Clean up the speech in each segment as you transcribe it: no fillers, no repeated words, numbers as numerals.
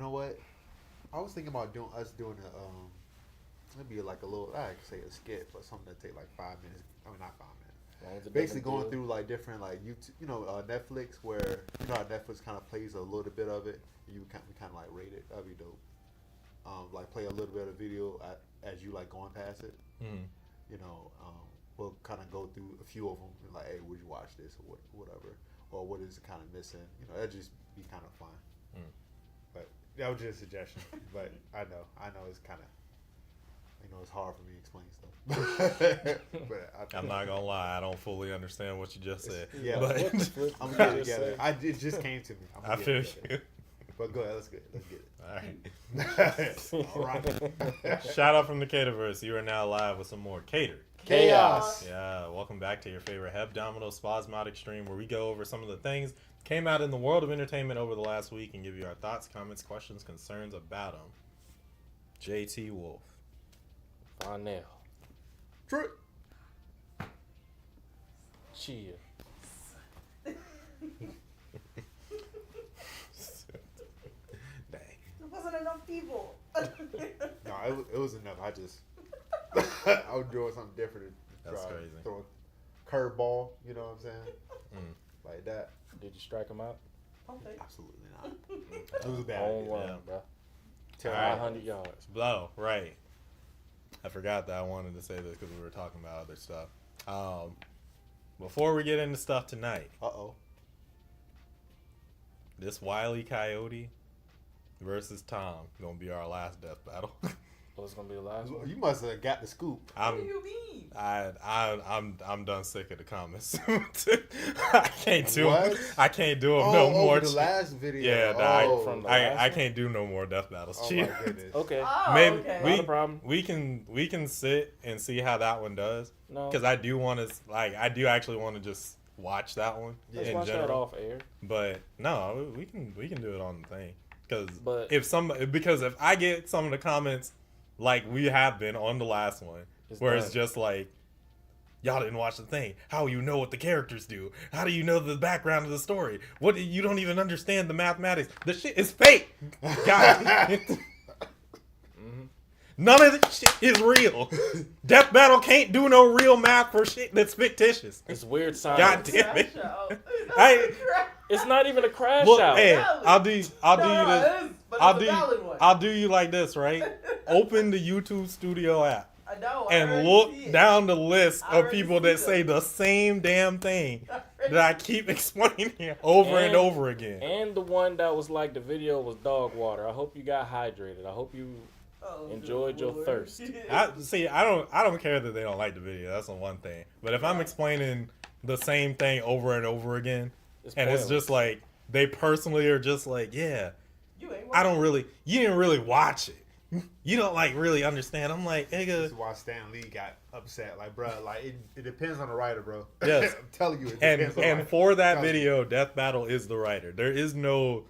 know what? I was thinking about doing maybe like a little, I could say a skit, but something that take like 5 minutes. I mean, not 5 minutes. Basically going through like different like YouTube, Netflix, where how Netflix kind of plays a little bit of it. You kind of like rate it. That'd be dope. Like play a little bit of video as you like going past it. Mm-hmm. We'll kind of go through a few of them. Like, hey, would you watch this or whatever, or what is kind of missing? That'd just be kind of fun. Mm. But that was just a suggestion. But I know it's kind of. It's hard for me to explain stuff. But I'm not gonna lie, I don't fully understand what you just said. Yeah, but I'm gonna get it together. It just came to me. I feel you. But go ahead, let's get it. All right. Shout out from the Caterverse. You are now live with some more Catered Chaos. Yeah, welcome back to your favorite hebdomadal spasmodic stream where we go over some of the things that came out in the world of entertainment over the last week and give you our thoughts, comments, questions, concerns about them. JT Wolf. Farnell. True. Chia. Dang. There wasn't enough people. No, it was enough. I was doing something different. That's crazy. Throw a curveball, you know what I'm saying? Like that. Did you strike him out? Okay. Absolutely not. It was a bad Home idea. run, bro. Right. 500 yards. Blow, right. I forgot that I wanted to say this because we were talking about other stuff. Before we get into stuff tonight, this Wile E. Coyote versus Tom gonna be our last death battle. Oh, it's gonna be the last one. You must have got the scoop. What do you mean? I'm done sick of the comments. I can't do What? them. I can't do them no more. The last video. Yeah, from the last I one? can't do no more death battles. Oh my goodness. Okay. Oh, Maybe okay. Not a problem. we can sit and see how that one does. No. Because I do want to I do actually want to just watch that one Let's in watch general. that off air. But no, we can do it on the thing. But- Because if I get some of the comments like we have been on the last one, where it's just like, y'all didn't watch the thing. How you know what the characters do? How do you know the background of the story? You don't even understand the mathematics. The shit is fake. God. None of this shit is real. Death Battle can't do no real math for shit that's fictitious. It's weird science. God damn it. Crash out. It's not even a crash Look, out. hey, Valid. I'll do you this. It is, but I'll it's do a valid one. I'll do you like this, right? Open the YouTube Studio app I know. I and already look see it. down the list I of already people see that them. say the same damn thing I already that I keep explaining over and over again. And the one that was like the video was dog water. I hope you got hydrated. I hope you Oh, enjoyed your Lord. thirst. I don't care that they don't like the video. That's the one thing. But if I'm explaining the same thing over and over again, It's and it's pointless. just like they personally are just like, yeah, You ain't you didn't really watch it. You don't like really understand. I'm like, This nigga. is why Stan Lee got upset. Like, bro, like it depends on the writer, bro. Yes. I'm telling you, it And depends on the and writer. for that Trust me. video, Death Battle is the writer. There is no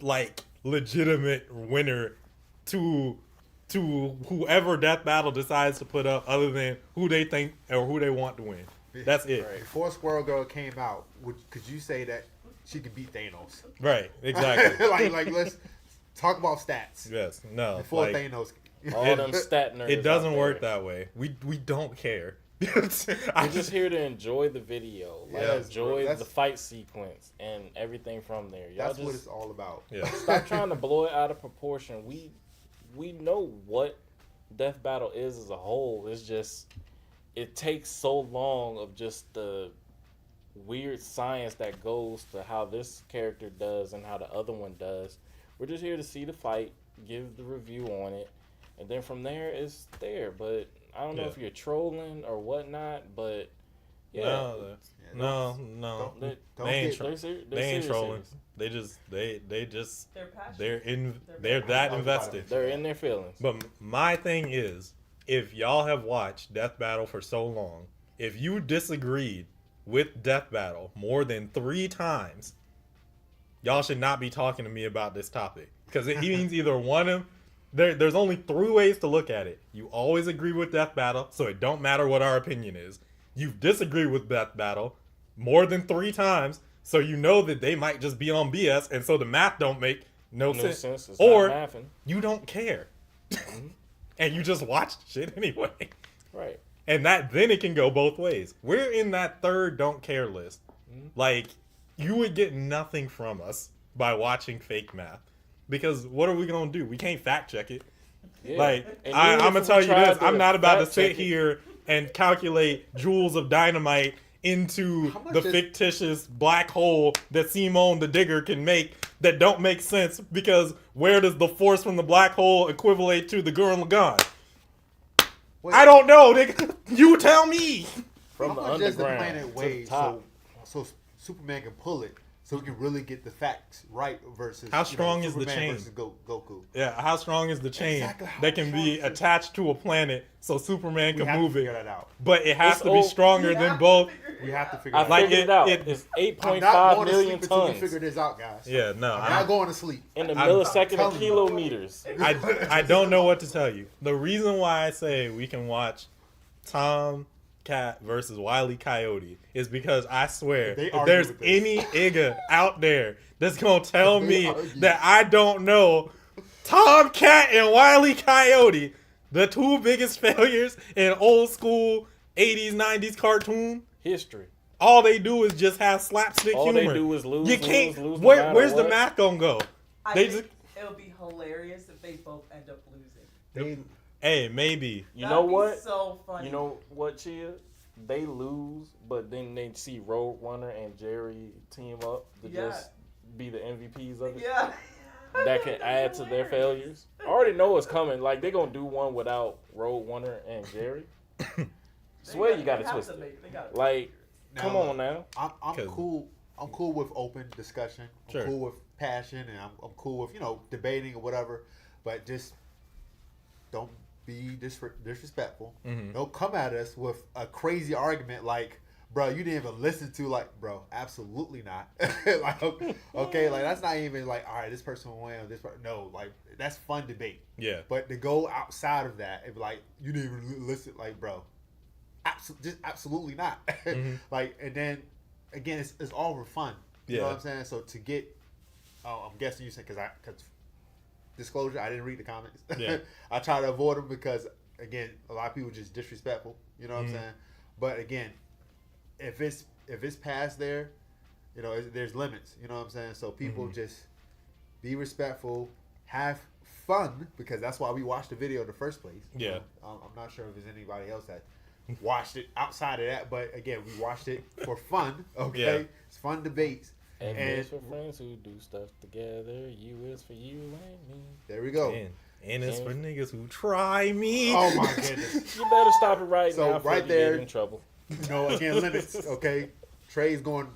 like legitimate winner to whoever Death Battle decides to put up, other than who they think or who they want to win. That's it. Right. Before Squirrel Girl came out, could you say that she could beat Thanos? Right. Exactly. like let's talk about stats. Yes. No. Before Like, Thanos. All them stat nerds. it doesn't out work there. that way. We don't care. We're just here to enjoy the video. Like, Yes, enjoy bro. That's- the fight sequence and everything from there. Y'all That's what just it's all about. Yeah. stop trying to blow it out of proportion. We know what Death Battle is as a whole. It's just it takes so long of just the weird science that goes to how this character does and how the other one does. We're just here to see the fight, give the review on it, and then from there it's there. But I don't know Yeah. if you're trolling or whatnot, but yeah. No. Don't They ain't get- tro- They're They ain't serious, trolling. serious. They just They're passionate. they're that passionate. invested. They're in their feelings. But my thing is, if y'all have watched Death Battle for so long, if you disagreed with Death Battle more than 3 times, y'all should not be talking to me about this topic. Because it means either one of there's only 3 ways to look at it. You always agree with Death Battle, so it don't matter what our opinion is. You disagree with Death Battle more than 3 times, so you know that they might just be on BS, and so the math don't make no No sense. sense. It's Or not mathing. you don't care, and you just watch shit anyway. Right. And then it can go both ways. We're in that third don't care list. Like, you would get nothing from us by watching fake math. Because what are we going to do? We can't fact check it. Yeah. Like, And I'm even going if to tell we you tried this. I'm not about to fact sit check it- here and calculate joules of dynamite into How much the does- fictitious black hole that Simone the Digger can make that don't make sense, because where does the force from the black hole equivalent to the Gurren Lagann? Wait, I don't know, nigga. You tell me. From how the much does the underground planet to the weigh top. so Superman can pull it, so we can really get the facts right versus How strong is the Superman chain? versus Goku? Yeah, how strong is the chain Exactly how that can be strong is it? attached to a planet so Superman We can have move to figure it? that out. But it has It's to be old- stronger than both. We have to figure I it out. Like, figured it out. it- It's I'm 8.5 not going to million sleep until we tons figure this out, guys. Yeah, no, I'm not going to sleep. in the I'm millisecond telling of you. kilometers. I don't know what to tell you. The reason why I say we can watch Tom Cat versus Wile E. Coyote is because I swear, They if argue there's with this. any nigga out there that's gonna tell They me argue. that I don't know Tom Cat and Wile E. Coyote, the two biggest failures in old school 80s, 90s cartoon, History. all they do is just have slapstick All humor. they do is lose, You can't. lose no matter Where's the what. math gonna go? I They think it'll be hilarious if they both end up losing. Hey, maybe. You That'd know be what? So funny. You know what, Chia? They lose, but then they see Roadrunner and Jerry team up to Yeah. just be the MVPs of it. Yeah. That can add to their failures. I already know it's coming. Like, they're going to do one without Roadrunner and Jerry. Swear you got to twist it. Like, Now, come look, on now. I'm 'Cause- cool. I'm cool with open discussion. I'm Sure. cool with passion, and I'm cool with debating or whatever. But just don't be disrespectful. Mhm. Don't come at us with a crazy argument like, bro, you didn't even listen to, like, bro, absolutely not. Like, okay, like, that's not even like, all right, this person will win, this person. No, like, that's fun debate. Yeah. But to go outside of that, and be like, you didn't even listen, like, bro, just absolutely not. Mhm. Like, and then again, it's all for fun. You know Yeah. what I'm saying? So to get, I'm guessing you said because disclosure, I didn't read the comments. Yeah. I try to avoid them because again, a lot of people just disrespectful. You know what I'm saying? But again, if it's past there, there's limits. You know what I'm saying? So people just be respectful, have fun, because that's why we watched the video in the first place. Yeah. I'm not sure if there's anybody else that watched it outside of that, but again, we watched it for fun. Okay, Yeah. it's fun debates. And And- is for friends who do stuff together. You is for you and me. There we go. And it's for niggas who try me. Oh my goodness. You better stop it right So, now before right you there- get in trouble. Again, limits. Okay, Trey's going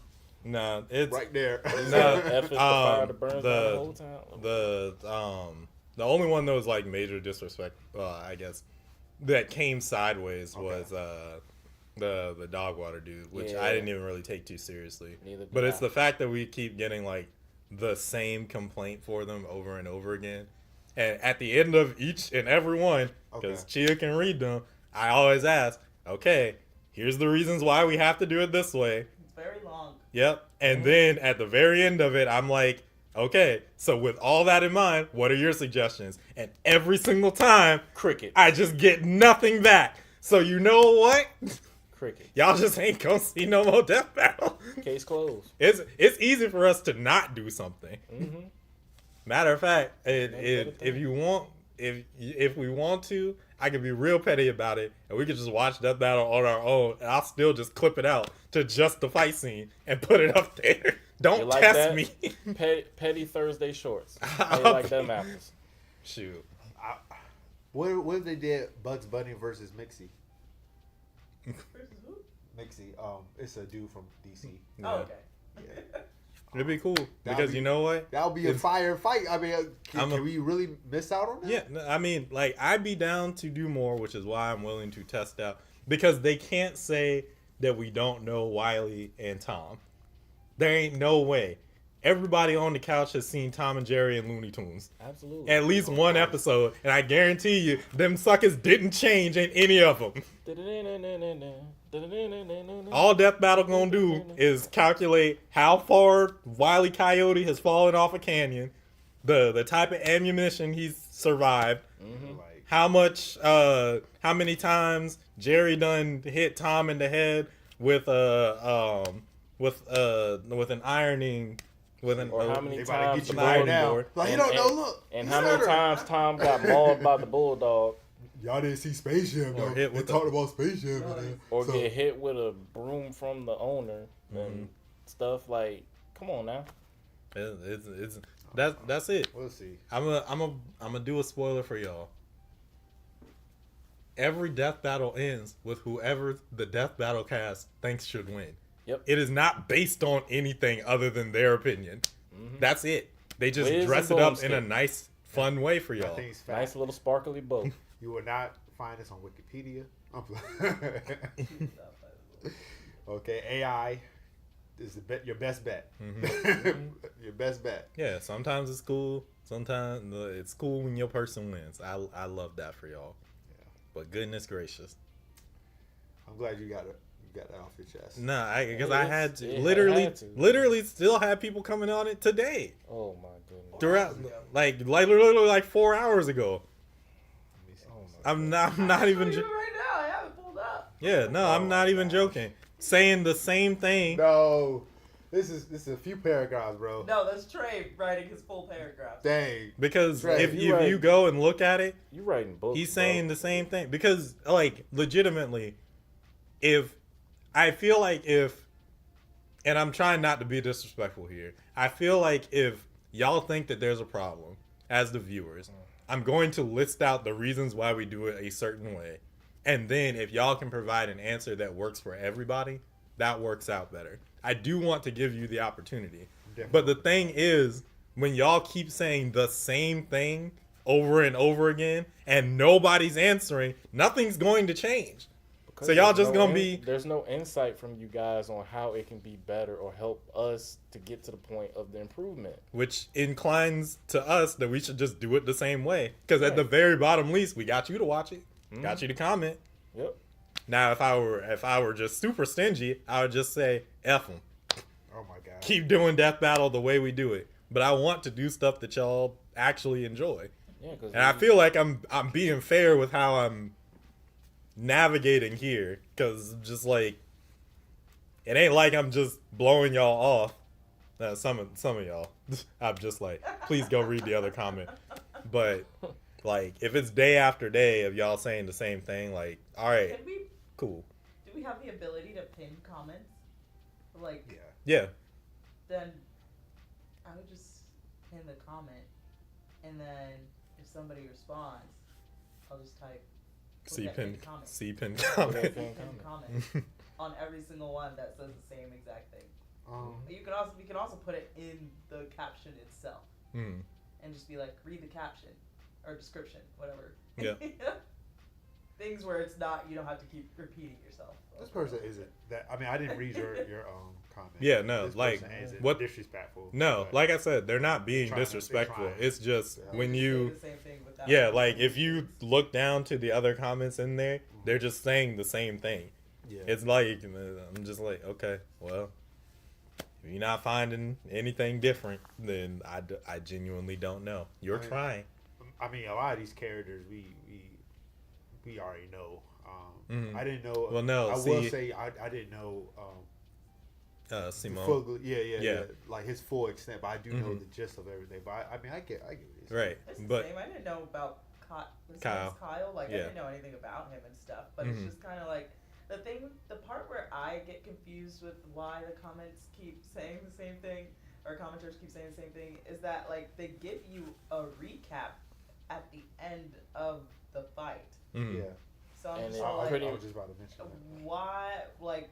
Nah, it's right there. No, F is the fire that burns down the whole town. the only one that was like major disrespect, I guess, that came sideways was the dog water dude, which I Yeah. didn't even really take too seriously. Neither did But it's I. the fact that we keep getting like the same complaint for them over and over again, and at the end of each and every one, because Chia can read them, I always ask, okay, here's the reasons why we have to do it this way. It's very long. Yep. And then at the very end of it, I'm like, okay, so with all that in mind, what are your suggestions? And every single time, Cricket. I just get nothing back. So you know what? Cricket. Y'all just ain't gonna see no more Death Battle. Case closed. It's easy for us to not do something. Mm-hmm. Matter of fact, better if thing. you want, if we want to, I can be real petty about it, and we could just watch Death Battle on our own, and I'll still just clip it out to just the fight scene and put it up there. You Don't like test that? me. Petty Thursday shorts. How you like them apples? Shoot. What if they did Bugs Bunny versus Mixie? Versus who? Mixie, it's a dude from DC. Yeah. Oh, okay. Yeah. It'd be cool because That'd be- you know what? That would be a fire fight. I mean, can we really miss out on that? Yeah, no, I mean, like I'd be down to do more, which is why I'm willing to test out, because they can't say that we don't know Wiley and Tom. There ain't no way. Everybody on the couch has seen Tom and Jerry and Looney Tunes. Absolutely. At least one episode, and I guarantee you, them suckers didn't change in any of them. All Death Battle gonna do is calculate how far Wile E. Coyote has fallen off a canyon, the type of ammunition he's survived, Like, how many times Jerry done hit Tom in the head with an ironing Or how many they about to times get you the right bulldog- now. board. Like, you don't know, look. And you how many stutter. times Tom got mauled by the bulldog, Y'all didn't see Space Jam, Or though. hit They with talked about Space Jam. or So, get hit with a broom from the owner and stuff like. Come on now. It's that's it. we'll see. I'm a do a spoiler for y'all. Every death battle ends with whoever the death battle cast thinks should win. Yep. It is not based on anything other than their opinion. That's it. They just Wiz dress and it up in Boomstick. a nice, fun way for I y'all. think it's fact. Nice little sparkly bow. You will not find this on Wikipedia. Okay, AI is your best bet. Your best bet. Yeah, sometimes it's cool. Sometimes it's cool when your person wins. I love that for y'all. Yeah. But goodness gracious. I'm glad you got that off your chest. Nah, because I had to. It Literally, had to. literally still had people coming on it today. Oh my goodness. Throughout, like literally like 4 hours ago. Let me see. Oh my I'm not even. Right now, I have it pulled up. Yeah, no, I'm not even joking. Saying the same thing. No, this is a few paragraphs, bro. No, that's Trey writing his full paragraph. Dang. Because Right, if you're right. you go and look at it, You writing books? he's bro. saying the same thing. Because like legitimately, if I feel like if, and I'm trying not to be disrespectful here, I feel like if y'all think that there's a problem as the viewers, I'm going to list out the reasons why we do it a certain way. And then if y'all can provide an answer that works for everybody, that works out better. I do want to give you the opportunity. But the thing is, when y'all keep saying the same thing over and over again and nobody's answering, nothing's going to change. Because So y'all there's just no gonna be- There's no insight from you guys on how it can be better or help us to get to the point of the improvement. Which inclines to us that we should just do it the same way. Because at Right. the very bottom least, we got you to watch it, Mm-hmm. got you to comment. Yep. Now, if I were just super stingy, I would just say F them. Oh my god. Keep doing Death Battle the way we do it. But I want to do stuff that y'all actually enjoy, Yeah. Because and I feel like I'm being fair with how I'm navigating here. Because just like it ain't like I'm just blowing y'all off. Some of y'all, I'm just like, please go read the other comment. But like, if it's day after day of y'all saying the same thing, like, all right, Can we? cool, Do we have the ability to pin comments? Like, Yeah. yeah, then I would just pin the comment, and then if somebody responds, I'll just type C that pin, pinned comment. C pin Yeah, comment. pin pin comment on every single one that says the same exact thing. We can also put it in the caption itself Hmm. and just be like, read the caption or description, whatever. Yeah. Things where it's not, you don't have to keep repeating yourself. This person isn't that. I mean, I didn't read your comment. Yeah, no, This like, person isn't what- disrespectful. No, but like I said, they're not being They're trying. disrespectful. It's just Yeah. when Just you, say the same thing without yeah, like if you look down to the other comments in there, they're just saying the same thing. Yeah. It's like, I'm just like, okay, well, if you're not finding anything different, then I genuinely don't know. You're I mean, trying. I mean, a lot of these characters we already know. Mhm. I didn't know. Well, no, I will see- say I didn't know. Simone. Full, yeah, Yeah. like his full extent, but I do know Mhm. the gist of everything. But I mean, I get what he's saying. Right. It's the But same. I didn't know about his Kyle. name's Kyle. Like Yeah. I didn't know anything about him and stuff. But Mhm. it's just kind of like the part where I get confused with why the comments keep saying the same thing or commenters keep saying the same thing is that like they give you a recap at the end of the fight. mhm. Yeah. So I'm And just it all I like, pretty- was just about to mention that. why like.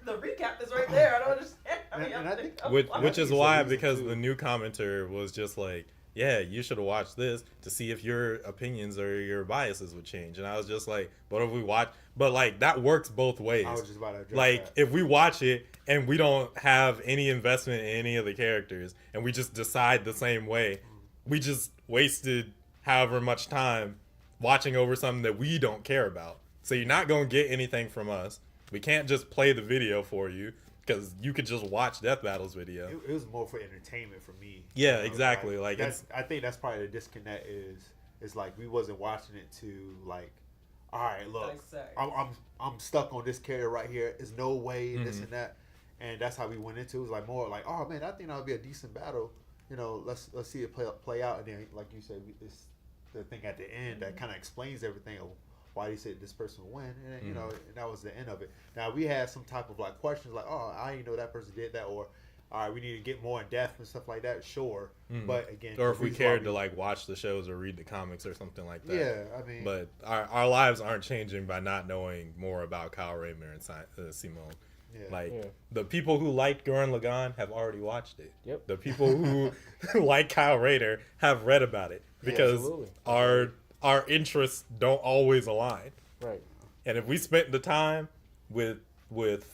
The recap is right there. I don't understand. And I think- Which why- is think it's a why, reason because too. the new commenter was just like, yeah, you should have watched this to see if your opinions or your biases would change. And I was just like, what if we watch? But like that works both ways. I was just about to address Like that. if we watch it and we don't have any investment in any of the characters and we just decide the same way, we just wasted however much time watching over something that we don't care about. So you're not going to get anything from us. We can't just play the video for you. because you could just watch Death Battle's video. It was more for entertainment for me. Yeah, exactly. Like I think that's probably the disconnect is like we wasn't watching it to like, all right, look, Dissect. I'm stuck on this character right here. There's no way this and that, and that's how we went into it. It was like more like, oh man, I think that would be a decent battle. You know, let's see it play out, and then like you said, it's the thing at the end that kind of explains everything of why they said this person will win, and you know, and that was the end of it. Now we had some type of like questions like, oh, I didn't know that person did that, or all right, we need to get more in depth and stuff like that. Sure, but again, or if we cared to like watch the shows or read the comics or something like that. Yeah, I mean, but our lives aren't changing by not knowing more about Kyle Rayner and Simone. Yeah. The people who liked Gurren Lagann have already watched it. Yep. The people who like Kyle Rayner have read about it because our interests don't always align. Right. And if we spent the time with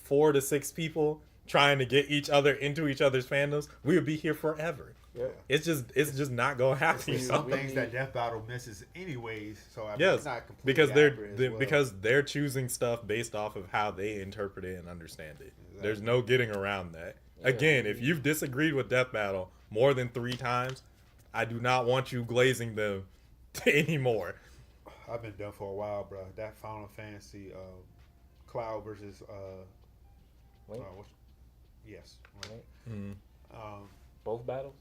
4 to 6 people trying to get each other into each other's fandoms, we would be here forever. Yeah. It's just not gonna happen. There's some things that Death Battle misses anyways. So I mean, yes, it's not completely because accurate because they're choosing stuff based off of how they interpret it and understand it. Exactly. There's no getting around that. Yeah. Again, if you've disagreed with Death Battle more than 3 times, I do not want you glazing them anymore. I've been done for a while, bro. That Final Fantasy Cloud versus Link? yes. Link? Mm-hmm. Both battles?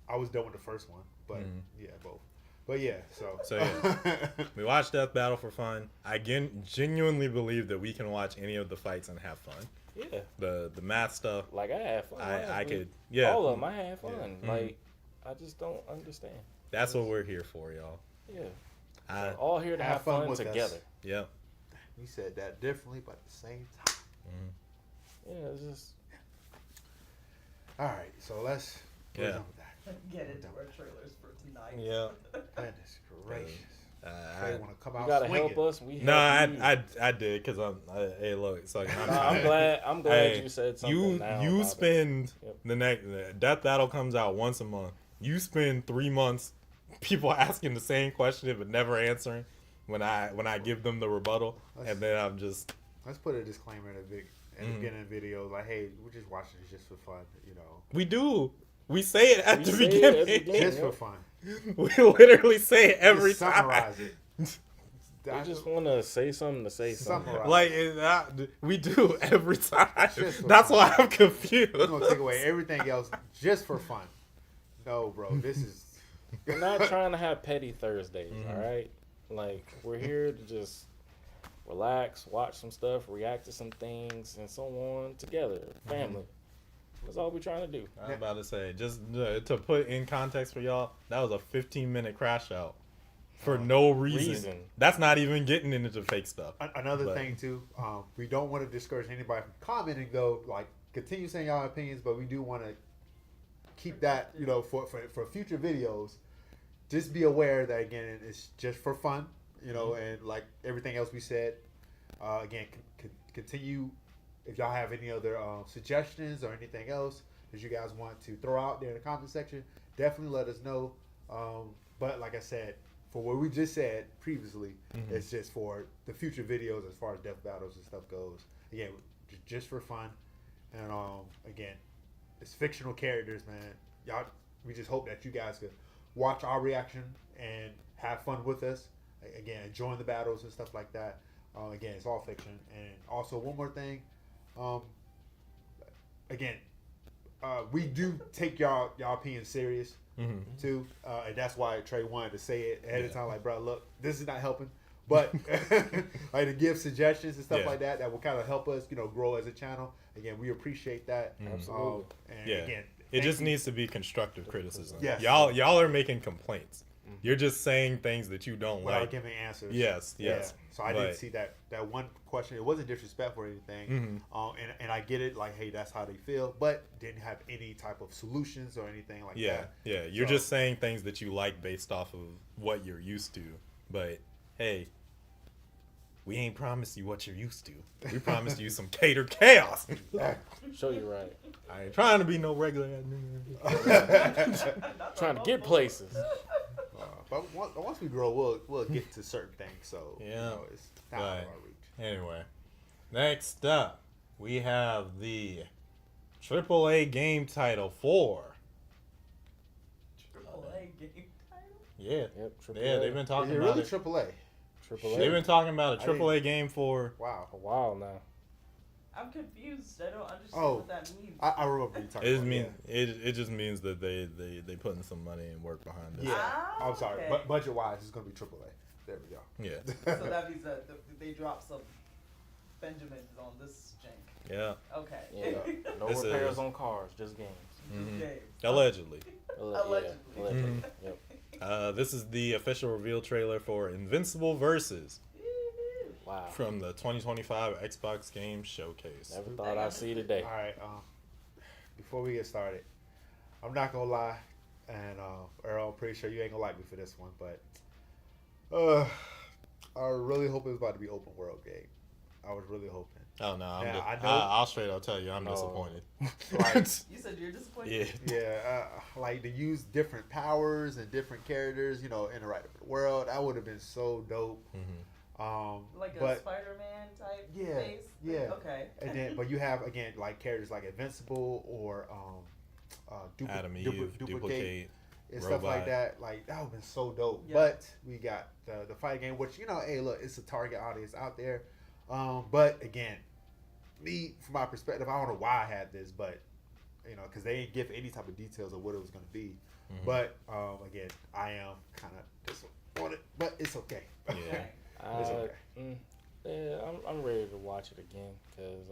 I was done with the first one, but yeah, both. But yeah, so yeah, we watched Death Battle for fun. I genuinely believe that we can watch any of the fights and have fun. Yeah. The math stuff. Like I had fun. I could. Yeah. All of them, I had fun. Yeah. Like I just don't understand. That's what we're here for, y'all. Yeah. We're all here to have fun with together. us. Yep. You said that differently, but at the same time. Yeah, it's just. All right, so let's get on with that. Get into our trailers for tonight. Yeah. Goodness gracious. I want to come You out gotta swinging. help us. We No, help you. I did because hey, look, it's like I'm glad. I'm glad Hey, you said something. now you about spend Yep. the next Death Battle comes out once a month. You spend 3 months people asking the same question but never answering when I give them the rebuttal, and then I'm just Let's put a disclaimer in the beginning of the video, like, hey, we're just watching this just for fun, you know. we do. We say it at We the say it beginning. at the beginning. Just for fun. We literally say it every Just time. summarize it. We just want to say something to say something. Summarize. Like we do every time. Just for That's fun. why I'm confused. We're going to take away everything else just for fun. No, bro, this is... We're not trying to have petty Thursdays, all right? Like, we're here to just relax, watch some stuff, react to some things, and so on together. Family. That's all we're trying to do. I was about to say, just to put in context for y'all, that was a 15-minute crash out for no reason. That's not even getting into the fake stuff. Another thing, too, we don't want to discourage anybody from commenting, though. Like, continue saying y'all opinions, but we do want to keep that, you know, for future videos. Just be aware that, again, it's just for fun, you know, and like everything else we said, again, continue. If y'all have any other suggestions or anything else that you guys want to throw out there in the comment section, definitely let us know. But like I said, for what we just said previously, it's just for the future videos as far as death battles and stuff goes. Again, just for fun. And again, it's fictional characters, man. Y'all, we just hope that you guys could watch our reaction and have fun with us. Again, enjoying the battles and stuff like that. Again, it's all fiction. And also, one more thing. Again, we do take y'all opinion serious too, and that's why Trey wanted to say it ahead of time. Like, bro, look, this is not helping, but like to give suggestions and stuff like that will kind of help us, you know, grow as a channel. Again, we appreciate that. Absolutely. And again, It just needs to be constructive criticism. Yes. Y'all are making complaints. You're just saying things that you don't without like. giving answers. Yes. Yeah. So I didn't see that one question. It wasn't disrespectful or anything. And I get it. Like, hey, that's how they feel, but didn't have any type of solutions or anything like that. Yeah. You're just saying things that you like based off of what you're used to. But hey, we ain't promised you what you're used to. We promised you some catered chaos. Show you right. I ain't trying to be no regular. Trying to get places. But once we grow, we'll get to certain things. So Yeah. you know, it's not out of our reach. Anyway, Next up, we have the AAA game title for. AAA game title? Yeah. Yep. Yeah, they've been Is talking it about really it. AAA? They've been talking about a I didn't- AAA game for. Wow. a while now. I'm confused. I don't understand Oh, what that means. I remember you talking It about mean it just means that they putting some money and work behind it. Yeah. Ah, I'm sorry. okay. But budget wise, it's gonna be AAA. There we go. Yeah. So that means that they drop some Benjamins on this jank. Yeah. Okay. Yeah. No This repairs is- on cars, just games. Mhm. Okay. Allegedly. Allegedly. Yeah, allegedly. Mhm. Yep. This is the official reveal trailer for Invincible Versus Wow. from the 2025 Xbox Game Showcase. Never thought I'd see today. All right. Before we get started, I'm not gonna lie, and Earl, I'm pretty sure you ain't gonna like me for this one, but I really hope it was about to be open world game. I was really hoping. Oh no, Yeah, I know- I'll straight up tell you, I'm No. disappointed. Like, You said you're disappointed? Yeah. yeah, like to use different powers and different characters, interact with the world. That would have been so dope. Mhm. Like a but Spider-Man type Yeah, face? yeah. Okay. and then, but you have again like characters like Invincible or Adam Eve, Duplicate. and stuff like Robot. that. Like that would have been so dope. Yeah. But we got the fight game, which hey, look, it's a target audience out there. But again, me from my perspective, I don't know why I had this, but because they didn't give any type of details of what it was going to be. Mhm. But again, I am kind of disappointed, but it's okay. Yeah. Okay. It's okay. Yeah, I'm ready to watch it again because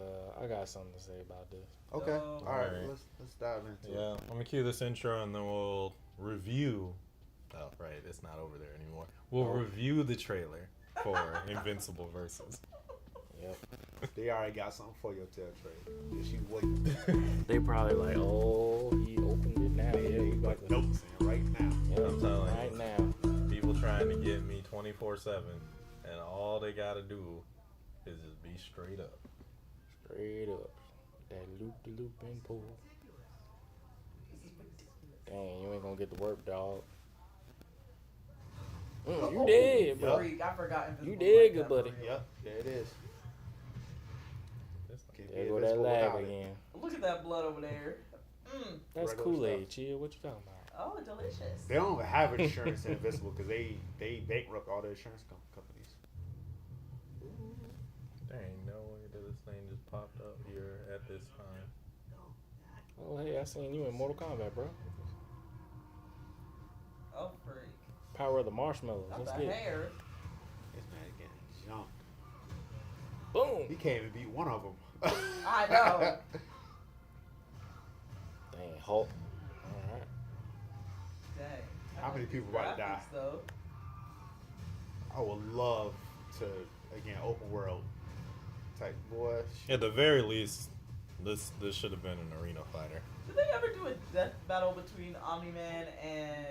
I got something to say about this. Okay, So- all right, Alright. let's dive into Yeah, it. I'm gonna cue this intro and then we'll review. Oh, right, it's not over there anymore. We'll Oh. review the trailer for Invincible Versus. Yep. They already got something for your tail trade. Just you wait. They probably like, oh, he opened it now. Yeah, we about Put to. notes in right now. Yeah, I'm telling right you. now. People trying to get me 24/7, and all they gotta do is just be straight up. Straight up. That loop de loop and pull. Dang, you ain't gonna get to work, dog. You did, bro. Freak, I forgot Invincible You did like good, that, buddy. for real. Yep, there it is. Can't There be go that invisible lag without it. again. Look at that blood over there. That's Regular Kool-Aid, chill. What you talking about? Oh, delicious. They don't even have insurance in Invincible because they bankrupt all the insurance companies. There ain't no way that this thing just popped up here at this time. Oh, hey, I seen you in Mortal Kombat, bro. Oh, freak. Power of the marshmallows. Not Let's the get it. hair. This man again, he's young. He Boom. can't even beat one of them. I know. Dang, Hulk. All right. Dang. I How many like these people about to die? graphics, though. I would love to again open world type boy. At the very least, this should have been an arena fighter. Did they ever do a death battle between Omni-Man and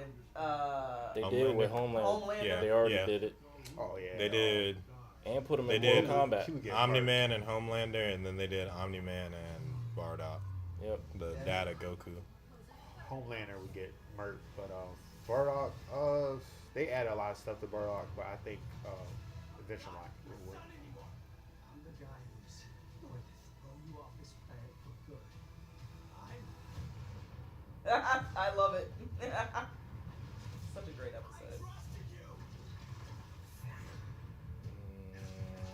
They Homelander. did with Homelander. Homelander? Yeah. They already did it. Oh yeah, They did And put him They in did. Mortal Kombat. He would get Omni-Man and Homelander, and then they did Omni-Man and Bardock, Yep. the Yeah. data Goku. Homelander would get murked, but Bardock, they added a lot of stuff to Bardock, but I think Adventure Line would. I'm the guy who's going to throw you off this planet for good. I love it. Such a great episode.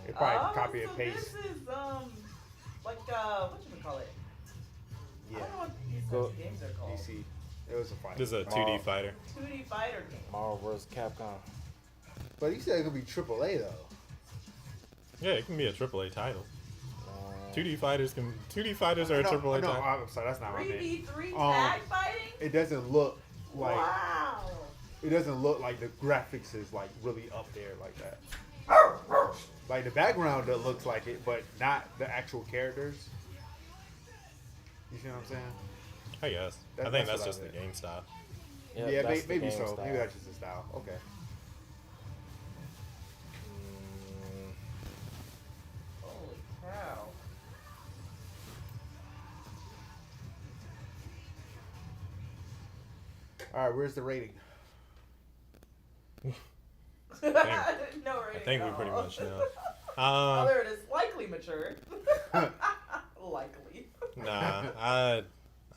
They probably Oh, copy and so paste. This is like whatchamacallit? I Yeah, don't know what these Go- types of games are called. DC. It was a fight. This is a 2D fighter. 2D fighter game. Marvel vs. Capcom. But you said it could be AAA though. Yeah, it can be a AAA title. Uh, 2D fighters are a No, AAA no, title. I'm sorry, that's not what I meant. 3v3 tag fighting? It doesn't look like Wow. it doesn't look like the graphics is like really up there like that. Like the background that looks like it, but not the actual characters. You see what I'm saying? I guess. That- I think that's that's what just I the meant. game style. yep, yeah, that's the maybe game so. style. Maybe that's just the style. Okay. Mm, Holy cow. All right, where's the rating? No rating I think at we pretty all. much know. Oh, there it is. Likely likely mature. Likely. Nah, I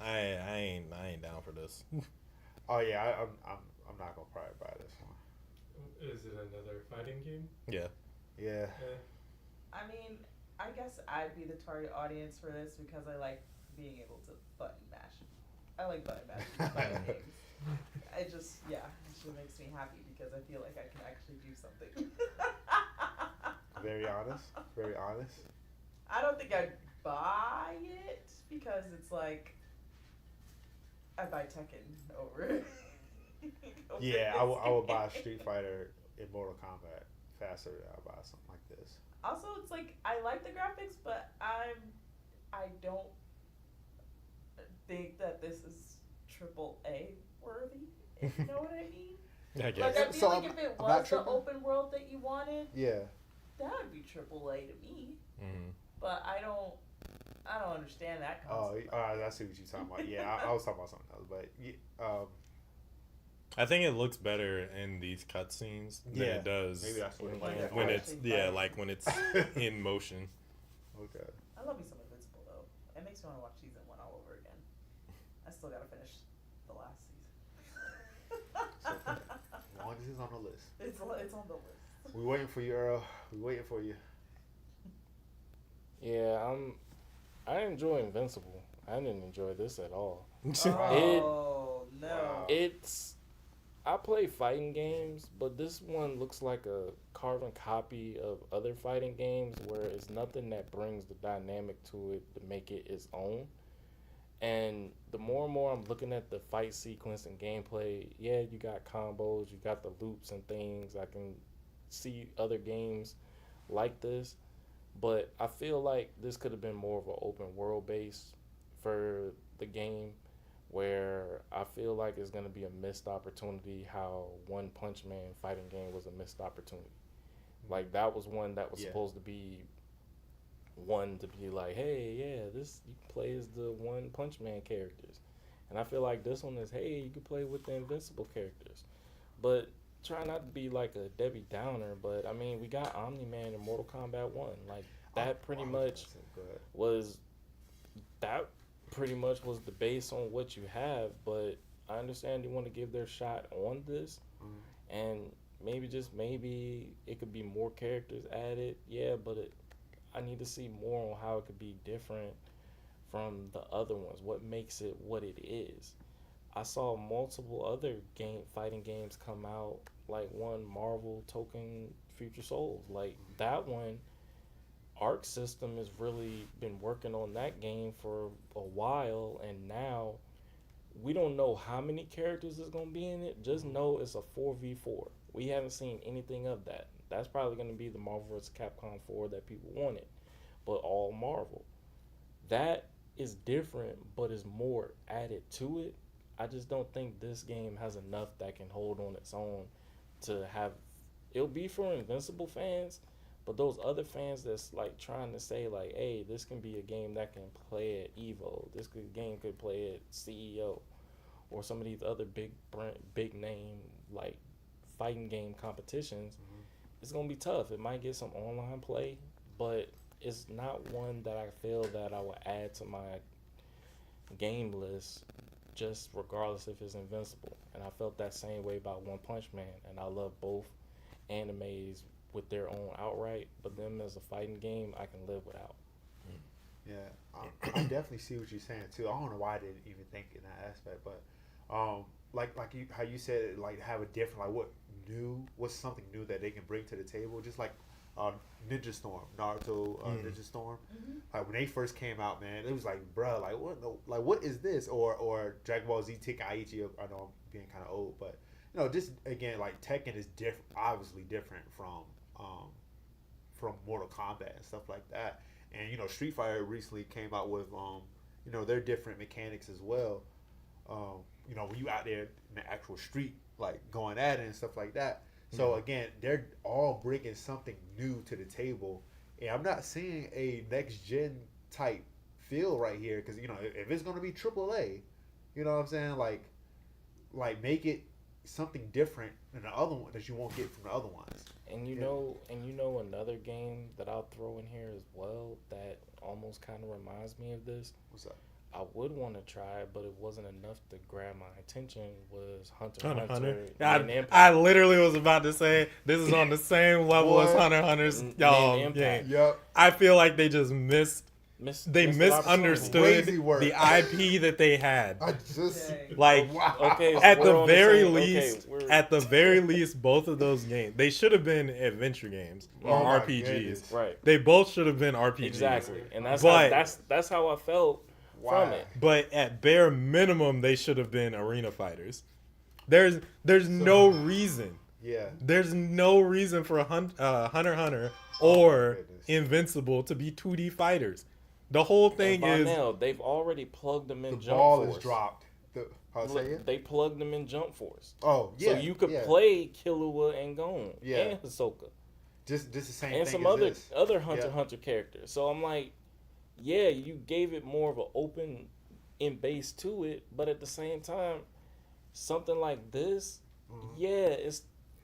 ain't down for this. Oh yeah, I'm not gonna probably buy this one. Is it another fighting game? Yeah. Yeah. I mean, I guess I'd be the target audience for this because I like being able to button mash. I like button mashing fighting games. It just, yeah, it just makes me happy because I feel like I can actually do something. Very honest. Very honest. I don't think I'd buy it because it's like I buy Tekken over. over Yeah, this I would buy a game. Street Fighter in Mortal Kombat faster than I buy something like this. Also, it's like I like the graphics, but I don't think that this is AAA worthy. If you know what I mean. I guess. Like I feel So like I'm- if it I'm not was the tripping. open world that you wanted, Yeah. that would be AAA to me. Mhm. But I don't understand that Oh, concept. I see what you're talking about. Yeah, I was talking about something else, but I think it looks better in these cutscenes than Yeah, it does maybe that's what it When might it's be. when it's actually yeah, fighting. like when it's in motion. Okay. I love me some Invincible though. It makes me want to watch season 1 all over again. I still gotta finish the last season. As long as it's on the list. It's on the list. We waiting for you, Earl. We waiting for you. Yeah, I enjoy Invincible. I didn't enjoy this at all. Oh no. Wow. I play fighting games, but this one looks like a carbon copy of other fighting games where it's nothing that brings the dynamic to it to make it its own. And the more and more I'm looking at the fight sequence and gameplay, yeah, you got combos, you got the loops and things. I can see other games like this, but I feel like this could have been more of an open world base for the game, where I feel like it's going to be a missed opportunity how One Punch Man fighting game was a missed opportunity. Like that was one that was Yeah. supposed to be one to be like, hey, yeah, this you can play as the One Punch Man characters. And I feel like this one is, hey, you can play with the Invincible characters. But try not to be like a Debbie Downer, but I mean, we got Omni-Man in Mortal Kombat 1. Like that pretty much was the base on what you have, but I understand you want to give their shot on this, and maybe it could be more characters added, yeah, but I need to see more on how it could be different from the other ones. What makes it what it is? I saw multiple other fighting games come out, like one Marvel Token Future Souls, like that one. Arc System has really been working on that game for a while, and now we don't know how many characters is going to be in it. Just know it's a 4v4. We haven't seen anything of that. That's probably going to be the Marvel vs. Capcom 4 that people wanted, but all Marvel. That is different, but is more added to it. I just don't think this game has enough that can hold on its own to have. It'll be for Invincible fans, but those other fans that's like trying to say like, hey, this can be a game that can play at Evo. Game could play at CEO, or some of these other big name like fighting game competitions. It's gonna be tough. It might get some online play, but it's not one that I feel that I will add to my game list, just regardless if it's Invincible. And I felt that same way about One Punch Man, and I love both animes with their own outright, but them as a fighting game I can live without. Yeah, I definitely see what you're saying too. I don't know why I didn't even think in that aspect, but like you, how you said, like have a different, like what's something new that they can bring to the table, just like Ninja Storm, Naruto, Ninja Storm. Like when they first came out, man, it was like, bruh, like what is this? Or Dragon Ball Z Tenkaichi. I know I'm being kind of old, but you know, just again, like Tekken is different, obviously different from Mortal Kombat and stuff like that. And you know, Street Fighter recently came out with you know, their different mechanics as well. You know, when you out there in the actual street, like going at it and stuff like that. So again, they're all bringing something new to the table, and I'm not seeing a next gen type feel right here, because you know, if it's gonna be AAA, you know what I'm saying, like make it something different than the other one that you won't get from the other ones. And you know another game that I'll throw in here as well that almost kind of reminds me of this. What's up? I would want to try it, but it wasn't enough to grab my attention. Was Hunter Hunter x Hunter. Hunter. and Impact. I literally was about to say this is on the same level as Boy. Hunter x Hunter's And game. Impact. Yep. I feel like they just Missed misunderstood Crazy work. the IP that they had. I just Dang. Like wow. Okay, at we're the on very same- least, okay, we're- at the very least, both of those games they should have been adventure games or Oh my RPGs. goodness. Right. They both should have been RPGs. Exactly, and that's But- that's how I felt from it. But at bare minimum, they should have been arena fighters. There's no reason. Yeah. There's no reason for Hunter x Hunter or goodness. Invincible to be 2D fighters. The whole thing And by is now, they've already plugged them in The Jump ball Force. is dropped. How say Look, it? they plugged them in Jump Force. Oh yeah. So you could yeah. play Killua and Gon Yeah. and Hisoka just the same and thing some as other this. Hunter Yeah. Hunter characters. So I'm like, yeah, you gave it more of an open in base to it, but at the same time, something like this, yeah,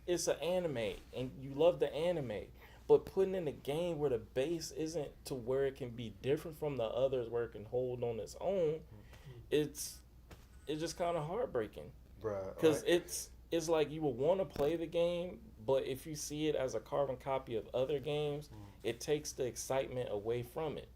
it's an anime and you love the anime, but putting in a game where the base isn't to where it can be different from the others, where it can hold on its own, it's just kind of heartbreaking. Bruh, Because like, it's like you will want to play the game, but if you see it as a carbon copy of other games, it takes the excitement away from it.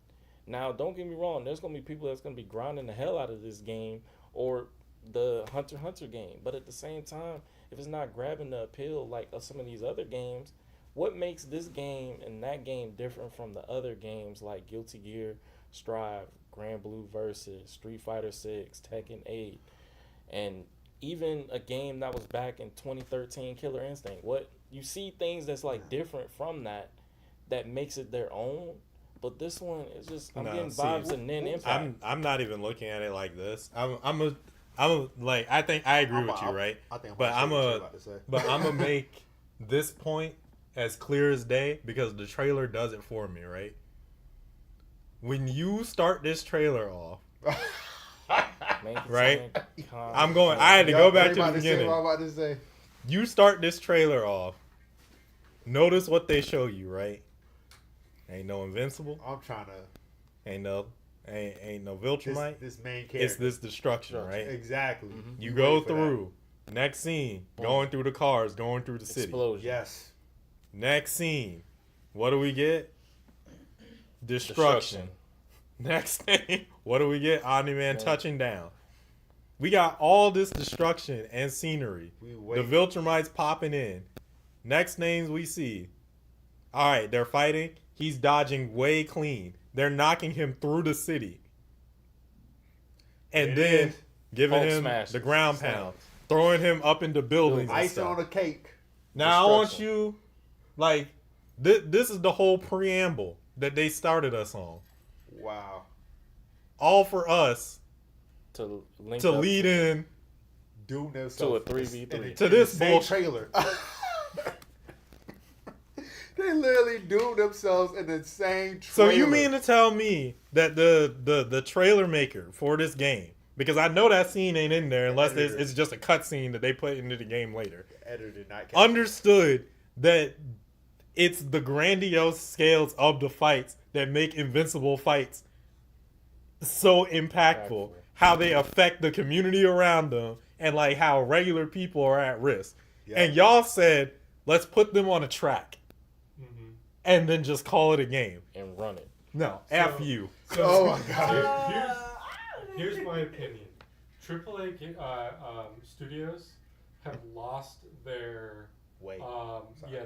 Now, don't get me wrong. There's going to be people that's going to be grinding the hell out of this game or the Hunter x Hunter game. But at the same time, if it's not grabbing the appeal like of some of these other games, what makes this game and that game different from the other games like Guilty Gear, Strive, Grand Blue Versus, Street Fighter 6, Tekken 8, and even a game that was back in 2013, Killer Instinct? What you see things that's like different from that makes it their own. But this one is just I'm No, getting see, vibes of Nin Impact. I'm not even looking at it like this. I'm like I think I agree with you, right? I think But I'm about to say. gonna make this point as clear as day because the trailer does it for me, right? When you start this trailer off, right? I had to go back to the beginning. What I'm about to say. You start this trailer off. Notice what they show you, right? Ain't no Invincible. I'm trying to. Ain't no Viltrumite. This main character. It's this destruction, right? Exactly. You We go wait for that. through. Next scene, going through the cars, going through the city. Explosion. Yes. Next scene, what do we get? Destruction. Next thing, what do we get? Omni-Man touching down. We got all this destruction and scenery. We The wait. Viltrumites popping in. Next names we see. All right, they're fighting. He's dodging way clean. They're knocking him through the city. And It then is. giving Hulk him smashes. the ground pound. Throwing him up into buildings and Ice stuff. on a cake. Now I want Destruction. you, like, this is the whole preamble that they started us on. Wow. All for us To link to up lead in. Doom themselves To a in 3v3. To this same bullshit. trailer. They literally doomed themselves in the same So trailer. you mean to tell me that the trailer maker for this game, because I know that scene ain't in there unless editor. it's just a cutscene that they put into the game later, editor did not catch understood that it's the grandiose scales of the fights that make Invincible fights so impactful, how they affect the community around them, and like how regular people are at risk. Yeah. And y'all said, let's put them on a track and then just call it a game. and run it. No, F you. So, Oh my God. Here's my opinion. AAA studios have lost their Wait.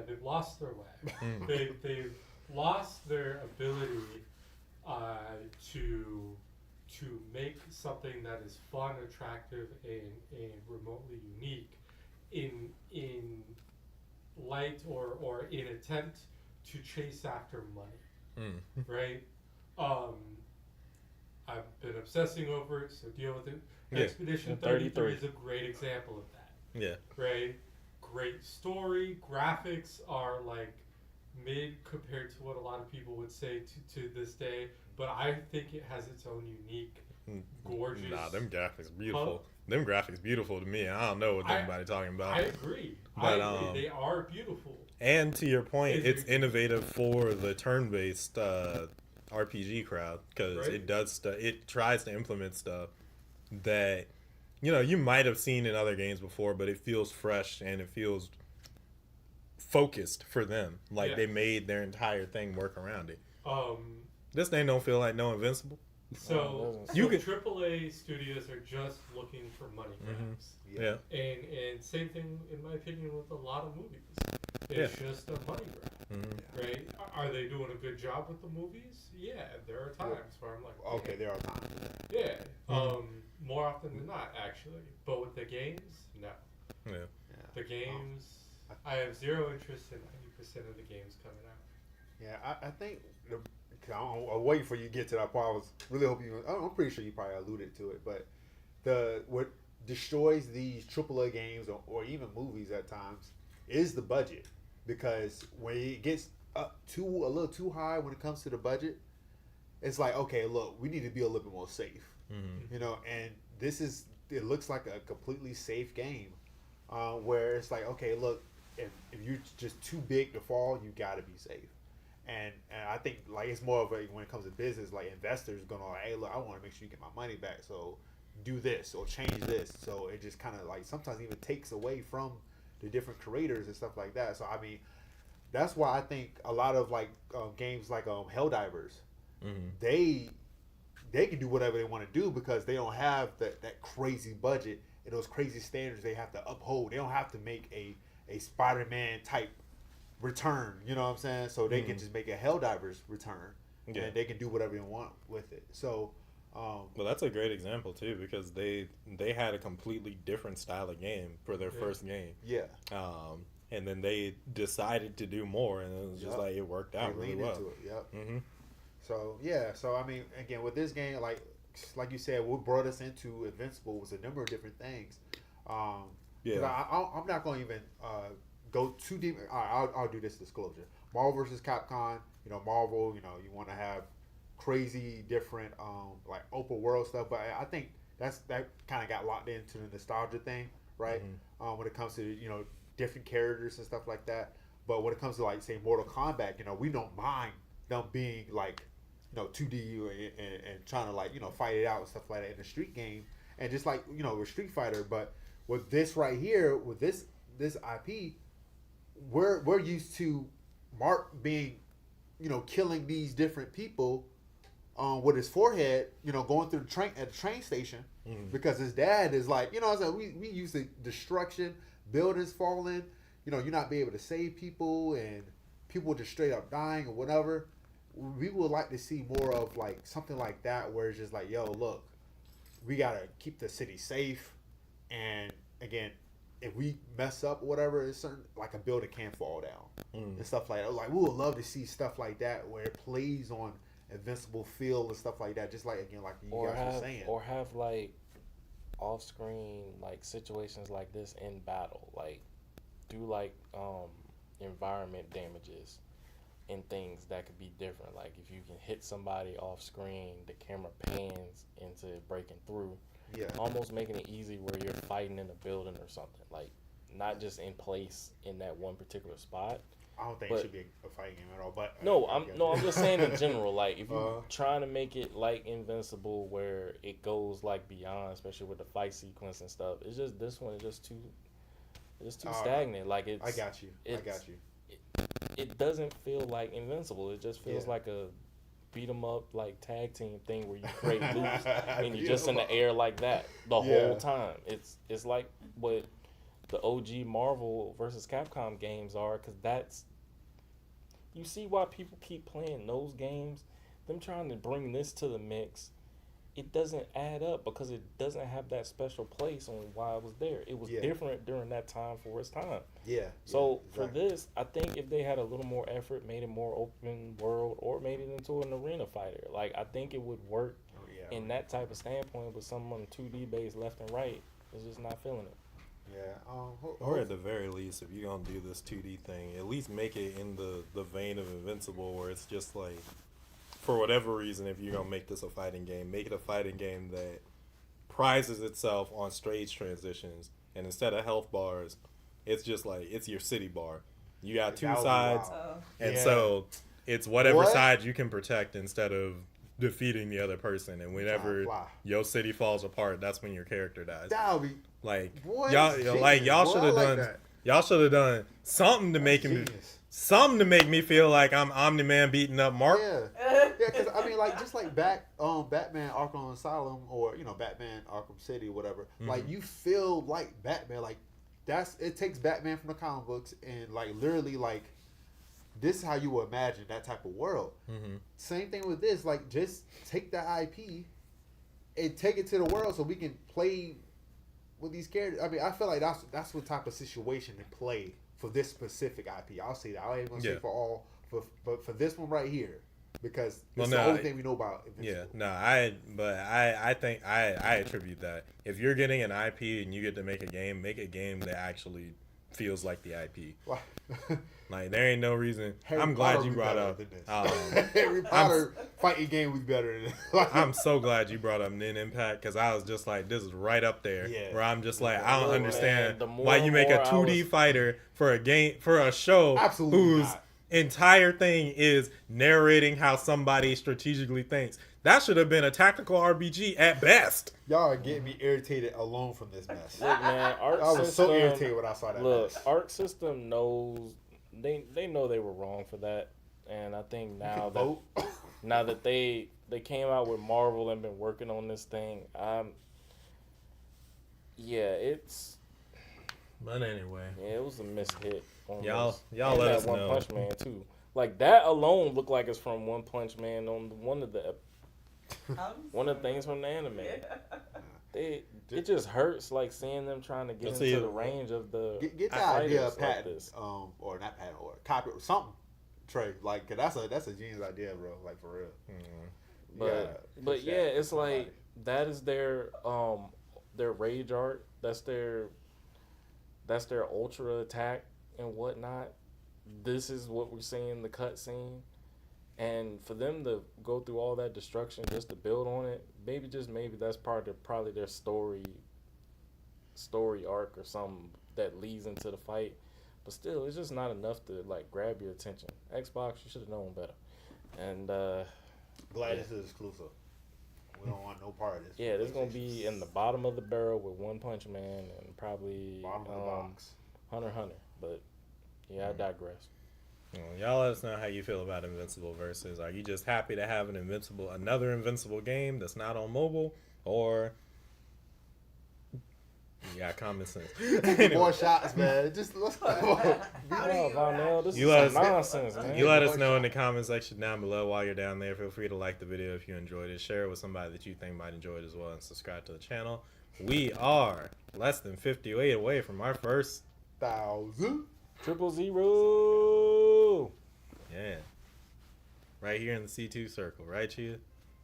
they've lost their way. They've lost their ability to make something that is fun, attractive, and remotely unique in light or in attempt to chase after money. Right? I've been obsessing over it, so deal with it. Yeah. Expedition 33 33 is a great example of that. Yeah. Right? Great story. Graphics are like mid compared to what a lot of people would say to this day, but I think it has its own unique, gorgeous gorgeous. Nah, them graphics beautiful. Them graphics beautiful to me. I don't know what anybody talking about. I agree. But, They are beautiful. And to your point, it's innovative for the turn-based RPG crowd because Right. it does stuff. It tries to implement stuff that you might have seen in other games before, but it feels fresh and it feels focused for them. Like they made their entire thing work around it. This thing don't feel like no Invincible. So You could- AAA studios are just looking for money grabs. Yeah. And same thing, in my opinion, with a lot of movies. It's just a money grab, right? Are they doing a good job with the movies? Yeah, there are times where I'm like, Okay, there are times. yeah, more often than not, actually. But with the games, no. Yeah. The games, I have zero interest in 90% of the games coming out. Yeah, I think I'm waiting for you to get to that part. I was really hoping I'm pretty sure you probably alluded to it, but what destroys these AAA games or even movies at times is the budget, because when it gets up a little too high when it comes to the budget, it's like, okay, look, we need to be a little bit more safe, and it looks like a completely safe game, where it's like, okay, look, if you're just too big to fall, you got to be safe. And I think like it's more of a, when it comes to business, like investors gonna like, hey, look, I want to make sure you get my money back, so do this or change this. So it just kind of like sometimes even takes away from the different creators and stuff like that. So I mean, that's why I think a lot of like games like Helldivers, they can do whatever they want to do because they don't have that crazy budget and those crazy standards they have to uphold. They don't have to make a Spider-Man type return, you know what I'm saying? So they can just make a Helldivers return, and they can do whatever they want with it. So, well, that's a great example too, because they had a completely different style of game for their first game. Yeah. And then they decided to do more, and it was just like it worked out really well. Into it. Yep. So yeah. So I mean, again, with this game, like you said, what brought us into Invincible was a number of different things. I'm not going to even go too deep. I'll do this disclosure. Marvel versus Capcom. Marvel. You want to have crazy different like open world stuff, but I think that kind of got locked into the nostalgia thing, right? When it comes to different characters and stuff like that. But when it comes to like say Mortal Kombat, we don't mind them being like 2D and trying to like fight it out and stuff like that in a street game, and just like with Street Fighter. But with this right here, with this IP, we're used to Mark being killing these different people with his forehead, going through the train at the train station, because his dad is like, I was like, we used to destruction, buildings falling, you're not be able to save people and people just straight up dying or whatever. We would like to see more of like something like that, where it's just like, yo, look, we gotta keep the city safe, and again, if we mess up or whatever, it's certain like a building can fall down and stuff like that. Like we would love to see stuff like that where it plays on Invincible feel and stuff like that. Just like again, like you guys were saying, or have like off-screen like situations like this in battle, like do like environment damages and things that could be different. Like if you can hit somebody off screen, the camera pans into breaking through. Yeah. Almost making it easy where you're fighting in a building or something. Like not just in place in that one particular spot. I don't think it should be a fighting game at all. But I'm just saying in general. Like if you're trying to make it like Invincible, where it goes like beyond, especially with the fight sequence and stuff. It's just this one is just too stagnant. Like it's. I got you. It doesn't feel like Invincible. It just feels like a beat 'em up like tag team thing where you create loops and you're just in the air like that the whole time. It's like what the OG Marvel versus Capcom games are, because that's, you see why people keep playing those games. Them trying to bring this to the mix, it doesn't add up because it doesn't have that special place on why it was there. It was different during that time for its time. Yeah. So for this, I think if they had a little more effort, made it more open world, or made it into an arena fighter, like I think it would work in that type of standpoint. But someone 2D based left and right is just not feeling it. Yeah. Or at the very least, if you're gonna do this 2D thing, at least make it in the vein of Invincible, where it's just like, for whatever reason, if you're gonna make this a fighting game, make it a fighting game that prizes itself on stage transitions, and instead of health bars, it's just like it's your city bar. You got two That would be sides, wild. and Yeah. so it's whatever What? side you can protect instead of defeating the other person. And whenever Fly. your city falls apart, that's when your character dies. That would be Like Boy, y'all, genius. like y'all Boy, should I have like done. that. Y'all should have done something to make me. genius. Something to make me feel like I'm Omni-Man beating up Mark. Yeah. Yeah, because I mean, like just like Batman Arkham Asylum or Batman Arkham City or whatever. Like you feel like Batman. Like it takes Batman from the comic books and like literally like this is how you would imagine that type of world. Same thing with this. Like just take that IP and take it to the world so we can play with these characters. I mean, I feel like that's what type of situation to play for this specific IP. I'll say that. I ain't gonna say for all, but for this one right here, because it's the only thing we know about Invincible. Yeah, no, I think I attribute that. If you're getting an IP and you get to make a game that actually feels like the IP. Like there ain't no reason. I'm glad you brought up. Harry Potter fighting game was better than this. I'm so glad you brought up Nin Impact because I was just like, this is right up there. Yeah. Where I'm just like, I don't understand the more why you make a and 2D fighter for a show Absolutely whose not. entire thing is narrating how somebody strategically thinks. That should have been a tactical RPG at best. Y'all are getting me irritated alone from this mess. Look, man, Arc I was System, so irritated when I saw that Look, mess. Arc System knows they know they were wrong for that, and I think now that they came out with Marvel and been working on this thing, it's But anyway, it was a mishit. Y'all And let that us One know. Punch Man too. Like that alone looked like it's from One Punch Man on one of the things from the anime. It just hurts like seeing them trying to get Let's into see. the range of the Get the idea of fighters like patent, this. or not patent, or copy or something. Trey, like 'cause that's a genius idea, bro. Like for real. But yeah, it's like that is their rage art. That's their ultra attack and whatnot. This is what we're seeing, the cutscene. And for them to go through all that destruction just to build on it, maybe that's probably their story arc or something that leads into the fight. But still, it's just not enough to like grab your attention. Xbox, you should have known better. And Glad this is exclusive. We don't want no part of this. yeah, this is gonna be in the bottom of the barrel with One Punch Man and probably bottom of the box. Hunter x Hunter. But yeah, I digress. Y'all let us know how you feel about Invincible versus. Are you just happy to have another Invincible game that's not on mobile, or you got common sense? More shots, man. Just let's go. Vonell, this You is let some us- nonsense, man. You let us know in the comment section down below while you're down there. Feel free to like the video if you enjoyed it. Share it with somebody that you think might enjoy it as well, and subscribe to the channel. We are less than 58 away from our first. 1,000. 000. Yeah. Right here in the C2 circle, right, Chia?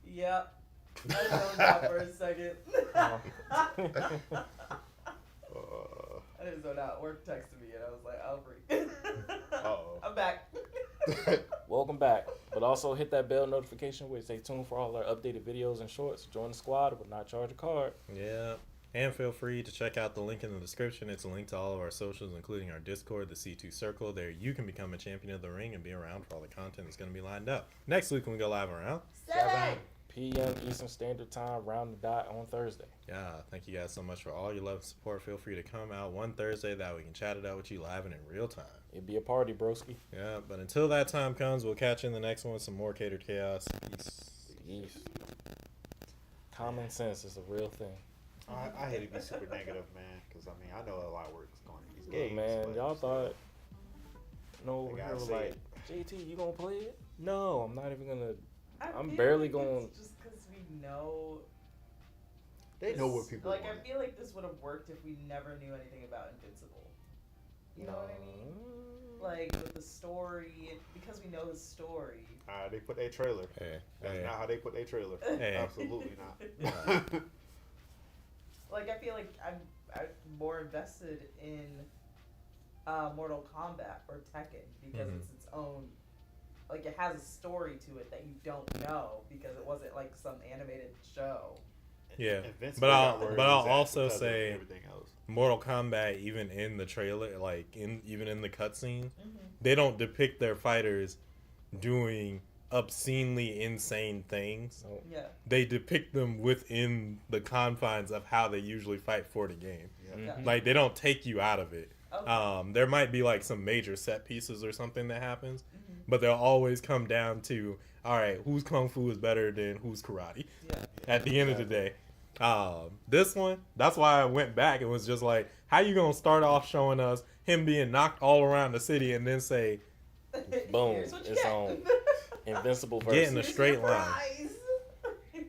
Yep. I zoned out for a second. I didn't zone out. Work texted me and I was like, I'll freak. Uh-oh. I'm back. Welcome back. But also hit that bell notification where stay tuned for all our updated videos and shorts. Join the squad. It will not charge a card. Yeah. And feel free to check out the link in the description. It's a link to all of our socials, including our Discord, the C2 Circle. There you can become a champion of the ring and be around for all the content that's going to be lined up. Next week when we go live around 7 p.m. Eastern Standard Time, round the dot on Thursday. Yeah, thank you guys so much for all your love and support. Feel free to come out one Thursday that we can chat it out with you live and in real time. It'd be a party, broski. Yeah, but until that time comes, we'll catch you in the next one with some more Catered Chaos. Peace. Yes. Common sense is a real thing. I hate to be super negative, man, because I mean I know a lot of work is going into these Look, games. man, but y'all still, thought no, They we gotta were say like, it. JT, you gonna play it? No, I'm not even gonna. I'm feel barely like going. It's just because we know. they know what people like. want. I feel like this would have worked if we never knew anything about Invincible. You know what I mean? Like with the story, because we know the story. They put their trailer. Hey, That's hey, not how they put their trailer. Hey. Absolutely not. Like I feel like I'm more invested in Mortal Kombat or Tekken because Mhm. it's its own. Like it has a story to it that you don't know because it wasn't like some animated show. Yeah, Invincible but got where I'll he's at also because of say everything else. Mortal Kombat, even in the trailer, like even in the cutscene, Mm-hmm. they don't depict their fighters doing obscenely insane things. Oh, Yeah. They depict them within the confines of how they usually fight for the game. Yeah. mhm. Like they don't take you out of it. Okay. There might be like some major set pieces or something that happens, Mhm. but they'll always come down to, all right, whose kung fu is better than whose karate Yeah. at the end of the day. This one, that's why I went back and was just like, how you gonna start off showing us him being knocked all around the city and then say, Boom, Here's what you it's get. on. Invincible Get in versus. a Here's straight your line. prize.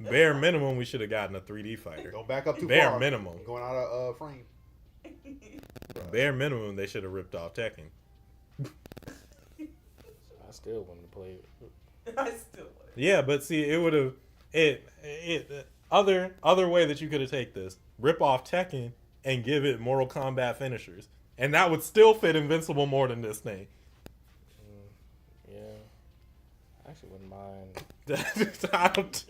Bare minimum, we should have gotten a 3D fighter. Don't back up too Bare far. minimum. Going out of frame. Bare minimum, they should have ripped off Tekken. I still wouldn't have played it. I still would. Yeah, but see, it would have other way that you could have take this, rip off Tekken and give it Mortal Kombat finishers, and that would still fit Invincible more than this thing. Yeah. I actually wouldn't mind. I don't-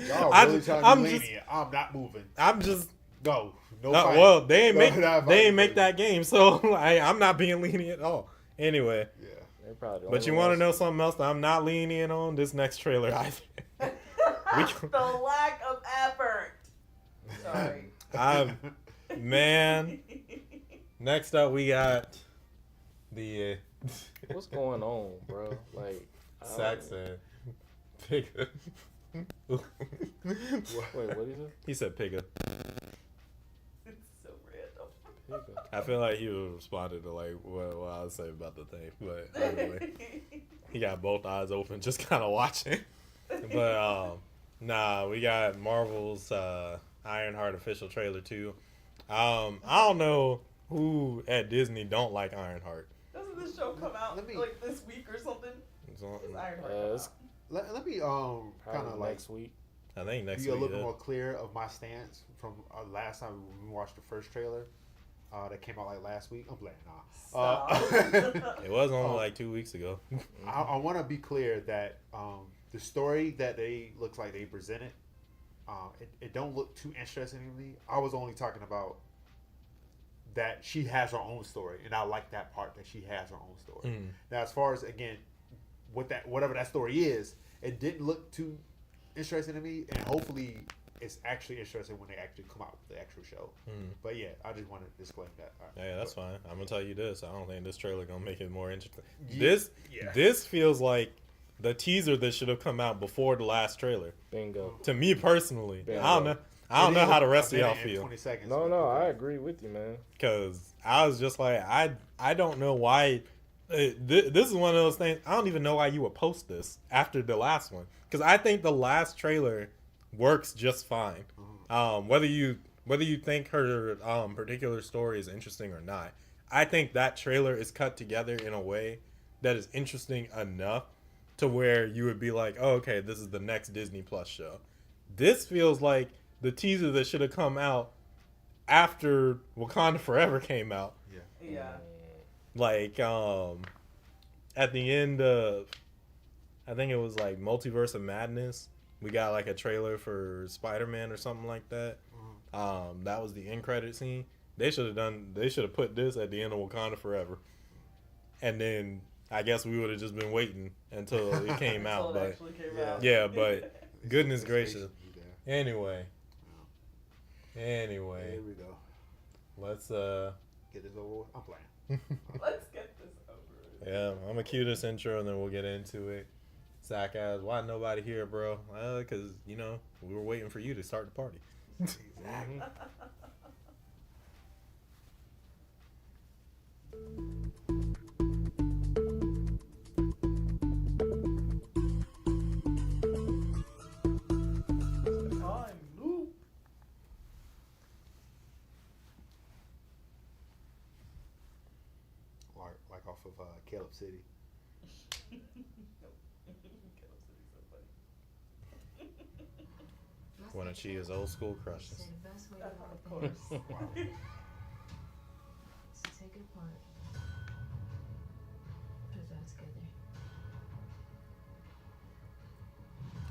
Y'all I really just- trying I'm to be just- lenient. I'm not moving. I'm just No. No no, fight. well, they ain't No, make not they ain't fighting. make that game, so I'm not being lenient at all. Anyway, Yeah. They're probably the but only you want to ones- know something else that I'm not lenient on? This next trailer either. The lack of effort. Sorry. Man, next up we got the What's going on, bro? Like, I don't- Saxon. Pigga. Wait, what is it? He said Pigga. It's so random. I feel like he would have responded to like what I was saying about the thing, but anyway, he got both eyes open, just kind of watching. But nah, we got Marvel's Ironheart official trailer too. I don't know who at Disney don't like Ironheart. Doesn't this show come out Let me- like this week or something? It's on- Does Ironheart Uh, come it's- out? Let me Probably kind of like next week. I think next be a week. little bit yeah. more clear of my stance from last time when we watched the first trailer that came out like last week. I'm playing Stop. It was only Oh. like 2 weeks ago. I want to be clear that the story that they looks like they presented, it don't look too interesting to me. I was only talking about that she has her own story, and I like that part that she has her own story. Mm. Now, as far as again, whatever that story is, it didn't look too interesting to me, and hopefully it's actually interesting when they actually come out with the actual show. Mm. But yeah, I just want to disclaim that. All right. Yeah, that's fine. I'm gonna tell you this. I don't think this trailer gonna make it more interesting. Yeah. This this feels like the teaser that should have come out before the last trailer. Bingo. To me personally, Bingo. I don't know. I don't know how the rest of A y'all minute and feel, 20 seconds, No, but no, okay. I agree with you, man. because I was just like, I don't know why. This is one of those things. I don't even know why you would post this after the last one, because I think the last trailer works just fine. Whether you think her particular story is interesting or not, I think that trailer is cut together in a way that is interesting enough to where you would be like, oh, okay, this is the next Disney Plus show. This feels like the teaser that should have come out after Wakanda Forever came out. Yeah. Like at the end of, I think it was like Multiverse of Madness, we got like a trailer for Spider-Man or something like that. That was the end credit scene. They should have put this at the end of Wakanda Forever, and then I guess we would have just been waiting until it came Until out. it But actually came yeah. out. yeah, but goodness It's gracious. there. Anyway, Here we go. let's Get this over with. I'm playing. Let's get this over. yeah, I'm gonna cue this intro and then we'll get into it. Zach asked, why nobody here, bro? Because, you know, we were waiting for you to start the party. Exactly. Time loop. Like off of Caleb City. One of Chia's old school crushes. Of course. So take it apart. Put it back together.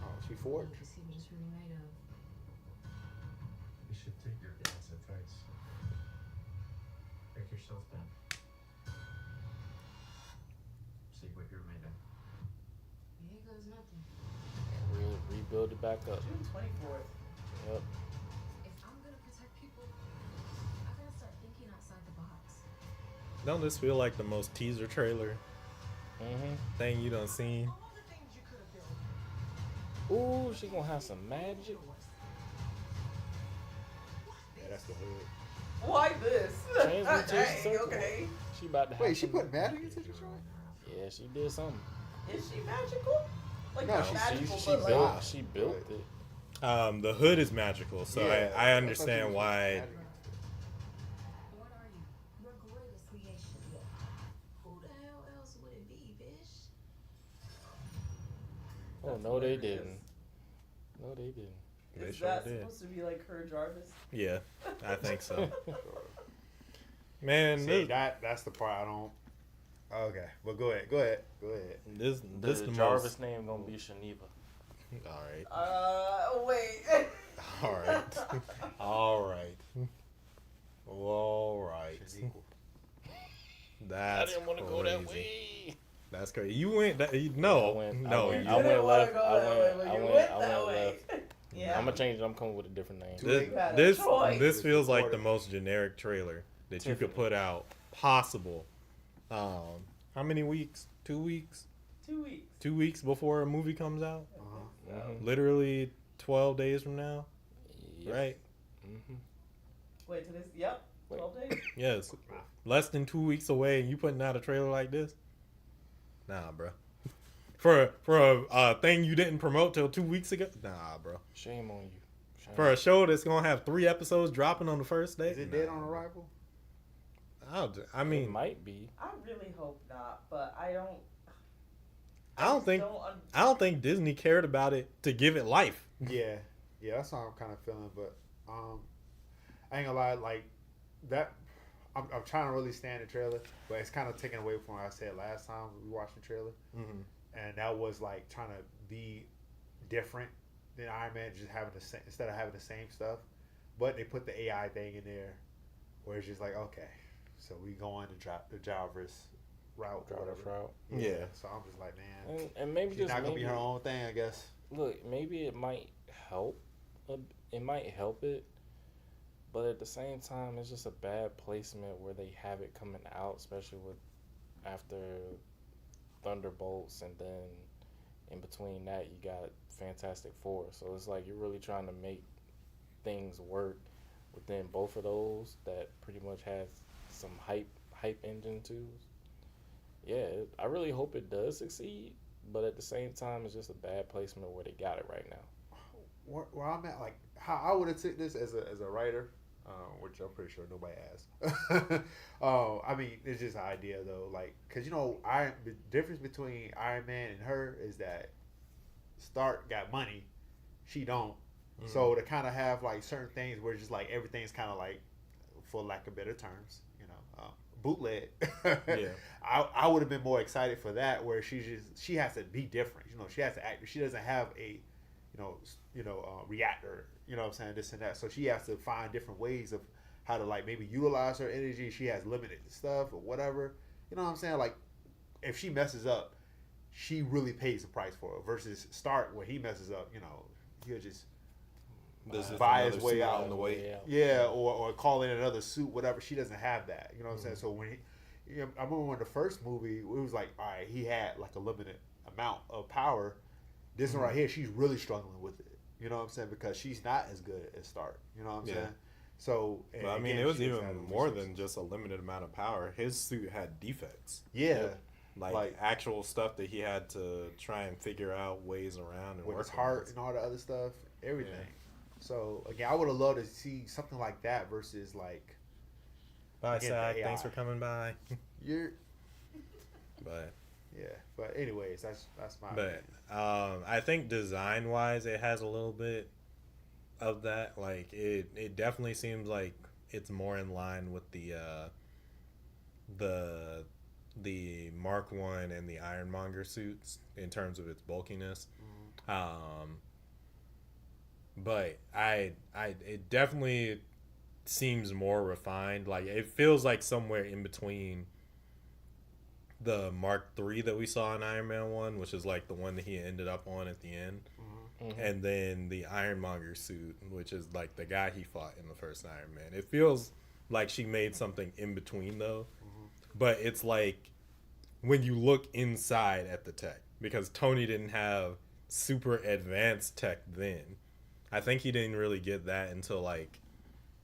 Oh, she forged. You can see what it's really made of. Take your dad's advice. Break yourself down. See what you're made of. Here goes nothing. Rebuild it back up. June 24th. Yep. If I'm gonna protect people, I gotta start thinking outside the box. Don't this feel like the most teaser trailer thing you done seen? All the things you could have built. Ooh, she gonna have some magic. Yeah, that's the hood. Why this? Transmutation Dang, circle. okay. She about to have Wait, she some- put magic into the joint? Yeah, she did something. Is she magical? Like No, not she- magical, She but like built. She built Right. it. The hood is magical, so Yeah, I thought understand she was why. magic. What are you? Your greatest creation. Who the hell else would it be, bitch? Oh That's no, they hilarious. didn't. No, they didn't. They is sure that did. supposed to be like her Jarvis? Yeah, I think so. Man, See, that's the part I don't. Okay, well, go ahead. this The the Jarvis most. name gonna be Shaniva. All right, Wait. all right, all right, all right. That's I didn't want to go that way. That's crazy. You went. No, I went- no. I went- you- I went didn't wanna left. go I that went- way, but I you went- went I that went way. left. Yeah. I'm gonna change it. I'm coming with a different name. Too late. You had a this choice. this feels like the Recorded. most generic trailer that you could Tiffany. put out possible. How many weeks? 2 weeks? 2 weeks. 2 weeks before a movie comes out? Uh-huh. Mhm. Literally 12 days from now, Yep. right? Mhm. Wait, today's yep. Wait. 12 days. Yes. Less than 2 weeks away, and you putting out a trailer like this? Nah, bro. For a thing you didn't promote till 2 weeks ago? Nah, bro. Shame on you. Shame. For a show that's gonna have 3 episodes dropping on the first day? Is it dead on arrival? I It mean, might be. I really hope not, but I don't. I don't just think I don't think Disney cared about it to give it life. Yeah, that's how I'm kind of feeling. But I ain't gonna lie, like that. I'm trying to really stand the trailer, but it's kind of taken away from what I said last time we watched the trailer, and that was like trying to be different than Iron Man, just having the same instead of having the same stuff. But they put the AI thing in there, where it's just like, okay, so we going to drop the Jarvis route, or Jarvis whatever. route. Yeah. So I'm just like, man, And maybe she's just not gonna maybe, be her own thing, I guess. Look, maybe it might help. It might help it, but at the same time, it's just a bad placement where they have it coming out, especially with after Thunderbolts, and then in between that you got Fantastic Four. So it's like you're really trying to make things work within both of those that pretty much has some hype engine too. Yeah, I really hope it does succeed, but at the same time, it's just a bad placement where they got it right now. Where I'm at, like how I would have took this as a writer, which I'm pretty sure nobody asked. I mean, it's just an idea though, like because the difference between Iron Man and her is that Stark got money, she don't. So to kind of have like certain things where it's just like everything's kind of like, for lack of better terms, bootleg. Yeah. I would have been more excited for that, where she has to be different. She has to act. She doesn't have a reactor, what I'm saying, this and that. So she has to find different ways of how to like maybe utilize her energy. She has limited stuff or whatever. You know what I'm saying? Like if she messes up, she really pays the price for it. Versus Stark, where he messes up, he'll just This is buy another his way suit out on the way. Yeah, or call in another suit, whatever. She doesn't have that. You know what I'm saying? So when I remember when the first movie, it was like, all right, he had like a limited amount of power. This one right here, she's really struggling with it. You know what I'm saying? Because she's not as good as Stark. You know what I'm saying? So, But I mean, again, it was she doesn't even have the more resources. than just a limited amount of power. His suit had defects. Yeah. Like actual stuff that he had to try and figure out ways around and With work his heart on. and all the other stuff, everything. Yeah. So again, I would have loved to see something like that versus like Bye, Again, the Sag. AI. Thanks for coming by. you're. But Yeah, but anyways, that's my. But opinion. I think design wise, it has a little bit of that. Like it definitely seems like it's more in line with the Mark I and the Ironmonger suits in terms of its bulkiness. But it definitely seems more refined. Like it feels like somewhere in between the Mark III that we saw in Iron Man 1, which is like the one that he ended up on at the end, and then the Ironmonger suit, which is like the guy he fought in the first Iron Man. It feels like she made something in between though, but it's like when you look inside at the tech, because Tony didn't have super advanced tech then. I think he didn't really get that until like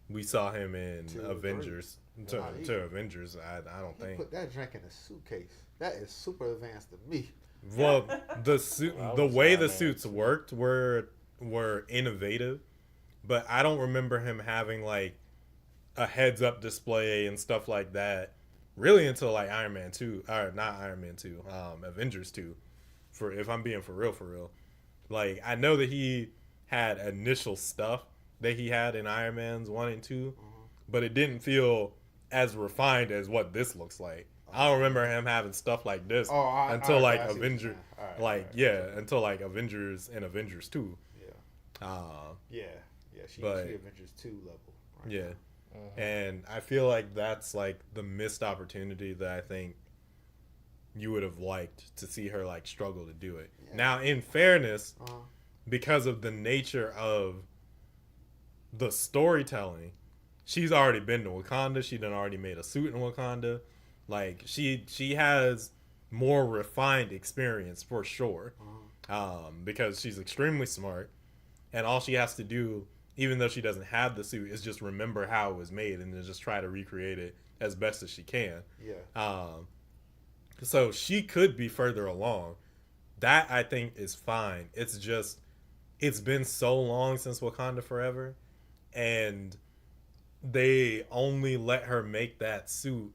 we saw him in Avengers. To Avengers, I don't think. Put that drink in a suitcase. That is super advanced to me. Well, the suit, Well, the was way Iron the Man suits too. worked were innovative, but I don't remember him having like a heads up display and stuff like that. Really, until like Iron Man 2, or not Iron Man 2, Avengers 2. For if I'm being for real, like I know that he had initial stuff that he had in Iron Man's 1 and 2, but it didn't feel as refined as what this looks like. I don't remember him having stuff like this until like Avengers, until like Avengers and Avengers 2. Yeah, she But- Avengers 2 level. Right Yeah. Mm-hmm. And I feel like that's like the missed opportunity that I think you would have liked to see her like struggle to do it. Yeah. Now, in fairness, Uh-huh. because of the nature of the storytelling, she's already been to Wakanda. She done already made a suit in Wakanda. Like she has more refined experience for sure, because she's extremely smart, and all she has to do, even though she doesn't have the suit, is just remember how it was made and then just try to recreate it as best as she can. Yeah. So she could be further along. That I think is fine. It's just it's been so long since Wakanda Forever, and they only let her make that suit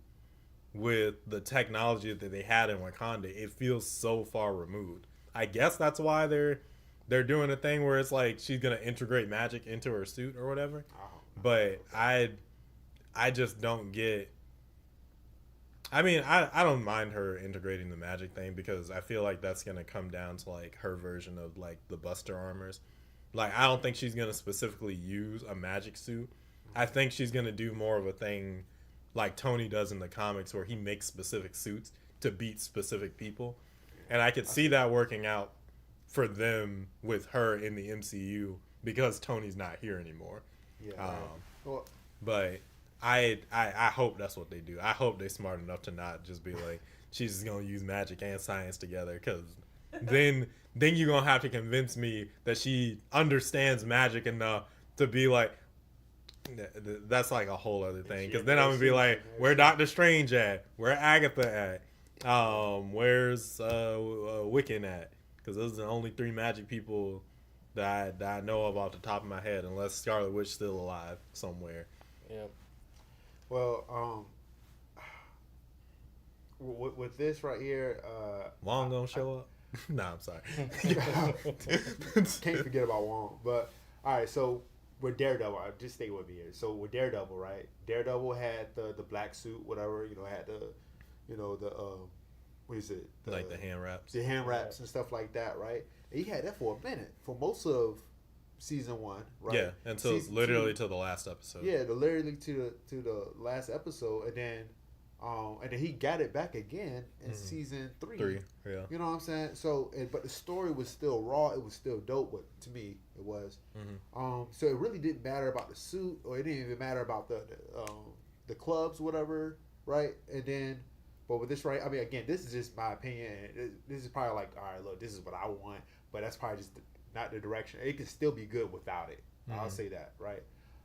with the technology that they had in Wakanda. It feels so far removed. I guess that's why they're doing a thing where it's like she's gonna integrate magic into her suit or whatever. But I just don't get. I mean, I don't mind her integrating the magic thing because I feel like that's gonna come down to like her version of like the Buster armors. Like I don't think she's gonna specifically use a magic suit. I think she's gonna do more of a thing like Tony does in the comics where he makes specific suits to beat specific people. And I could see that working out for them with her in the MCU because Tony's not here anymore. Yeah. Well, But I hope that's what they do. I hope they're smart enough to not just be like, she's just going to use magic and science together, because then you're going to have to convince me that she understands magic enough to be like, that's like a whole other thing. Because then I'm going to be like, where Doctor Strange at? Where Agatha at? Where's Wiccan at? Because those are the only 3 magic people that I know of off the top of my head, unless Scarlet Witch's still alive somewhere. Yep. well, with this right here, Wong gonna show up? Nah, I'm sorry. can't forget about Wong. But all right, so with Daredevil, just stay with me here. So with Daredevil, right? Daredevil had the black suit, whatever. Had the what is it? Like the hand wraps. The hand wraps and stuff like that, right? And he had that for a minute, for most of season 1, right? Yeah, until Season literally 2, to the last episode. yeah, literally to the last episode, and then he got it back again in season 3. 3, yeah. You know what I'm saying? So, but the story was still raw. It was still dope. But to me, it was. So it really didn't matter about the suit, or it didn't even matter about the clubs, whatever, right? And then, but with this, right? I mean, again, this is just my opinion. This is probably like, all right, look, this is what I want, but that's probably just not the direction. It can still be good without it. I'll say that, right?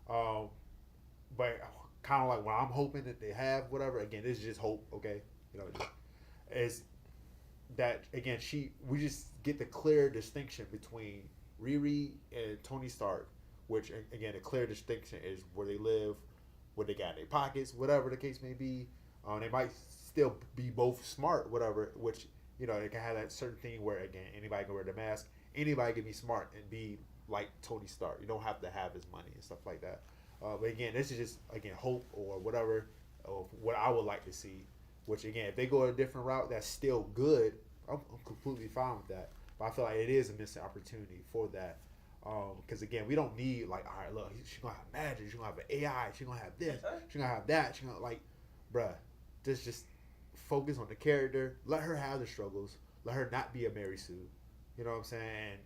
But kind of like what I'm hoping that they have, whatever. Again, this is just hope, okay? Is that again? We just get the clear distinction between Riri and Tony Stark, which again, the clear distinction is where they live, what they got in their pockets, whatever the case may be. They might still be both smart, whatever. Which they can have that certain thing where again, anybody can wear the mask, anybody can be smart and be like Tony Stark. You don't have to have his money and stuff like that. But again, this is just hope or whatever, or what I would like to see. Which again, if they go a different route, that's still good. I'm completely fine with that. But I feel like it is a missing opportunity for that. Because again, we don't need like, all right, look, she's gonna have magic, she's gonna have an AI, she's gonna have this, she's gonna have that, she's gonna like, bruh, just focus on the character. Let her have the struggles. Let her not be a Mary Sue. You know what I'm saying?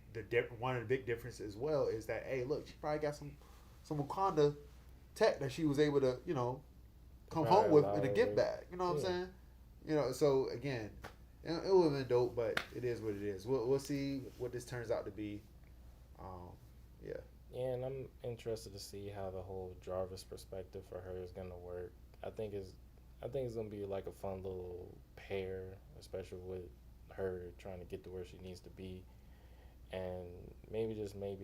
One of the big differences as well is that, hey, look, she probably got some Wakanda tech that she was able to, come home with in a gift bag. You know what I'm saying? So again, it would have been dope, but it is what it is. We'll see what this turns out to be. Yeah. Yeah, and I'm interested to see how the whole Jarvis perspective for her is gonna work. I think it's gonna be like a fun little pair, especially with her trying to get to where she needs to be, and maybe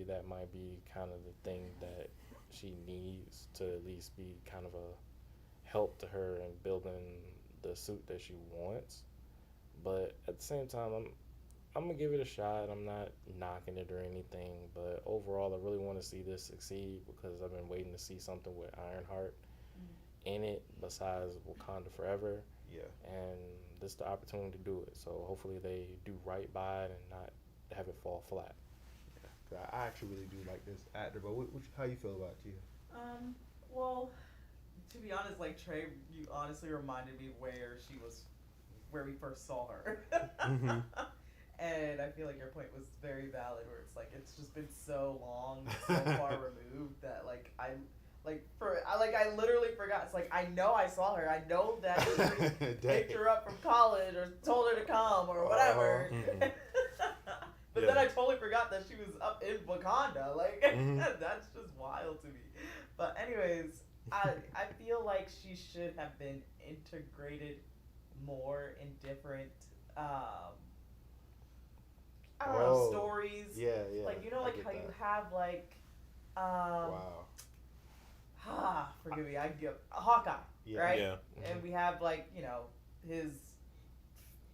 that might be kind of the thing that she needs to at least be kind of a help to her in building the suit that she wants. But at the same time, I'm gonna give it a shot. I'm not knocking it or anything, but overall, I really want to see this succeed because I've been waiting to see something with Ironheart in it besides Wakanda Forever. Yeah. And this is the opportunity to do it. So hopefully they do right by it and not have it fall flat. Yeah. I actually really do like this actor, but how you feel about it, Tia? Well, to be honest, like Trey, you honestly reminded me where we first saw her. Mm-hmm. And I feel like your point was very valid, where it's like it's just been so long, so far removed that I literally forgot. It's like I know I saw her. I know that she picked her up from college or told her to come or whatever. But then I totally forgot that she was up in Wakanda. Like that's just wild to me. But anyways, I feel like she should have been integrated more in different I don't know, stories. Yeah. Like like how you have like wow. Forgive me, I give Hawkeye, right? Yeah. And we have like, his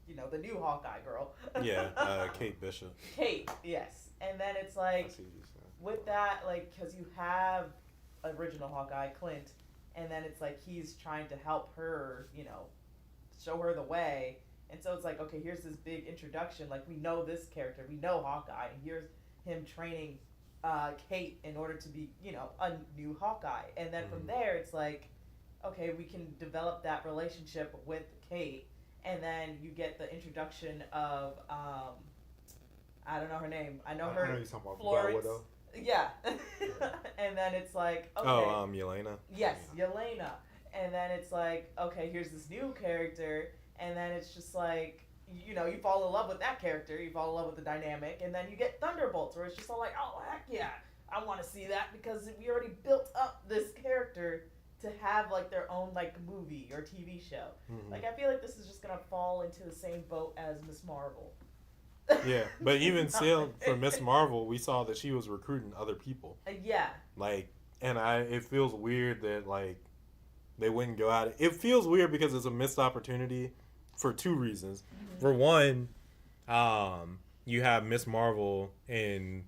the new Hawkeye girl. Yeah, Kate Bishop. Kate, yes. And then it's like with that, like, because you have original Hawkeye, Clint, and then it's like he's trying to help her, show her the way. And so it's like, okay, here's this big introduction. Like, we know this character. We know Hawkeye. And here's him training Kate in order to be, a new Hawkeye. And then from there, it's like, okay, we can develop that relationship with Kate. And then you get the introduction of, I don't know her name. I know her. I know you're talking about Florence. Widow. Yeah. And then it's like, okay. Oh, Yelena. Yes, Yelena. And then it's like, okay, here's this new character. And then it's just like, you fall in love with that character. You fall in love with the dynamic. And then you get Thunderbolts, where it's just all like, oh, heck yeah. I want to see that because we already built up this character to have, like, their own, like, movie or TV show. Mm-hmm. Like, I feel like this is just going to fall into the same boat as Miss Marvel. Yeah, but even still, for Miss Marvel, we saw that she was recruiting other people. Yeah. Like, and it feels weird that, like, they wouldn't go out. It feels weird because it's a missed opportunity for two reasons. Mm-hmm. For one, you have Miss Marvel in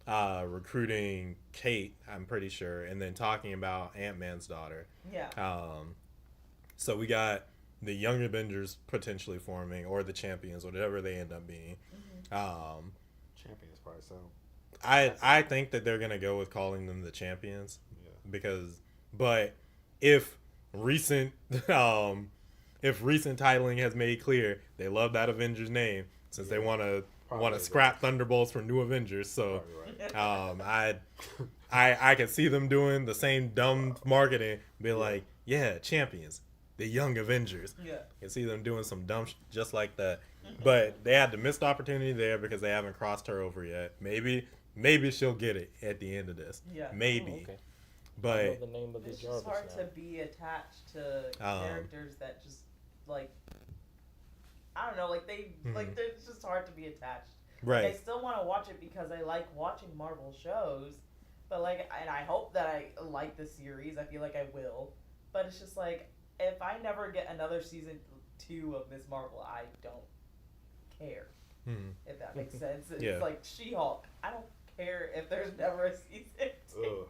recruiting Kate, I'm pretty sure, and then talking about Ant-Man's daughter. Yeah. So we got the Young Avengers potentially forming, or the Champions, whatever they end up being. Mm-hmm. Champions probably so. I think that they're gonna go with calling them the Champions. Yeah. But if recent titling has made clear they love that Avengers name, since they want to scrap Thunderbolts for New Avengers, so right. I can see them doing the same dumb marketing, be like, yeah, Champions, the Young Avengers. Yeah, I can see them doing some dumb just like that. But they had the missed opportunity there because they haven't crossed her over yet. Maybe she'll get it at the end of this. Yeah, maybe. Oh, okay. But I know the name of it's Jarvis just hard now. to be attached to characters that just like, I don't know, like it's just hard to be attached. Right. Like, I still want to watch it because I like watching Marvel shows, but like, and I hope that I like the series. I feel like I will, but it's just like, if I never get another season 2 of Miss Marvel, I don't care. If that makes sense. It's like She-Hulk. I don't care if there's never a season 2.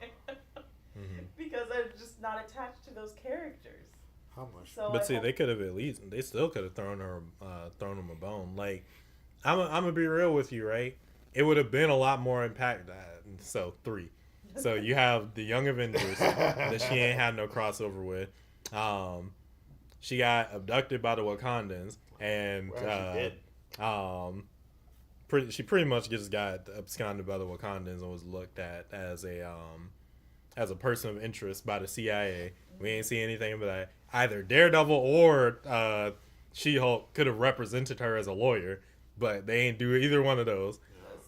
Because I'm just not attached to those characters. How much? So but see, they could have they still could have thrown them a bone. Like, I'm gonna be real with you, right? it would have been a lot more impact. So 3. So you have the Young Avengers that she ain't had no crossover with. She got abducted by the Wakandans, and she pretty much just got absconded by the Wakandans and was looked at as a person of interest by the CIA. We ain't see anything about that. Either Daredevil or She-Hulk could have represented her as a lawyer, but they ain't do either one of those.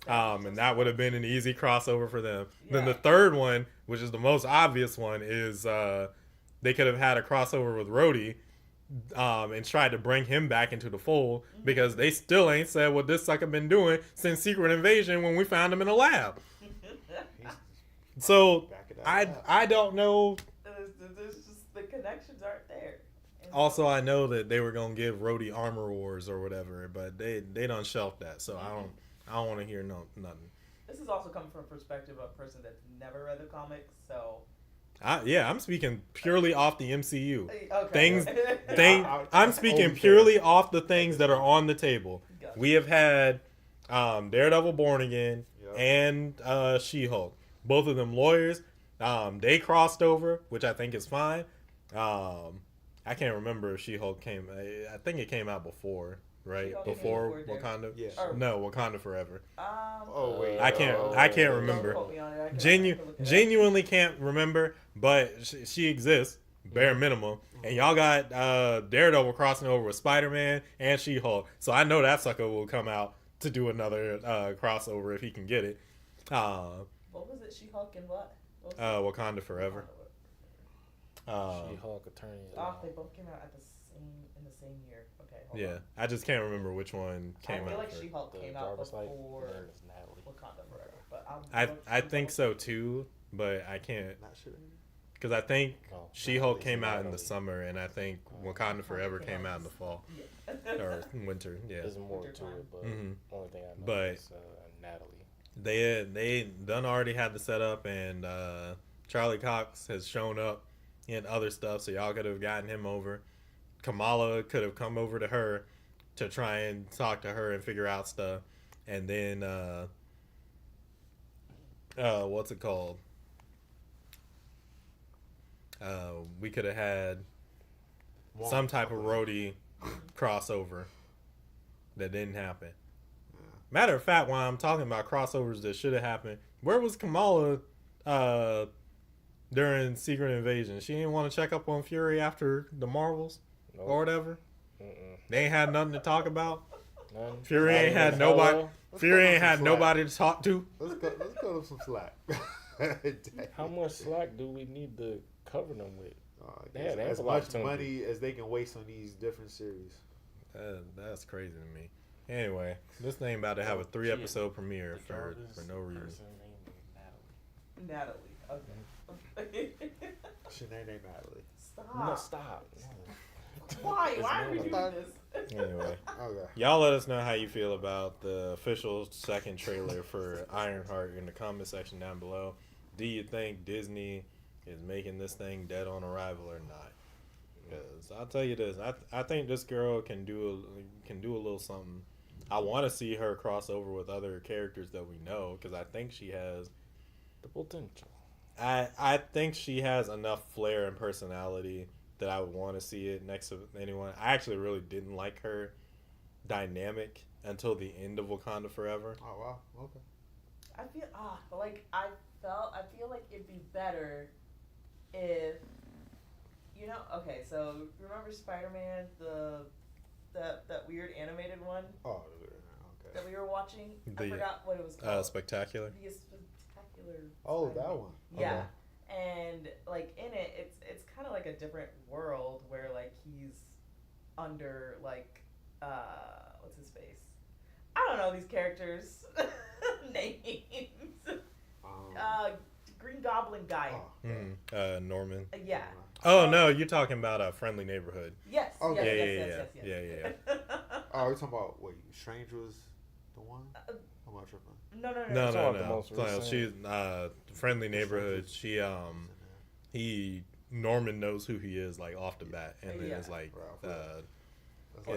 And that would have been an easy crossover for them. Yeah. Then the third one, which is the most obvious one, is they could have had a crossover with Rhodey and tried to bring him back into the fold, because they still ain't said what this sucker been doing since Secret Invasion when we found him in a lab. So I don't know. There's just the connections aren't there. And also, I know that they were gonna give Rhodey Armor Wars or whatever, but they done shelved that. So I don't want to hear nothing. This is also coming from a perspective of a person that's never read the comics, so. I'm speaking purely off the MCU. Okay. I'm speaking purely off the things that are on the table. Gotcha. We have had Daredevil Born Again and She-Hulk. Both of them lawyers. They crossed over, which I think is fine. I can't remember if She-Hulk came. I think it came out before. Right before Wakanda, yeah. No, Wakanda Forever. Oh wait, I can't remember. Genuinely can't remember, but she exists, bare minimum. And y'all got Daredevil crossing over with Spider-Man and She-Hulk, so I know that sucker will come out to do another crossover if he can get it. What was it? She-Hulk and what? Wakanda Forever. She-Hulk Attorney. They both came out in the same year. Okay. Yeah, I just can't remember which one came out. I feel like She-Hulk came out before Wakanda Forever, but I think so too, but I can't. Not sure. Because I think She-Hulk came out in the summer, and I think Wakanda Forever came out in the fall or winter. Yeah, there's more to it, but only thing I know is Natalie. They done already had the setup, and Charlie Cox has shown up in other stuff, so y'all could have gotten him over. Kamala could have come over to her to try and talk to her and figure out stuff, and then what's it called? We could have had some type of Rhodey crossover that didn't happen. Matter of fact, while I'm talking about crossovers that should have happened, where was Kamala during Secret Invasion? She didn't want to check up on Fury after the Marvels or whatever. They ain't had nothing to talk about. None. Fury ain't had nobody. Fury ain't had nobody to talk to. Let's go to some slack. How much slack do we need to cover them with? As much money as they can waste on these different series. That's crazy to me. Anyway, this thing about to have a 3-episode premiere for no reason. Natalie. Okay. Shanae Natalie. Stop. No, stop. Why? Why are we doing this? Anyway, okay. Y'all let us know how you feel about the official second trailer for Ironheart in the comment section down below. Do you think Disney is making this thing dead on arrival or not? Because I'll tell you this, I think this girl can do a little something. I want to see her cross over with other characters that we know, because I think she has the potential. I think she has enough flair and personality that I would want to see it next to anyone. I actually really didn't like her dynamic until the end of Wakanda Forever. Oh wow, okay. I feel like it'd be better if, okay, so remember Spider-Man, that weird animated one? Oh, okay. That we were watching? I forgot what it was called. Spectacular? The Spectacular. Oh, that one. Yeah. Okay. And like in it, it's kind of like a different world where like he's under like what's his face? I don't know these characters names. Green Goblin guy. Norman. Yeah. Oh no, you're talking about a Friendly Neighborhood. Yes. Okay. Yes. Oh, you're talking about what? Strange was the one? I'm not tripping. No. She's Friendly Neighborhood. She Norman knows who he is like off the bat, and then is like he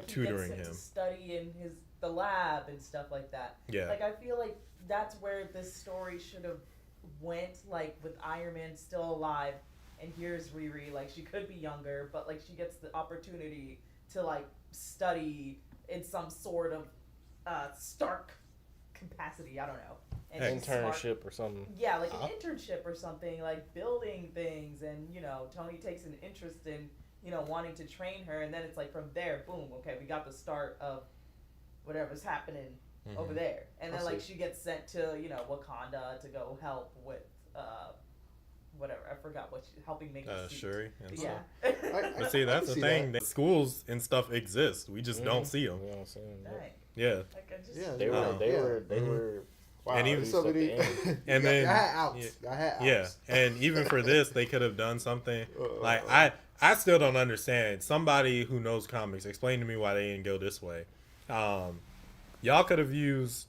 tutoring gets him. To study in the lab and stuff like that. Yeah. Like I feel like that's where this story should have went, like with Iron Man still alive, and here's Riri, like she could be younger, but like she gets the opportunity to like study in some sort of Stark capacity. I don't know. And she's smart. Internship or something. Yeah, like an internship or something, like building things, and Tony takes an interest in wanting to train her, and then it's like from there, boom, okay, we got the start of whatever's happening over there, and then like she gets sent to Wakanda to go help with whatever, I forgot what helping make a suit. Shuri and Yeah. But see, that's the thing. That schools and stuff exist. We just don't see them. You know what I'm saying? Dang. Yeah. Like I just, They were. Wow, And even- so many, And then I had outs. I had outs. Yeah, and even for this, they could have done something. Like I still don't understand. Somebody who knows comics, explain to me why they didn't go this way. Y'all could have used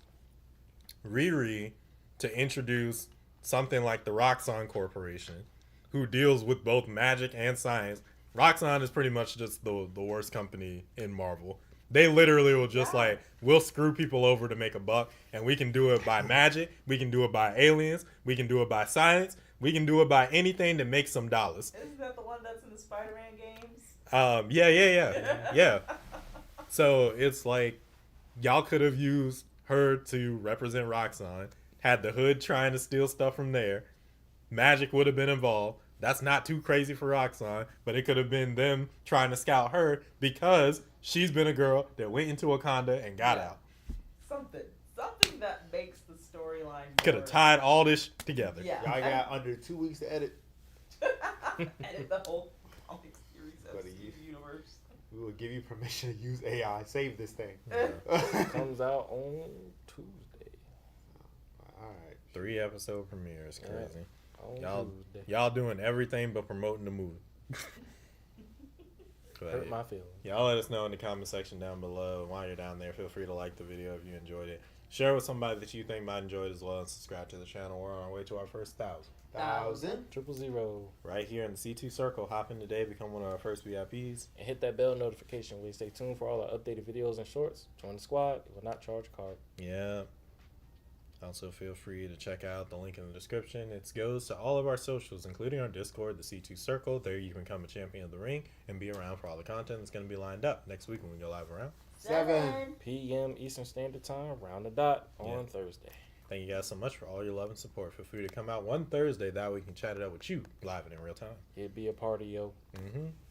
Riri to introduce something like the Roxxon Corporation, who deals with both magic and science. Roxxon is pretty much just the worst company in Marvel. They literally will just like, we'll screw people over to make a buck, and we can do it by magic, we can do it by aliens, we can do it by science, we can do it by anything to make some dollars. Isn't that the one that's in the Spider-Man games? Yeah. So it's like, y'all could have used her to represent Roxxon, had the Hood trying to steal stuff from there. Magic would have been involved. That's not too crazy for Roxxon, but it could have been them trying to scout her because she's been a girl that went into Wakanda and got out. Something that makes the storyline. Could have tied all this together. Yeah. Y'all got under 2 weeks to edit. Edit the whole comic series of Buddy, the universe. We will give you permission to use AI. Save this thing. Comes out on Tuesday. All right. 3 episode premieres, crazy. On Tuesday. Y'all doing everything but promoting the movie. But, Hurt my feelings. y'all let us know in the comment section down below. While you're down there, feel free to like the video if you enjoyed it. Share with somebody that you think might enjoy it as well, and subscribe to the channel. We're on our way to our first 1,000. 1,000. 000. Right here in the C2 Circle. Hop in today, become one of our first VIPs. And hit that bell notification. We stay tuned for all our updated videos and shorts. Join the squad. It will not charge a card. Yeah. Also, feel free to check out the link in the description. It goes to all of our socials, including our Discord, the C2 Circle. There you can become a champion of the ring and be around for all the content that's going to be lined up next week when we go live around. 7 p.m. Eastern Standard Time, round the dot on Thursday. Thank you guys so much for all your love and support. Feel free to come out one Thursday. That way we can chat it up with you live and in real time. It'd be a party, yo.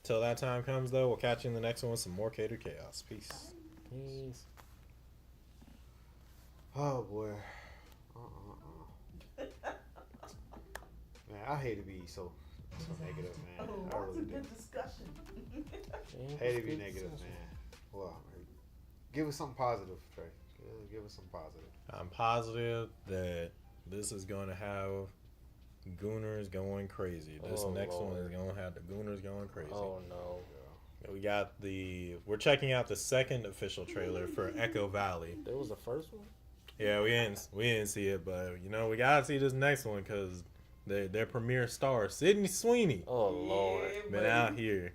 Till that time comes, though, we'll catch you in the next one with some more Catered Chaos. Peace. Peace. Oh boy. Man, I hate to be so negative, man. Oh, I lots really of do. good discussion. Hate to be negative, man. Well, give us something positive, Trey. Give us some positive. I'm positive that this is going to have Gooners going crazy. This next one is going to have the Gooners going crazy. Oh, no. We're checking out the second official trailer for Echo Valley. There was the first one? Yeah, we didn't see it, but we gotta see this next one because their premiere star, Sydney Sweeney, Oh, Lord. been out here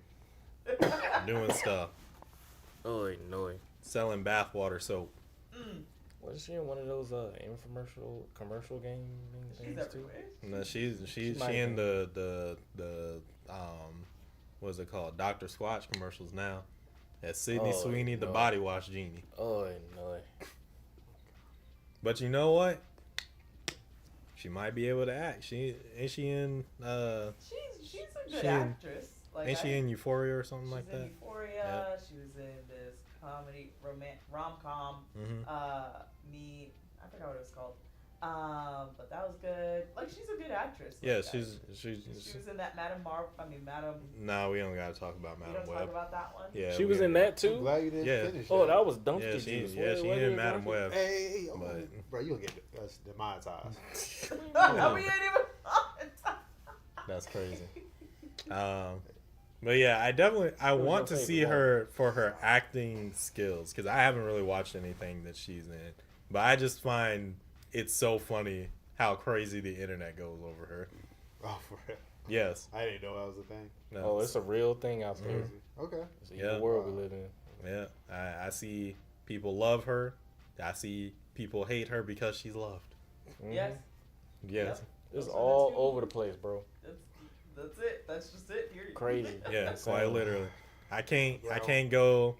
doing stuff, Oh, no. selling bathwater soap. Was she in one of those commercial game She's things too? No, everywhere. she might in be. the what's it called, Dr. Squatch commercials now. That's Sydney Oh, Sweeney, the no. body wash genie. Oh, no. But you know what? She might be able to act. She in She's a good She in- actress. Like ain't she in Euphoria or something she's like in that? Euphoria. Yeah. She was in this comedy rom-com. Mhm. I forgot what it was called. But that was good. Like she's a good actress. Yeah, Like, she's She was in that Madam. No, we don't gotta talk about We Madam don't talk Web. about that one. Yeah, She we was in ain't- that I'm too? glad you didn't Yeah. finish Oh, that was Yeah, dumpster she juice. in What Madam was Web. Hey, But- bro, you gonna get us demonetized. We ain't even on time. That's crazy. But yeah, I was want your to see favorite her for her acting skills because I haven't really watched anything that she's in. But I just find it so funny how crazy the internet goes over her. Oh, for real? Yes. I didn't know that was a thing. No, Oh, it's a real thing out there. Okay. It's the Yeah. world we live in. yeah. I see people love her. I see people hate her because she's loved. Yes. Yes. Yep. It's Those are the all two. over the place, bro. That's it. That's just it. Period. Crazy. Yeah, quite literally. I can't Well- go.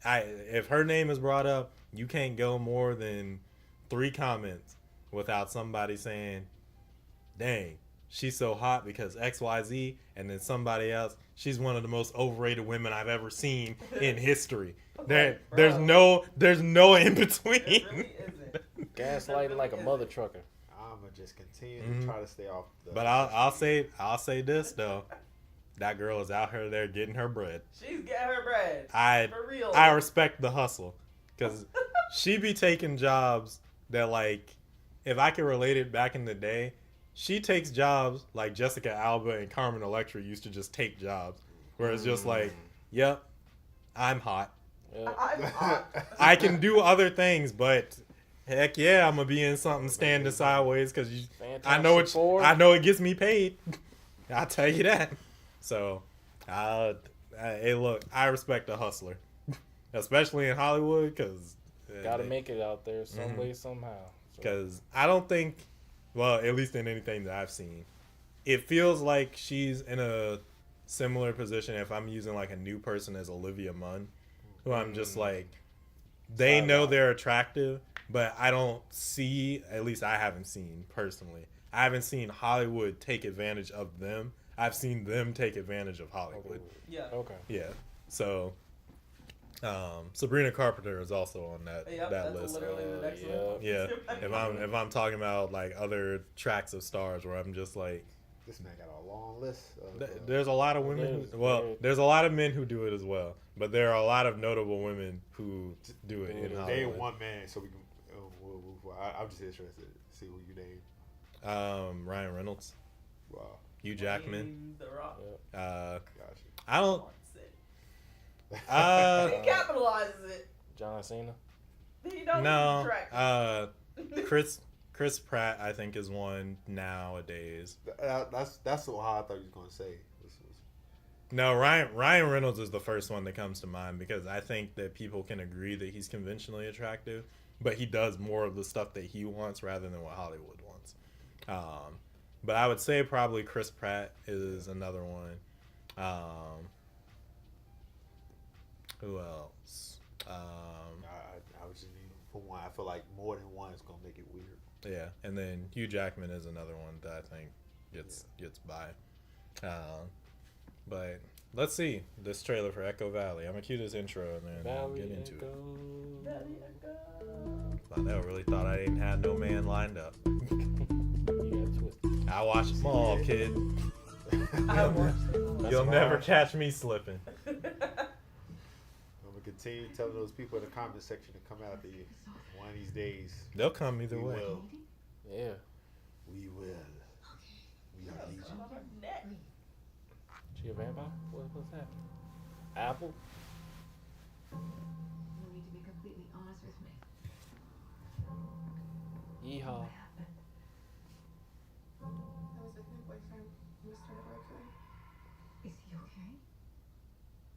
If her name is brought up, you can't go more than 3 comments without somebody saying, "Dang, she's so hot because XYZ," and then somebody else, "She's one of the most overrated women I've ever seen in history." There's no in between. It really isn't. Gaslighting like a mother trucker. I'ma just continue to try to stay off. But I'll say this though, that girl is out there getting her bread. She's getting her bread. For real. I respect the hustle, because she be taking jobs that, like, if I can relate it back in the day, she takes jobs like Jessica Alba and Carmen Electra used to just take jobs, where it's just like, yep, I'm hot. Yeah. I'm hot. I can do other things, but heck yeah, I'm gonna be in something standing sideways because I know it gets me paid. I'll tell you that. So, hey, look, I respect a hustler, especially in Hollywood, because Gotta make it out there some way, somehow. Because I don't think, well, at least in anything that I've seen, it feels like she's in a similar position if I'm using like a new person as Olivia Munn, who I'm just like, they know they're attractive, but I don't see, at least I haven't seen personally, I haven't seen Hollywood take advantage of them. I've seen them take advantage of Hollywood. Yeah. Okay. Yeah. So, Sabrina Carpenter is also on that Yep, that that's list. literally the next yeah. one. Yeah. If I'm talking about like other tracks of stars where I'm just like, This man got a long list. Of, there's a lot of women. There's a lot of men who do it as well, but there are a lot of notable women who do it in name Hollywood. one man, so we can. I'm just interested to see who you name. Ryan Reynolds, Wow, Hugh Jackman. Dwayne The Rock. gotcha. I don't. He Uh, capitalizes it. John Cena. He don't no. track. Chris Pratt, I think, is one nowadays. That's how I thought you was gonna say. No, Ryan Reynolds is the first one that comes to mind because I think that people can agree that he's conventionally attractive, but he does more of the stuff that he wants rather than what Hollywood wants. But I would say probably Chris Pratt is another one. Who else? I was just for one. I feel like more than one is gonna make it weird. Yeah, and then Hugh Jackman is another one that I think gets by. But let's see this trailer for Echo Valley. I'm gonna cue this intro and then get into it. I really thought I didn't have no man lined up. I watched them all, kid. You'll never catch me slipping. I'm gonna continue telling those people in the comment section to come after you. One of these days, They'll come either we way. will. Yeah. We will. We are legion. She a vampire? What's happening? Apple? You need to be completely honest with me. Yeehaw. What happened? I was with my boyfriend. He was trying to break me. Is he okay?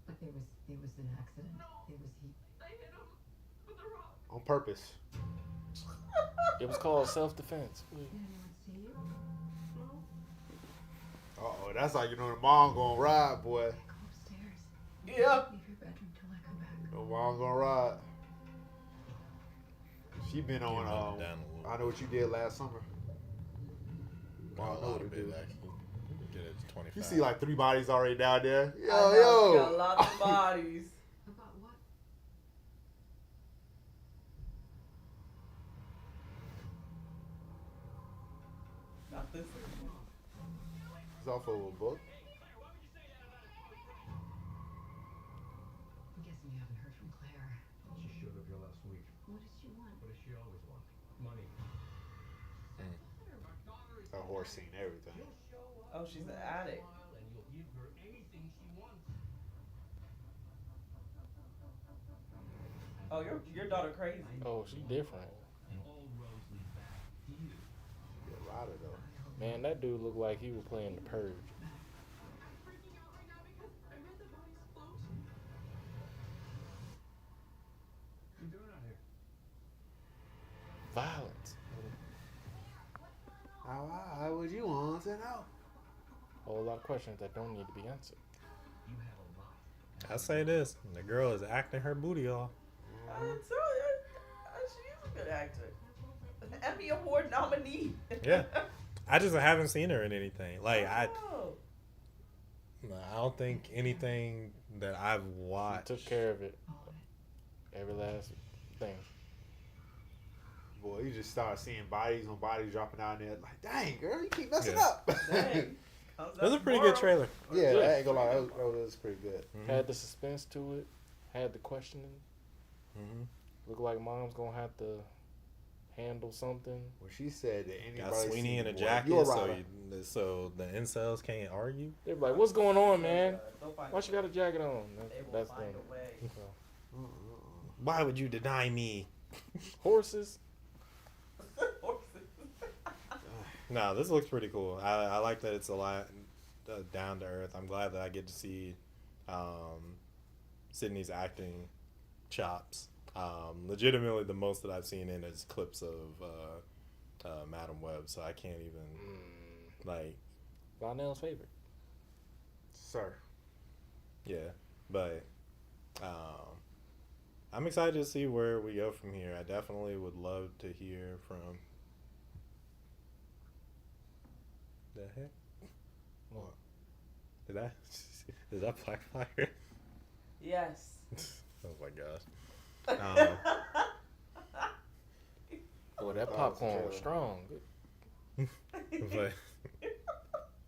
But there was an accident. There was he. I hit him with a rock. On purpose. It was called self-defense. Did anyone see you? Oh, that's how you know the mom gonna ride, boy. Go upstairs. Yeah. Leave your bedroom till I come back. The mom gonna ride. She been on. Run it down a little I know what you did last summer. A Mom know lot what of to bit do. actually. Get it to 25. You see like 3 bodies already down there. I know, Yo, got a lot of bodies. About what? Not this. It's off of a book. I'm guessing you haven't heard from Claire. She showed up here last week. What does she want? What does she always want? Money. A horse seen everything. Oh, she's an addict. And you'll give her anything she wants. Oh, your daughter crazy. Oh, she different. And all roads lead back to you. She a rider though. Man, that dude looked like he was playing The Purge. I'm freaking out right now because I read the bodies float. You doing doesn't know. A whole lot of questions that don't need to be answered. You have a lot. I say this: the girl is acting her booty off. She is a good actor. Emmy Award nominee. Yeah. I just haven't seen her in anything. Like Oh. I don't think anything that I've She watched. took care of it. Every last thing. Boy, you just start seeing bodies on bodies dropping out there. Like, dang, girl, you keep messing Yeah. up. Dang. Comes It was a out pretty good tomorrow. trailer. Yeah, Yeah. I ain't gonna lie, that was pretty good. Had the suspense to it. Had the questioning. Mm-hmm. Looked like mom's gonna have to handle something. When she said that anybody Got Sweeney in a boy, jacket, you're so right. so the incels can't argue. They're like, "What's going on, man? They'll find Why you got a jacket on?" They will That's find them. a way. So, Why would you deny me? horses. No, this looks pretty cool. I like that it's a lot down to earth. I'm glad that I get to see Sydney's acting chops. Legitimately, the most that I've seen in is clips of Madam Web, so I can't even like. Lionel's favorite. Sir. Yeah, but I'm excited to see where we go from here. I definitely would love to hear from. The heck? What? Is that Black Fire? Yes. Oh my gosh. Boy, that Oh, popcorn it's was strong. But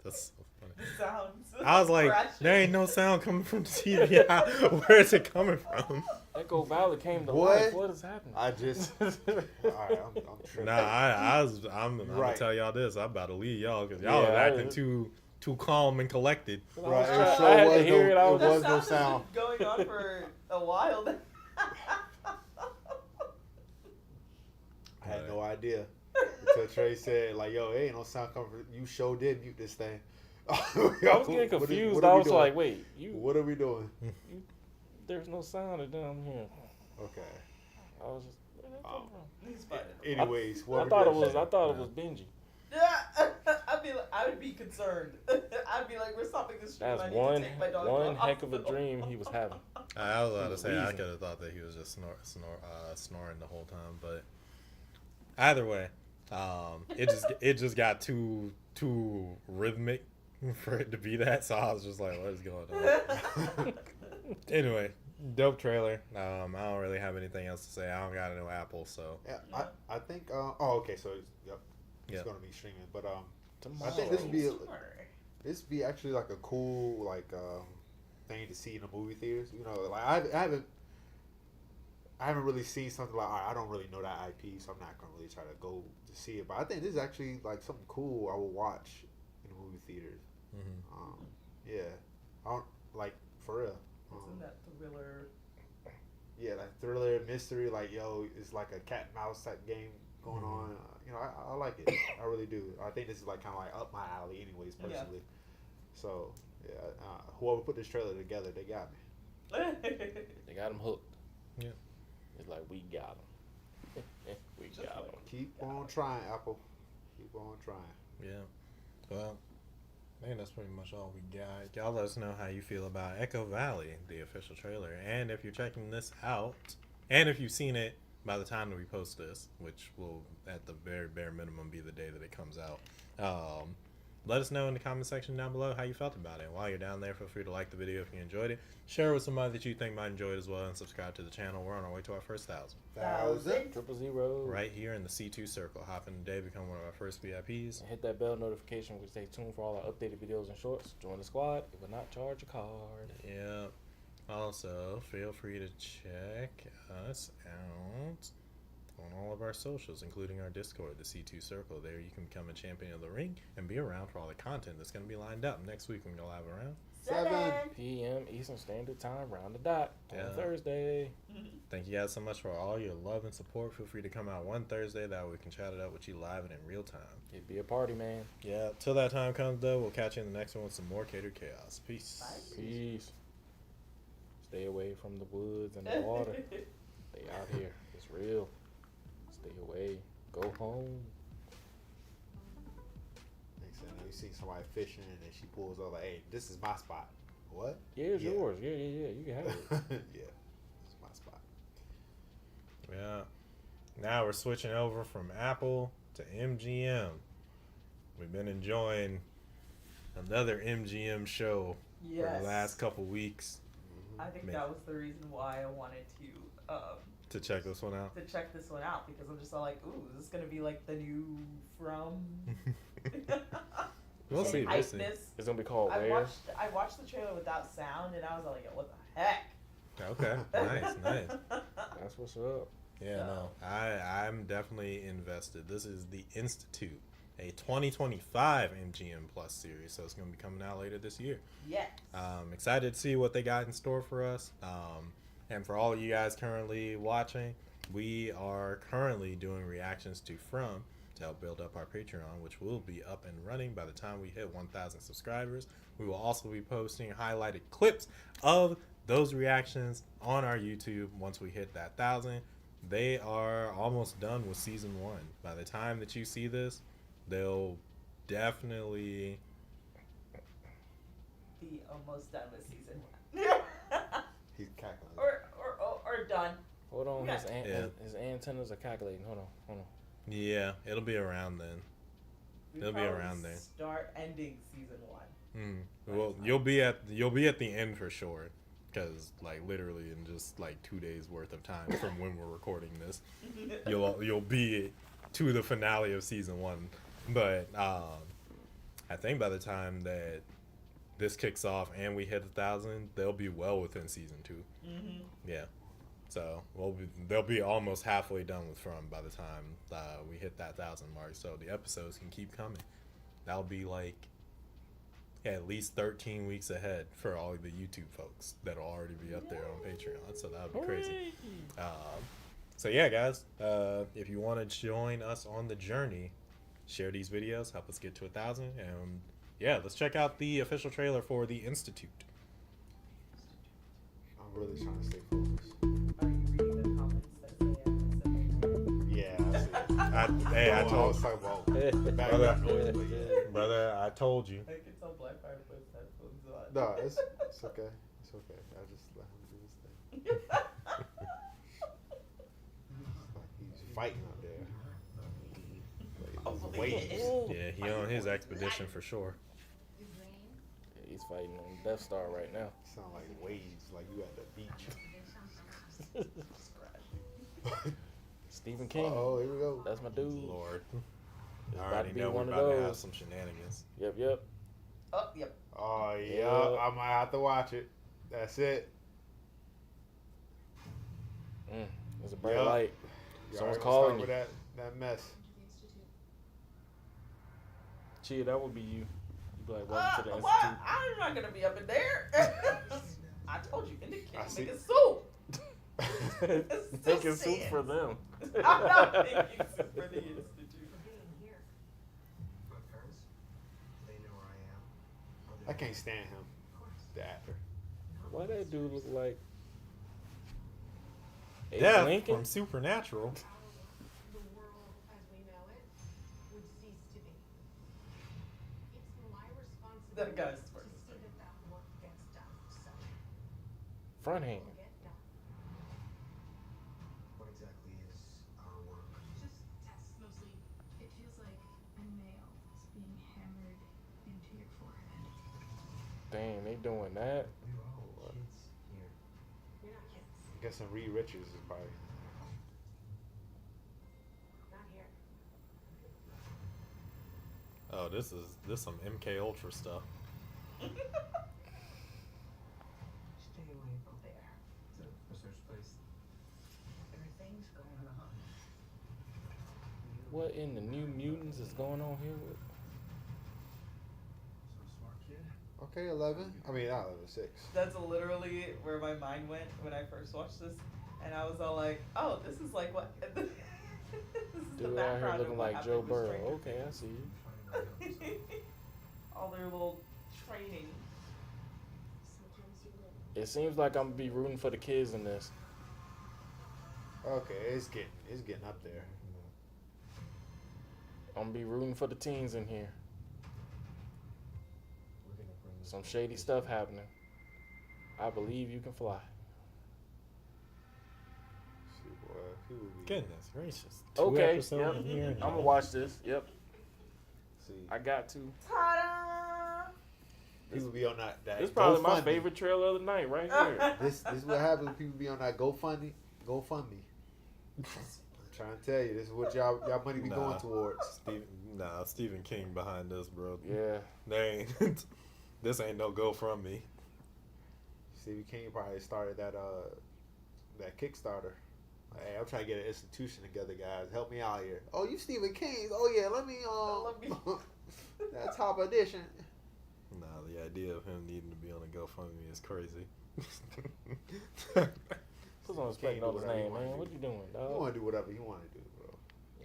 that's so funny. Sounds. I was like, crashing. there ain't no sound coming from the TV. Where is it coming from? Echo Valley came to What? life. What is happening? I just. Alright, I'm tripping. Nah, I'm gonna Right. tell y'all this. I'm about to leave y'all because y'all Yeah, are I- acting too calm and collected. Right, I it sure had to was hear it. I no, was it was That no has sound. been going on for a while now. I had no idea until Trey said, like, yo, ain't no sound coming from you. Sure did mute this thing. I was getting confused. I was like, wait, what are we doing? there's no sound down here. Okay. I was just, where did that come from? He's fine. Anyways, I what thought we it was. doing? I thought it was Benji. Yeah, I would be concerned. I'd be like, we're stopping this stream. That's I need one to take my dog to one the heck of a hospital." dream he was having. I was about to say I Wheezing. could have thought that he was just snoring the whole time, but either way, it just got too rhythmic for it to be that. So I was just like, what is going on? Anyway, dope trailer. I don't really have anything else to say. I don't got a new Apple, so Yeah, I think. Okay, so it's gonna be streaming, but I think this would be this be actually like a cool thing to see in the movie theaters. You know, like I haven't really seen something like I don't really know that IP, so I'm not gonna really try to go to see it. But I think this is actually like something cool I will watch in the movie theaters. Yeah, I don't like for real. Isn't that thriller? Yeah, like thriller mystery, like yo, it's like a cat and mouse type game going on. You know, I like it. I really do. I think this is like kind of like up my alley, anyways, personally. So yeah, whoever put this trailer together, they got me. They got him hooked. Yeah. It's like we got him. we Just got like- him. Keep on trying, Apple. Keep on trying. yeah. Well, I think that's pretty much all we got. Y'all let us know how you feel about Echo Valley, the official trailer, and if you're checking this out, and if you've seen it by the time that we post this, which will at the very bare minimum be the day that it comes out. Let us know in the comment section down below how you felt about it. While you're down there, feel free to like the video if you enjoyed it. Share it with somebody that you think might enjoy it as well, and subscribe to the channel. We're on our way to our first 1,000. 1,000. 000. Right here in the C2 circle. Hop in today, become one of our first VIPs. And hit that bell notification. We stay tuned for all our updated videos and shorts. Join the squad. It will not charge a card. Yep. Also, feel free to check us out on all of our socials, including our Discord, the C2 Circle. There you can become a champion of the ring and be around for all the content that's going to be lined up next week when we go live around. 7 p.m. Eastern Standard Time, round the dot Yeah. on Thursday. Thank you guys so much for all your love and support. Feel free to come out one Thursday. That way we can chat it up with you live and in real time. It'd be a party, man. Yeah, till that time comes, though, we'll catch you in the next one with some more Catered Chaos. Peace. Peace. Stay away from the woods and the water. They out here. It's real. Stay away. Go home. Makes sense. seen somebody fishing and she pulls over like, "Hey, this is my spot." What? Yeah, it's yours. Yeah. You can have it. Yeah, it's my spot. Yeah. Now we're switching over from Apple to MGM. We've been enjoying another MGM show for Yes. the last couple weeks. I think Man. that was the reason why I wanted To check this one out. to check this one out, because I'm just all like, ooh, is this gonna be like the new From? We'll see. We'll see. Hypeness. It's gonna be called I Where? watched the trailer without sound, and I was like, what the heck? Okay. Nice. That's what's up. Yeah, no. I'm definitely invested. This is The Institute, a 2025 MGM Plus series, so it's going to be coming out later this year. Yes. Excited to see what they got in store for us. And for all of you guys currently watching, we are currently doing reactions to From to help build up our Patreon, which will be up and running by the time we hit 1,000 subscribers. We will also be posting highlighted clips of those reactions on our YouTube once we hit that 1,000. They are almost done with season 1. By the time that you see this, they'll definitely Be almost done with season 1. He's cackling. or done. Hold on, Yeah. his antennas are calculating. Hold on. Yeah, it'll be around then. We It'll be probably around there. Start ending season 1. Well, you'll be at the end for sure, because like literally in just like 2 days worth of time from when we're recording this, you'll be to the finale of season 1. But I think by the time that this kicks off and we hit 1,000, they'll be well within season 2. Mm-hmm. Yeah. So they'll be almost halfway done with From by the time we hit that 1,000 mark. So the episodes can keep coming. That'll be like at least 13 weeks ahead for all of the YouTube folks that'll already be up there on Patreon. So that'll be crazy. So yeah, guys, if you want to join us on the journey, share these videos, help us get to 1,000, and yeah, let's check out the official trailer for The Institute. I'm really trying to stay focused. Are you reading the comments that say Yeah, I see it. Hey, I I told was talking about brother, background noise, but yeah. brother, I told you. I can tell Blackfire puts headphones on. No, it's okay. It's okay. I just let him do his thing. He's fighting out there. Like, waves. Yeah, he on his expedition for sure. Yeah, he's fighting on Death Star right now. Sound like waves, like you at the beach. Stephen King. Oh, here we go. That's my dude. Lord, It's I about already to be know we're one of about to have those. some shenanigans. Yep. Oh, yep. Oh yeah, Yeah. I might have to watch it. That's it. There's a bright Yup. light. You Someone's already calling start you. with that mess. Chia, that would be you. You'd be like, welcome to the What? Institute. I'm not gonna be up in there. I told you, in the I kitchen, see. make a soup. Making soup for them. I'm not making soup for the Institute. My parents, they know where I am. I can't stand him, the actor. Why that dude look like Abe Death Lincoln? from Supernatural. The world as we know it would cease to be. It's my responsibility That guy's to smart. see that work gets done. So Front hand. will get done. What exactly is our work? Just tests mostly. It feels like a nail is being hammered into your forehead. Dang, they doing that. We're all kids here. You're not kids. I'm guessing Reed Richards is probably. Not here. Oh, this some MK Ultra stuff. Stay away from there. It's a research place. Everything's going on. What in the New Mutants is going on here with? So smart kid. Okay, 11. I mean, not 11, 6. That's literally where my mind went when I first watched this, and I was all like, "Oh, this is like what." This is the Dude out here background looking of what like Joe happened with Burrow. Stranger Okay, I see you. Things. All their little training. Sometimes you live. It seems like I'm gonna be rooting for the kids in this. Okay, it's getting up there. I'm gonna be rooting for the teens in here. Some shady stuff happening. I believe you can fly. See, boy, people be- Goodness gracious. Okay, episodes yep. in here. I'm gonna watch this. Yep, See, I got to. Ta-da! people be on that. This is probably my GoFundMe. favorite trailer of the night right here. This is what happens when people be on that GoFundMe. I'm trying to tell you, this is what y'all money be going towards. Stephen King behind this, bro. Yeah. They ain't. This ain't no go from me. Stephen King probably started that Kickstarter. Hey, I'm trying to get an institution together, guys. Help me out here. Oh, you Stephen King? Oh yeah, let me that top edition. Nah, the idea of him needing to be on a GoFundMe is crazy. Who's on respect on his name, man? What you doing, You dog? want to do whatever you want to do, bro.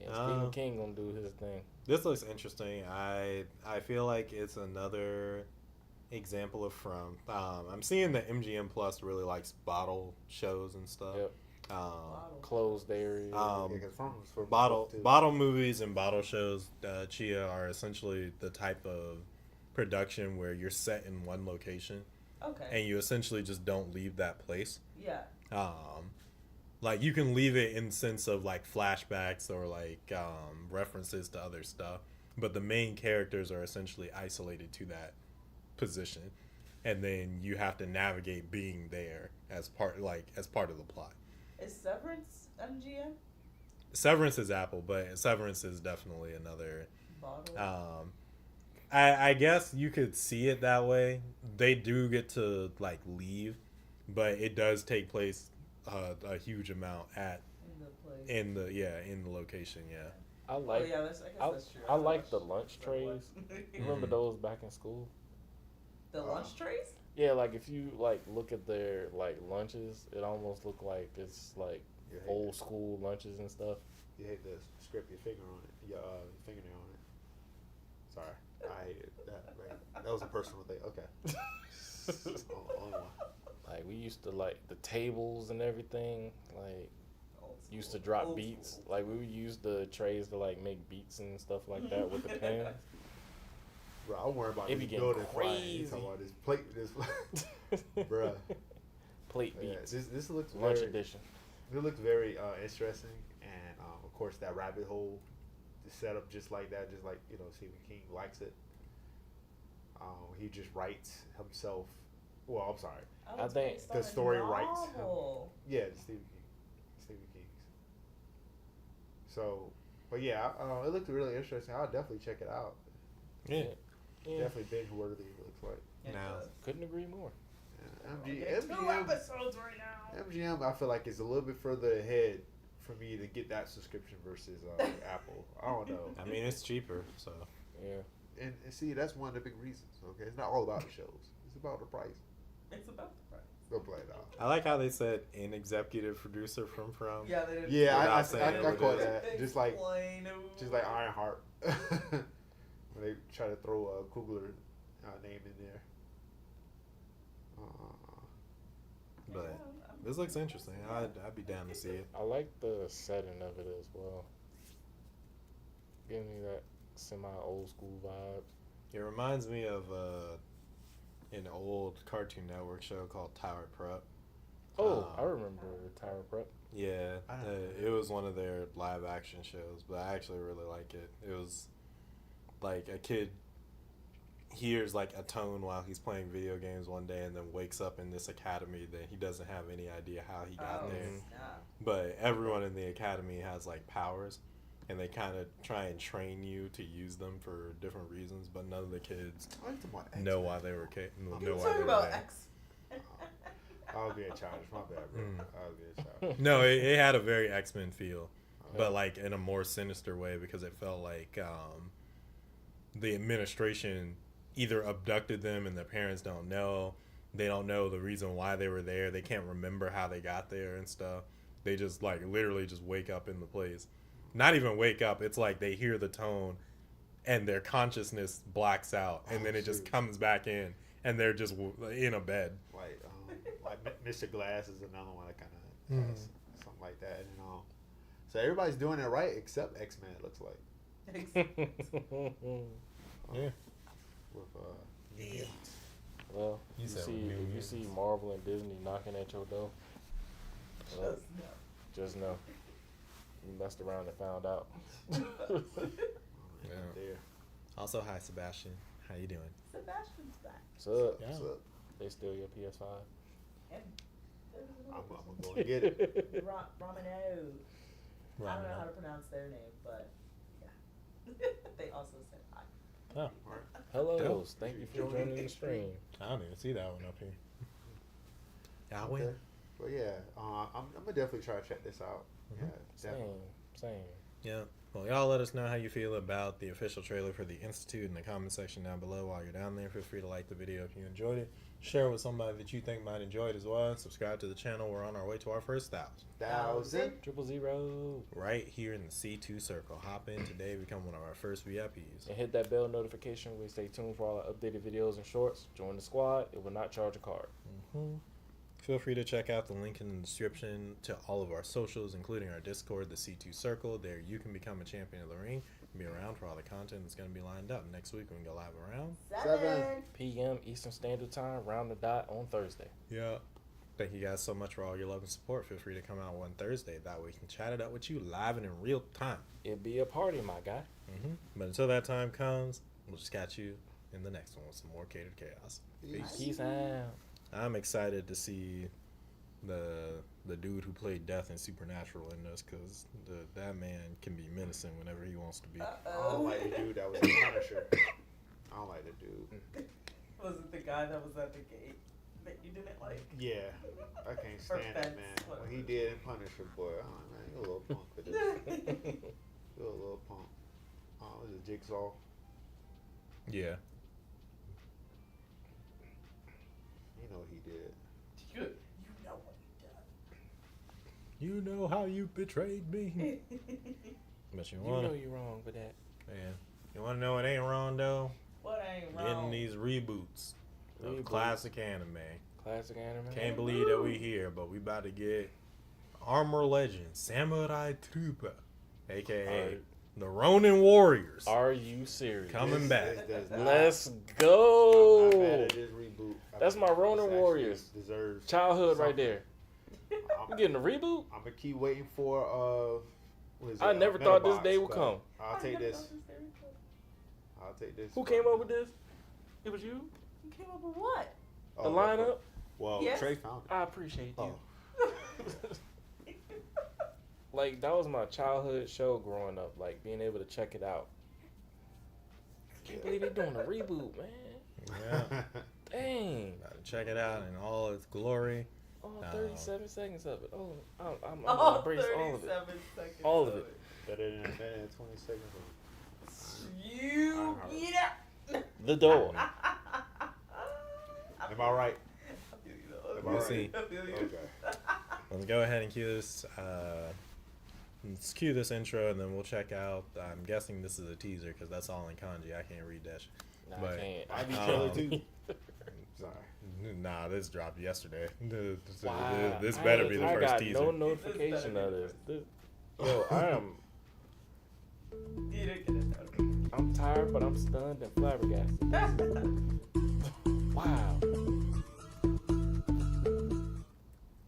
Yeah, Stephen King gonna do his thing. This looks interesting. I feel like it's another example of From. I'm seeing that MGM Plus really likes bottle shows and stuff. Yep. Closed area. Yeah, 'cause From's for Bottle movies and bottle shows, Chia, are essentially the type of production where you're set in one location Okay. and you essentially just don't leave that place. Yeah. Like you can leave it in sense of like flashbacks or like references to other stuff, but the main characters are essentially isolated to that position, and then you have to navigate being there as part of the plot. Is Severance MGM? Severance is Apple, but Severance is definitely another. Bottle. I guess you could see it that way. They do get to like leave, but it does take place a huge amount in the location. Yeah. I like. Oh, yeah, that's, I guess that's true. I like the lunch trays. You remember those back in school? The lunch trays? Yeah, like if you like look at their like lunches, it almost look like it's like You hate old that. school lunches and stuff. You hate to scrape your finger on it, your fingernail on it. Sorry, I hated that. Right? That was a personal thing. Okay. Only one. Like we used to like the tables and everything. Like Old used to school. drop Old beats. school. Like we would use the trays to like make beats and stuff like that with the pens. Bro, I'm worried about It be this getting building flying. You crazy. talking about this plate? This, bruh. Plate Yeah, beats. this looks Lunch very. edition. It looks very interesting, and of course that rabbit hole is set up just like that, just like Stephen King likes it. He just writes himself. Well, I'm sorry. Oh, I it's think based the on a story writes him. novel. Yeah, Stephen King's. So, but yeah, it looked really interesting. I'll definitely check it out. Yeah. Yeah. Definitely binge worthy. It looks like. Yeah, Now- it does. Couldn't agree more. Yeah, We're getting 2 episodes right now. MGM, I feel like is a little bit further ahead for me to get that subscription versus Apple. I don't know. I mean, it's cheaper, so. Yeah. And see, that's one of the big reasons. Okay, it's not all about the shows. It's about the price. It's about the price. Go play it out. I like how they said an executive producer from. Yeah, they didn't. Yeah, Without I saying caught what it that. Just like Explain Ironheart when they try to throw a Kugler name in there. But this looks interesting. I'd be down to see it. I like the setting of it as well. Giving me that semi old school vibe. It reminds me of an old Cartoon Network show called Tower Prep. Oh, I remember Tower Prep. Yeah, I don't know. it was one of their live action shows, but I actually really like it. It was like a kid hears like a tone while he's playing video games one day and then wakes up in this academy that he doesn't have any idea how he got there. But everyone in the academy has like powers, and they kind of try and train you to use them for different reasons, but none of the kids know why they were know Can you why talk they were about there. X? I'll be a childish. My bad, bro. I'll be a childish. No, it had a very X-Men feel, but like in a more sinister way, because it felt like the administration either abducted them and their parents don't know. They don't know the reason why they were there. They can't remember how they got there and stuff. They just like literally just wake up in the place. Not even wake up. It's like they hear the tone and their consciousness blacks out, and then it just comes back in, and they're just in a bed. Like Mr. Glass is another one that kind of has something like that. And so everybody's doing it right except X-Men. It looks like Yeah. with Well, You you said see, with New if you Mutants. see Marvel and Disney knocking at your door, well, Just no. just know you messed around and found out. Yeah. There. Also, hi Sebastian. How you doing? Sebastian's back. So Yeah. What's up? they steal your PS5. And there was I'm another gonna go and get it. person. Romano. I don't know how to pronounce their name, but yeah. They also said hi. Oh, Alright. Hello, Dope. thank you for joining the stream. I don't even see that one up here. Yahweh. Okay. Well, yeah, I'm gonna definitely try to check this out. Mhm. Yeah, definitely. Same. Yeah. Well, y'all let us know how you feel about the official trailer for the Institute in the comment section down below while you're down there. Feel free to like the video if you enjoyed it. Share it with somebody that you think might enjoy it as well. Subscribe to the channel. We're on our way to our first 1,000. 1,000. 000. Right here in the C2 circle. Hop in today, become one of our first VIPs. And hit that bell notification. We stay tuned for all our updated videos and shorts. Join the squad. It will not charge a card. Mm-hmm. Feel free to check out the link in the description to all of our socials, including our Discord, the C2 Circle. There you can become a champion of the ring and be around for all the content that's going to be lined up. Next week, we can go live around. 7 p.m. Eastern Standard Time, round the dot on Thursday. Yeah. Thank you guys so much for all your love and support. Feel free to come out one Thursday. That way we can chat it up with you live and in real time. It'd be a party, my guy. Mm-hmm. But until that time comes, we'll just catch you in the next one with some more Catered Chaos. Peace. Peace out. I'm excited to see the dude who played Death in Supernatural in this, because that man can be menacing whenever he wants to be. I don't like the dude that was in Punisher. I don't like the dude. Was it the guy that was at the gate that you didn't like? Yeah, I can't Or stand that fence, man. whatever. What he did in Punisher, boy, I'm like, man, you a little punk for this. You a little punk. Oh, it was a Jigsaw. Yeah. You know what he did. You know what he You know how you betrayed me. done. But you You want know to, you're wrong for that. man, you want to know what ain't wrong, though? What ain't Getting wrong? these reboots of Reboots. classic anime. Classic anime. Can't believe that we here, but we about to get Armor Legend, Samurai Trooper, a.k.a. the Ronin Warriors, Are you serious? coming back. This does not- Let's I'm not mad go. at this reboot. I That's think my this Ronin actually Warriors. Deserves Childhood right something. there. I'm, You getting a reboot? I'm gonna keep waiting for what is it? I never thought this Metabots, day would but come. I'll I take never this. thought this day would come. I'll take this. Who but- came up with this? It was you? You came up with what? Oh, The lineup? Well, Yes. Trey found it. I appreciate you. Oh. Like, that was my childhood show growing up. Like, being able to check it out. Can't believe they're doing a reboot, man. Yeah. Dang. Gotta check it out in all its glory. All No. 37 seconds of it. Oh, I'm All gonna embrace all of 37 it. seconds. All of it. Better than 20 seconds. You get out. The door. Am I right? I feel you though. Am We'll I right? see. I feel you. Okay. Let's go ahead and cue this. Let's cue this intro, and then we'll check out. I'm guessing this is a teaser because that's all in kanji. I can't read that. Nah, But, I can't. I be Um, trailer too. Sorry. Nah, this dropped yesterday. Wow. This better be the I first got teaser. no notification of this. Yo, You didn't get it. I'm tired, but I'm stunned and flabbergasted. Wow.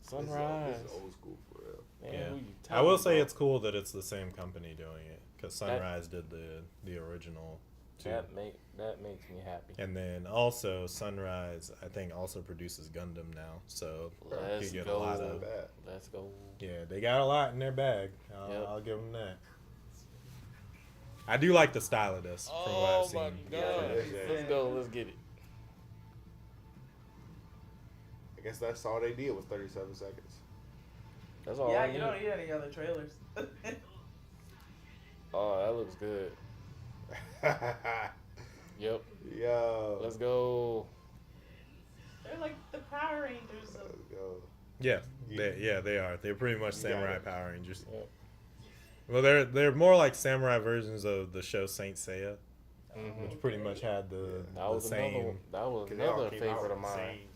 Sunrise. This is old school for real. Man, Yeah. who you I will telling say about? it's cool that it's the same company doing it because Sunrise did the original too. That makes me happy. And then also Sunrise, I think, also produces Gundam now, so Let's you get go. a lot Not of. bad. Let's go. Yeah, they got a lot in their bag. Yep. I'll give them that. I do like the style of this from what I've Oh my seen. god. Yeah. Let's go. Let's get it. I guess that's all they did was 37 seconds. That's all Yeah, I you need. don't need any other trailers. Oh, that looks good. Yep. Yo. Let's go. They're like the Power Rangers of Let's go. Yeah, they are. They're pretty much You got Samurai it. Power Rangers. Yep. Well, they're more like samurai versions of the show Saint Seiya, Mhm. which pretty much had the That was same. another. That was 'Cause they all another came out favorite of at the mine.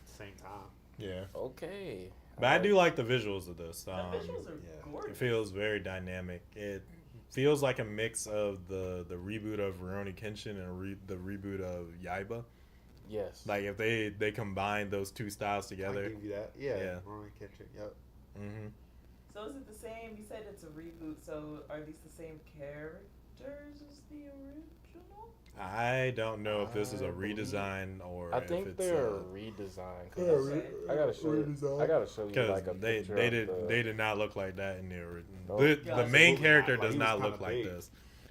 Same time. Yeah, Okay. but I do like the visuals of this. the visuals are yeah. It gorgeous. feels very dynamic. It feels like a mix of the reboot of Rurouni Kenshin and the reboot of Yaiba. Yes. Like if they combine those two styles I together. give you that. Yeah. Yeah. Ronan Keating. Yep. Mm-hmm. So is it the same? You said it's a reboot. So are these the same characters as the original? I don't know if this is a I believe- redesign or I if think it's they're a redesign. 'Cause Okay. I gotta show you. I gotta show you because like a they picture they of did the, they did not look like that in the original. Nope. The Gotcha. main Absolutely character not. Like, does he not was look kinda like big. this.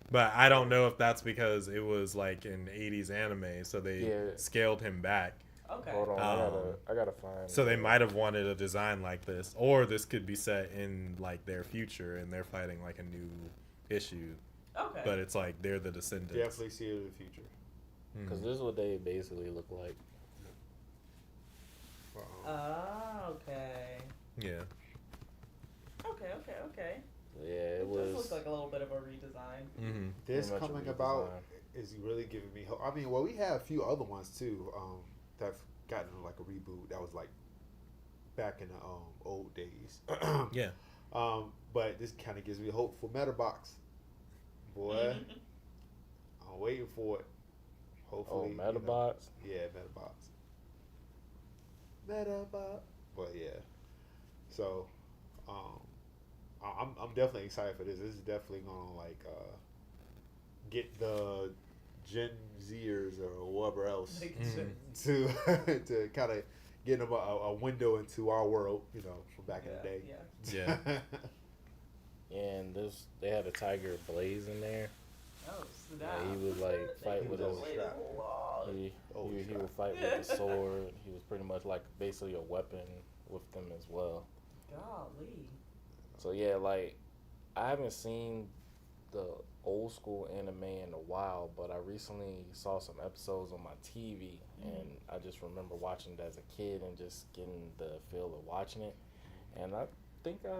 But I don't know if that's because it was like an 80s anime, so they Yeah. scaled him back. Okay. Hold on, Um, I gotta find. So they might have wanted a design like this, or this could be set in like their future and they're fighting like a new issue. Okay. But it's like they're the descendants. Definitely see it in the future. because Mhm. this is what they basically look like. Okay. Yeah. Okay. Yeah, It it does was. look like a little bit of a redesign. Mm-hmm. This much a coming redesign. about is really giving me hope. I mean, well, we have a few other ones too that've gotten like a reboot that was like back in the old days. Yeah. But this kind of gives me hope for Metabox. Boy, I'm waiting for it. Oh, Hopefully, you know. Metabots. Yeah, Metabox. Metabot. But yeah, so I'm definitely excited for this. This is definitely gonna like get the Gen Zers or whoever else Like, Mhm. to kind of get them a window into our world, you know, from back in the day. Yeah. Yeah. And this, they had a Tiger Blaze in there. Oh, snap. Yeah, he would like fight with his. Wait a lot. He would strap. fight with the sword. He was pretty much like basically a weapon with them as well. Golly. So yeah, like I haven't seen the old school anime in a while, but I recently saw some episodes on my TV, and I just remember watching it as a kid and just getting the feel of watching it. And I think I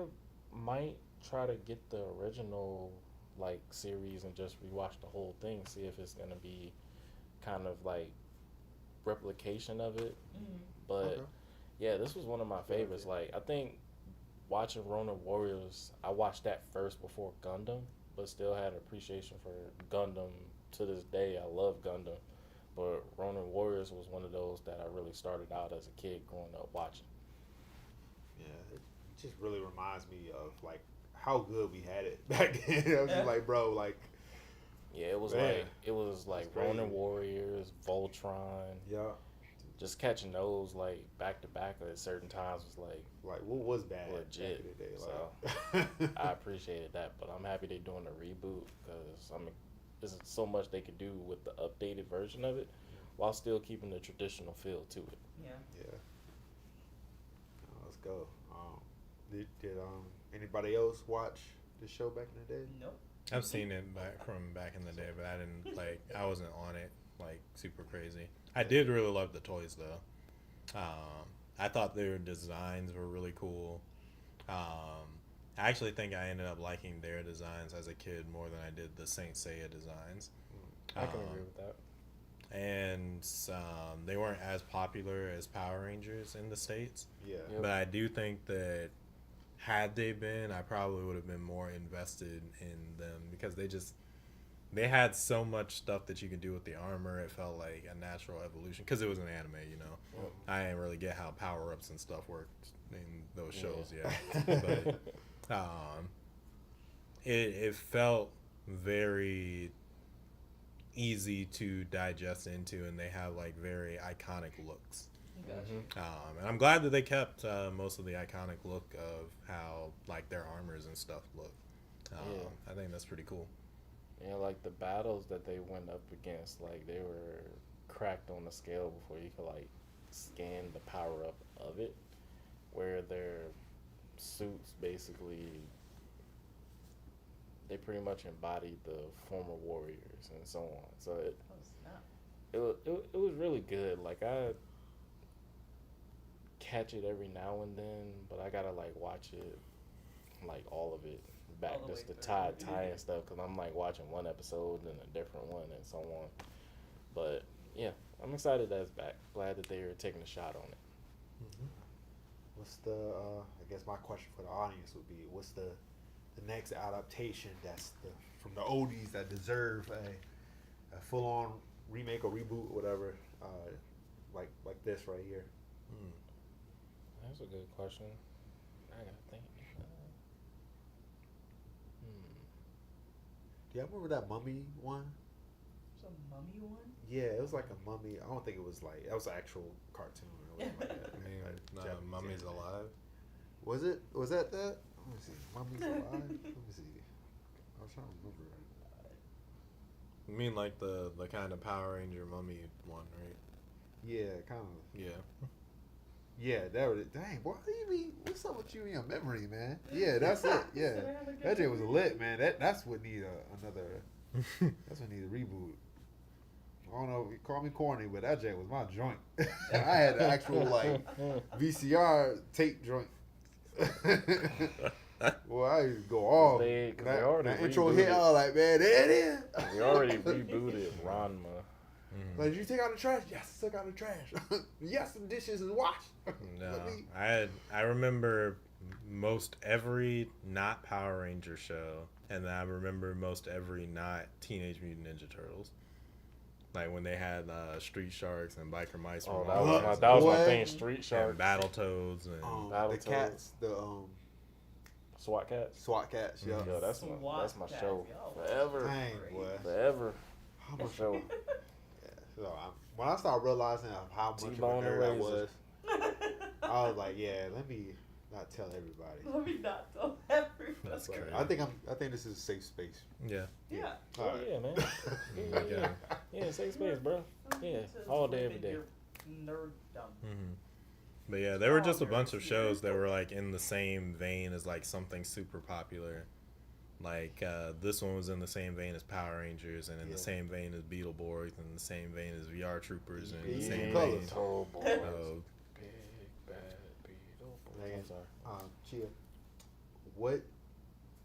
might try to get the original like series and just rewatch the whole thing, see if it's gonna be kind of like replication of it. Mm-hmm. But Okay. yeah, this was one of my favorites. Like I think watching Ronin Warriors, I watched that first before Gundam, but still had appreciation for Gundam to this day. I love Gundam, but Ronin Warriors was one of those that I really started out as a kid growing up watching. Yeah, it just really reminds me of like how good we had it back then. I was just like, bro, like, Yeah, it was Man, like that's crazy. Ronin Warriors, Voltron, yeah, just catching those like back to back at certain times was like what was bad Legit. back in the day? So, Like, I appreciated that, but I'm happy they're doing a reboot because I mean, there's so much they could do with the updated version of it, while still keeping the traditional feel to it. Yeah. yeah. Let's go. Did anybody else watch the show back in the day? Nope. I've seen it back in the day, but I didn't like. I wasn't on it like super crazy. I did really love the toys though. I thought their designs were really cool. I actually think I ended up liking their designs as a kid more than I did the Saint Seiya designs. I can agree with that. And they weren't as popular as Power Rangers in the States. Yeah. Yep. But I do think that had they been, I probably would have been more invested in them because they had so much stuff that you could do with the armor. It felt like a natural evolution because it was an anime, you know. Yep. I didn't really get how power-ups and stuff worked in those shows Yeah. yet. But it felt very easy to digest into, and they have like very iconic looks. Gotcha. And I'm glad that they kept most of the iconic look of how like their armors and stuff look. Yeah. I think that's pretty cool. And like the battles that they went up against, like they were cracked on the scale before you could like scan the power up of it, where their suits basically they pretty much embodied the former warriors and so on. So Oh, snap. it was really good. Like I catch it every now and then, but I gotta like watch it like all of it back All the just way to through. tie and stuff because I'm like watching one episode and a different one and so on. But yeah, I'm excited that it's back. Glad that they are taking a shot on it. What's the? I guess my question for the audience would be, what's the next adaptation that's from the oldies that deserve a full on remake or reboot or whatever? like this right here. That's a good question. I gotta think. Do y'all remember that mummy one? It's a mummy one? Yeah, it was like a mummy. I don't think it was like, it was an actual cartoon. It wasn't like that. I mean, Like Japanese Mummy's anime. alive. Was it? Was that that? Let me see. Mummy's alive. Let me see. I was trying to remember. You mean like the kind of Power Ranger mummy one, right? Yeah, kind of. Yeah. Yeah, that was it. Dang, boy, what do you mean? What's up with you and your memory, man? Yeah, that's it. Yeah, Said I have a good that shit was memory. lit, man. That's what need another. That's what need a reboot. I don't know. You call me corny, but that joint was my joint. I had the actual like VCR tape joint. Well, I used to go off. They that already that intro hit. rebooted. I was like, man, there it is. We already rebooted Ranma. Like, did you take out the trash? Yes, I took out the trash. Yes, the dishes is washed. No, Let me- I remember most every not Power Ranger show, and I remember most every not Teenage Mutant Ninja Turtles. Like when they had Street Sharks and Biker Mice. Oh, from that Mars was my Boy. thing. Street Sharks, and Battletoads and the Battletoads. cats, the SWAT cats. SWAT cats. Yeah. Yo, that's SWAT my cats, show. yo. Forever, Dang, boy. forever. How My much? show. Yeah. So when I started realizing of how much of a T-Bone and nerd I Razor. was, I was like, yeah, let me not tell everybody. Let me not tell everybody. That's But crazy. I think this is a safe space. yeah. Yeah. Oh All right. yeah, man. Yeah, yeah, safe space, bro. Yeah, all day, every day. Nerddom. hmm But yeah, there were just a Oh, bunch of nerds. shows that were like in the same vein as like something super popular. Like this one was in the same vein as Power Rangers, and in Yeah. the same vein as Beetleborgs, and in the same vein as VR Troopers, and in the Yeah, same colors. vein Toe boys. of Big bad beetle boys. Man. I'm sorry. Chia, what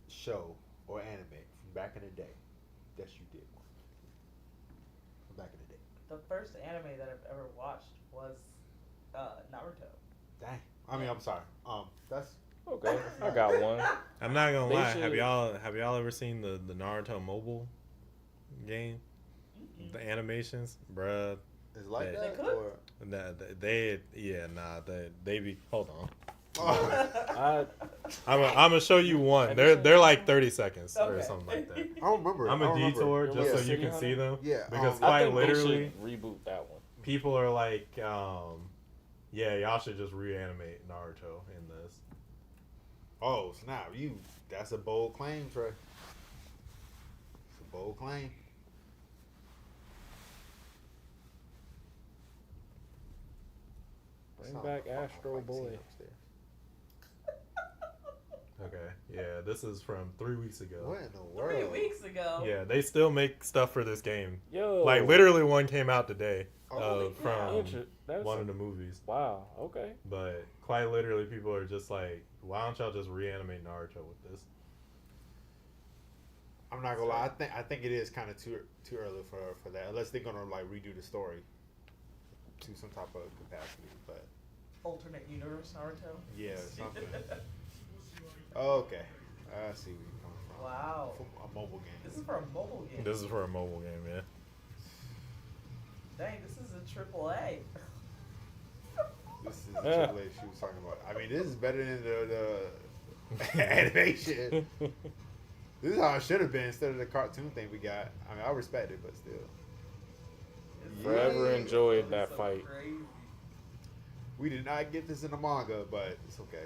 show or anime from back in the day that you did watch? From back in the day. The first anime that I've ever watched was Naruto. Dang. I mean, I'm sorry. That's Okay, I got one. I'm not gonna They lie. should- Have y'all ever seen the Naruto mobile game? The animations, bruh. is like They that could. or They be. Hold on. I I'm gonna show you one. They're like 30 seconds or Okay. something like that. I don't remember. I'm I a don't remember. detour It just was so a you City can Hunter? see them. Yeah, Because I quite think literally, they should reboot that one. people are like, yeah, y'all should just reanimate Naruto in this. Oh snap! That's a bold claim, Trey. It's a bold claim. Bring Sound back like a Astro fight scene Boy. upstairs. Okay, yeah, this is from 3 weeks ago. What in the world? 3 weeks ago. Yeah, they still make stuff for this game. Yo, Like literally, one came out today Holy from That's one of the movies. wow. Okay. But quite literally, people are just like, why don't y'all just reanimate Naruto with this? I'm not gonna lie. I think it is kind of too early for that. Unless they're gonna like redo the story to some type of capacity. But Alternate universe Naruto. yeah, something. Okay, I see where you're coming from. Wow. From a mobile This game. is for a mobile game. This is for a mobile game, yeah. Dang, this is a triple A. This is the triple A she was talking about. I mean, this is better than the animation. This is how it should have been instead of the cartoon thing we got. I mean, I respect it, but still. Forever Yeah. enjoyed That's that so fight. crazy. We did not get this in the manga, but it's okay.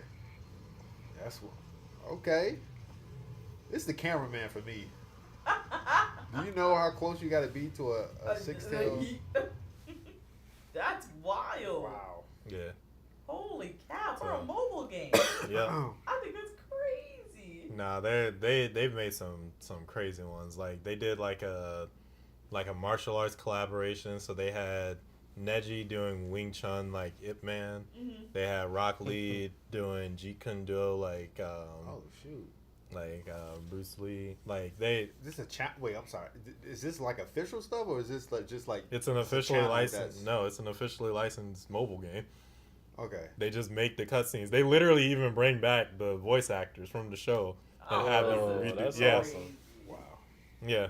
That's what. Okay. This is the cameraman for me. Do you know how close you got to be to a six-tail? That's wild. Wow. Yeah. Holy cow, for So- a mobile game. Yeah. I think that's crazy. Nah, they've made some crazy ones. Like they did like a martial arts collaboration. So they had Neji doing Wing Chun like Ip Man. Mm-hmm. They had Rock Lee doing Jeet Kune Do like Oh shoot. Bruce Lee. Like they, Is this a chat? Wait, I'm sorry. Is this like official stuff or is this like just like? it's an It's a officially channel licensed. that's- No, it's an officially licensed mobile game. Okay. They just make the cutscenes. They literally even bring back the voice actors from the show and have them Oh, redo. that's Yeah, awesome. Wow. yeah.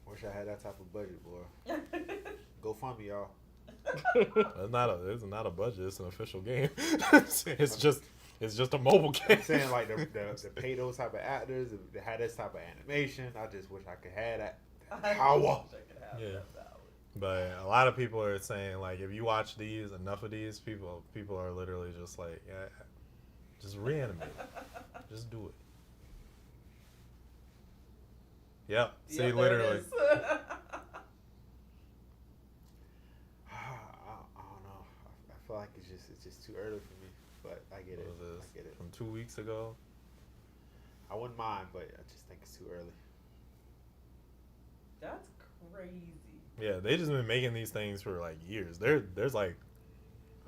Wish I had that type of budget, boy. Go fund me, y'all. It's not a budget. It's an official game. it's just a mobile game. I'm saying like to pay those type of actors, to have this type of animation. I just wish I could have that power. wish I could have Yeah. that power. But a lot of people are saying like if you watch enough of these, people are literally just like, yeah, just reanimate it. Just do it. Yep. See, Yeah, there it literally. is. I don't know. I feel like it's just too early for me. But I get it. What was I this? get it. From 2 weeks ago. I wouldn't mind, but I just think it's too early. That's crazy. Yeah, they just been making these things for like years. There's like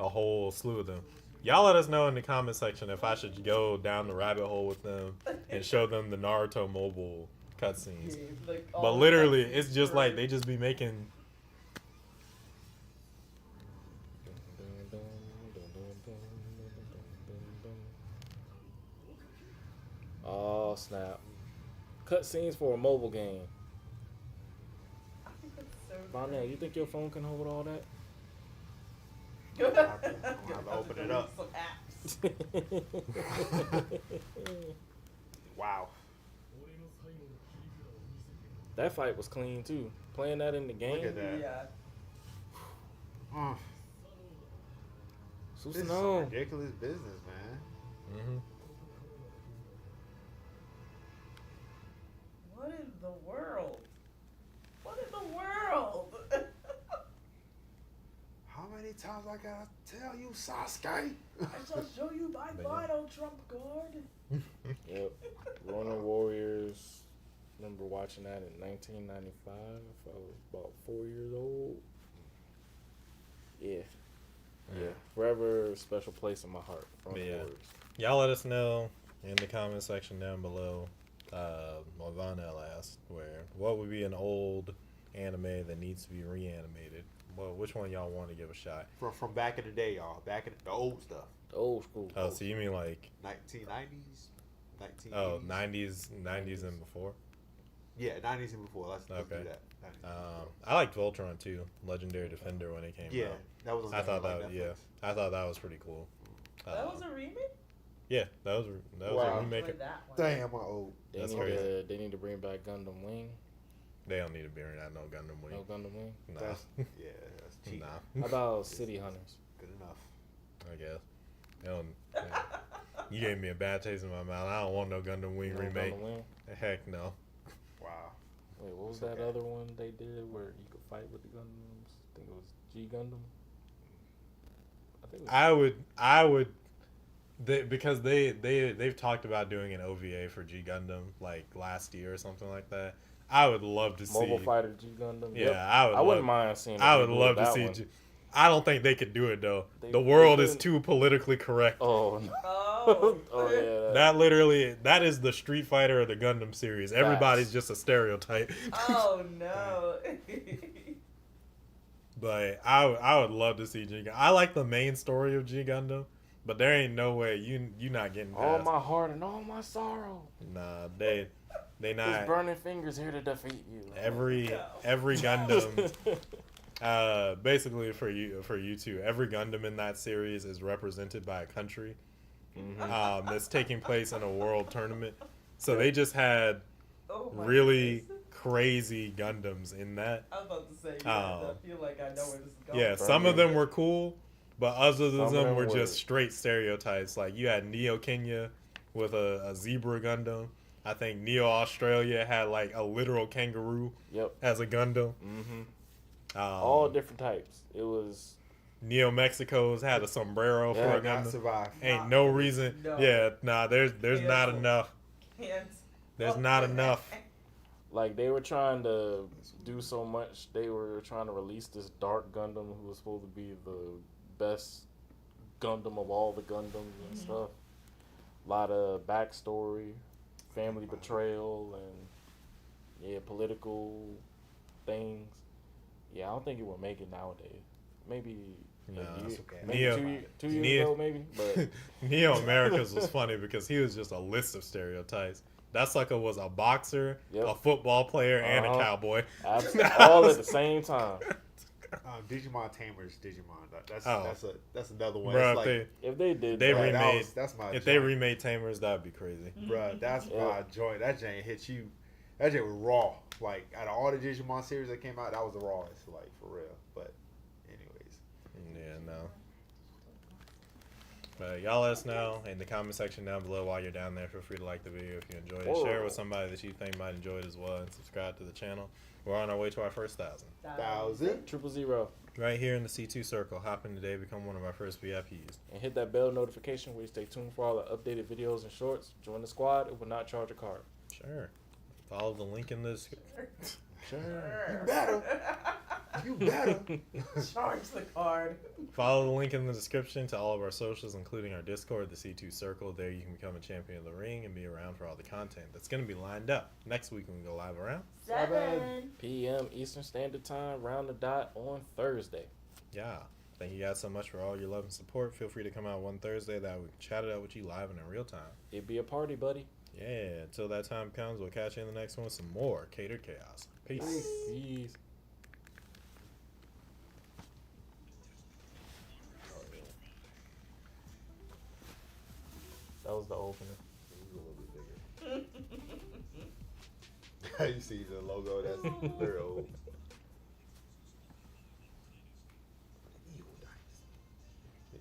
a whole slew of them. Y'all let us know in the comment section if I should go down the rabbit hole with them and show them the Naruto mobile cutscenes. Yeah, like, all But the literally, cutscenes it's just for- like they just be making. Oh snap! Cutscenes for a mobile game. I think that's so Vonell, you think your phone can hold all that? good. have to open it up. Some apps. Wow. That fight was clean too. Playing that in the game. Look at that. Yeah. This is some Susanoo. ridiculous business, man. Mm-hmm. What in the world? What in the world? How many times I gotta tell you, Sasuke? I shall show you my But yeah. final trump card. Yep. Ronin Warriors. Remember watching that in 1995. I was about 4 years old. Yeah. Yeah. Forever special place in my heart. Ronin Yeah. Warriors. Y'all let us know in the comment section down below. What Vonell asked, what would be an old anime that needs to be reanimated? Well, which one y'all want to give a shot? From back in the day, y'all. Back in the old stuff. The old school. Oh, so you mean like 1990s? 90s and before? Yeah, 90s and before. Let's Okay. do that. 90s and before. I liked Voltron too, Legendary Defender when it came Yeah, out. that was. I thought like that Netflix. I thought that was pretty cool. That was a remake? Yeah, that was Wow. a remake. Play that one. Damn, I'm old. That's crazy. They need to bring back Gundam Wing. They don't need to be in that no Gundam Wing. No Gundam Wing. Nah, That's that's cheap. nah. How about City Hunters? Good enough. I guess. They don't, yeah. You gave me a bad taste in my mouth. I don't want no Gundam Wing No remake. Gundam Wing? Heck no. Wow. Wait, what was It's that okay. other one they did where you could fight with the Gundams? I think it was G Gundam. I think it was I would because they've talked about doing an OVA for G Gundam like last year or something like that. I would love to see Mobile Fighter G Gundam. Yeah, Yep. I wouldn't love, mind seeing. I a would reboot love of to that see. one. I don't think they could do it though. They- The they world is couldn't- too politically correct. Oh, no. Oh. Oh yeah. That is the Street Fighter or the Gundam series. Everybody's just a stereotype. Oh no. But I would love to see G Gundam. I like the main story of G Gundam, but there ain't no way you not getting All past. my heart and all my sorrow. Nah, they His not burning fingers here to defeat you. every Gundam. Basically for you two, every Gundam in that series is represented by a country. Mhm. That's taking place in a world tournament. So they just had Oh my really goodness. crazy Gundams in that. I was about to say, yeah, I feel like I know where this is going. Yeah, some of them were cool, but others Some of of them them were were- just straight stereotypes. Like you had Neo Kenya with a zebra Gundam. I think Neo Australia had like a literal kangaroo Yep. as a Gundam. Mhm. All Um, different types. It was. Neo Mexico's had a sombrero Yeah. for a Not Gundam. survive. Ain't Not- no reason. no. Yeah, nah. There's not Cancel. enough. Can't. There's not enough. Like they were trying to do so much. They were trying to release this Dark Gundam who was supposed to be the best Gundam of all the Gundams and stuff. A lot of backstory, family betrayal, and yeah, political things. Yeah, I don't think it would make it nowadays. Maybe Nah, a it's year, okay. maybe Neo- 2 years Neo- ago, maybe. But Neo Americas was funny because he was just a list of stereotypes. That sucker was a boxer, Yep. a football player, and a Uh-huh. cowboy. all at the same time. Digimon Tamers, Digimon. That's Oh. that's another one. Bro, It's like, If they did They that, remade- that's my if joint. they remade Tamers, that'd be crazy. Bruh, that's Yeah. my joint. That joint hit you. That joint was raw. Like, out of all the Digimon series that came out, that was the rawest. Like, for real. But, anyways. Yeah, no. But y'all let us know in the comment section down below while you're down there. Feel free to like the video if you enjoyed it. Share it with somebody that you think might enjoy it as well. And subscribe to the channel. We're on our way to our first 1,000. 1,000. 000. Right here in the C2 circle. Hop in today. Become one of our first VIPs. And hit that bell notification where you stay tuned for all the updated videos and shorts. Join the squad. It will not charge a card. Sure. Follow the link in the description. You better. You better. Charge the card. Follow the link in the description to all of our socials, including our Discord, the C2 Circle. There you can become a champion of the ring and be around for all the content that's going to be lined up. Next week when we go live around. 7 p.m. Eastern Standard Time, round the dot on Thursday. Yeah. Thank you guys so much for all your love and support. Feel free to come out one Thursday that we can chat it out with you live and in real time. It'd be a party, buddy. Yeah. Until that time comes, we'll catch you in the next one with some more Catered Chaos. Peace. Peace. That was the opener. You see the logo? That's very old.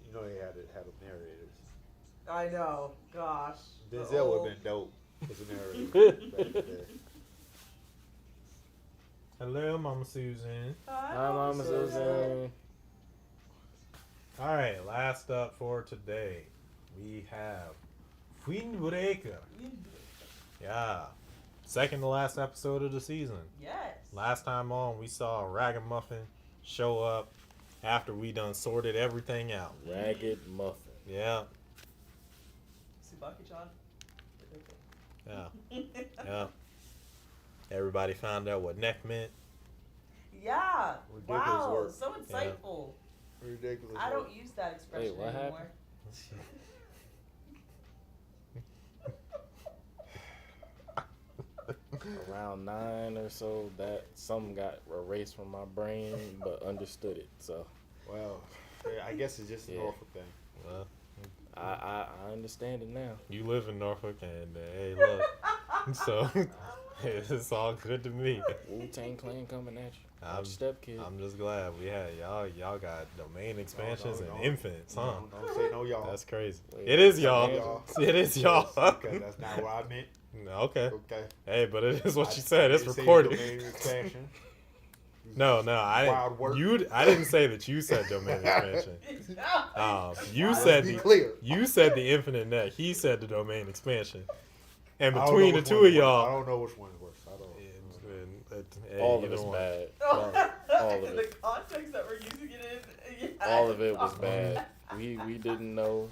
You know they had them narrators. I know. Gosh. Denzel would have been dope as a narrator back in the day. Hello, Mama Susan. Hi, Mama Susan. All right. Last up for today, we have Windbreaker. Yeah. Second to last episode of the season. Yes. Last time on, we saw Ragamuffin show up after we done sorted everything out. Ragged Muffin. Yeah. Tsubaki-chan. Yeah. Yeah. Everybody found out what neck meant. Yeah. Ridiculous Wow. work. So insightful. Ridiculous. I work. don't use that expression what anymore. happened? Around 9 or so, that something got erased from my brain, but understood it. So Well, yeah, I guess it's just a Yeah. Norfolk thing. Well, I understand it now. you live in Norfolk, and hey, look. So it's all good to me. Wu-Tang Clan coming at you. I'm- Step kid. I'm just glad we had y'all. Y'all got domain expansions no. and infinites, huh? Don't say no y'all. That's crazy. Wait, It is say y'all. y'all. It is y'all. Okay, that's not what I meant. Okay. Okay. Hey, but it is what you said. It's didn't say recorded. domain expansion. No, Wild work. I didn't say that you said domain expansion. You Let's said be the clear. you said the infinite net. He said the domain expansion. And I don't between know the which two one's of worse. I y'all, don't know which one is worse. I don't. hey, all of either it's one. bad. All of in it. the context that we're using it in. Yeah. All of it was bad. We didn't know.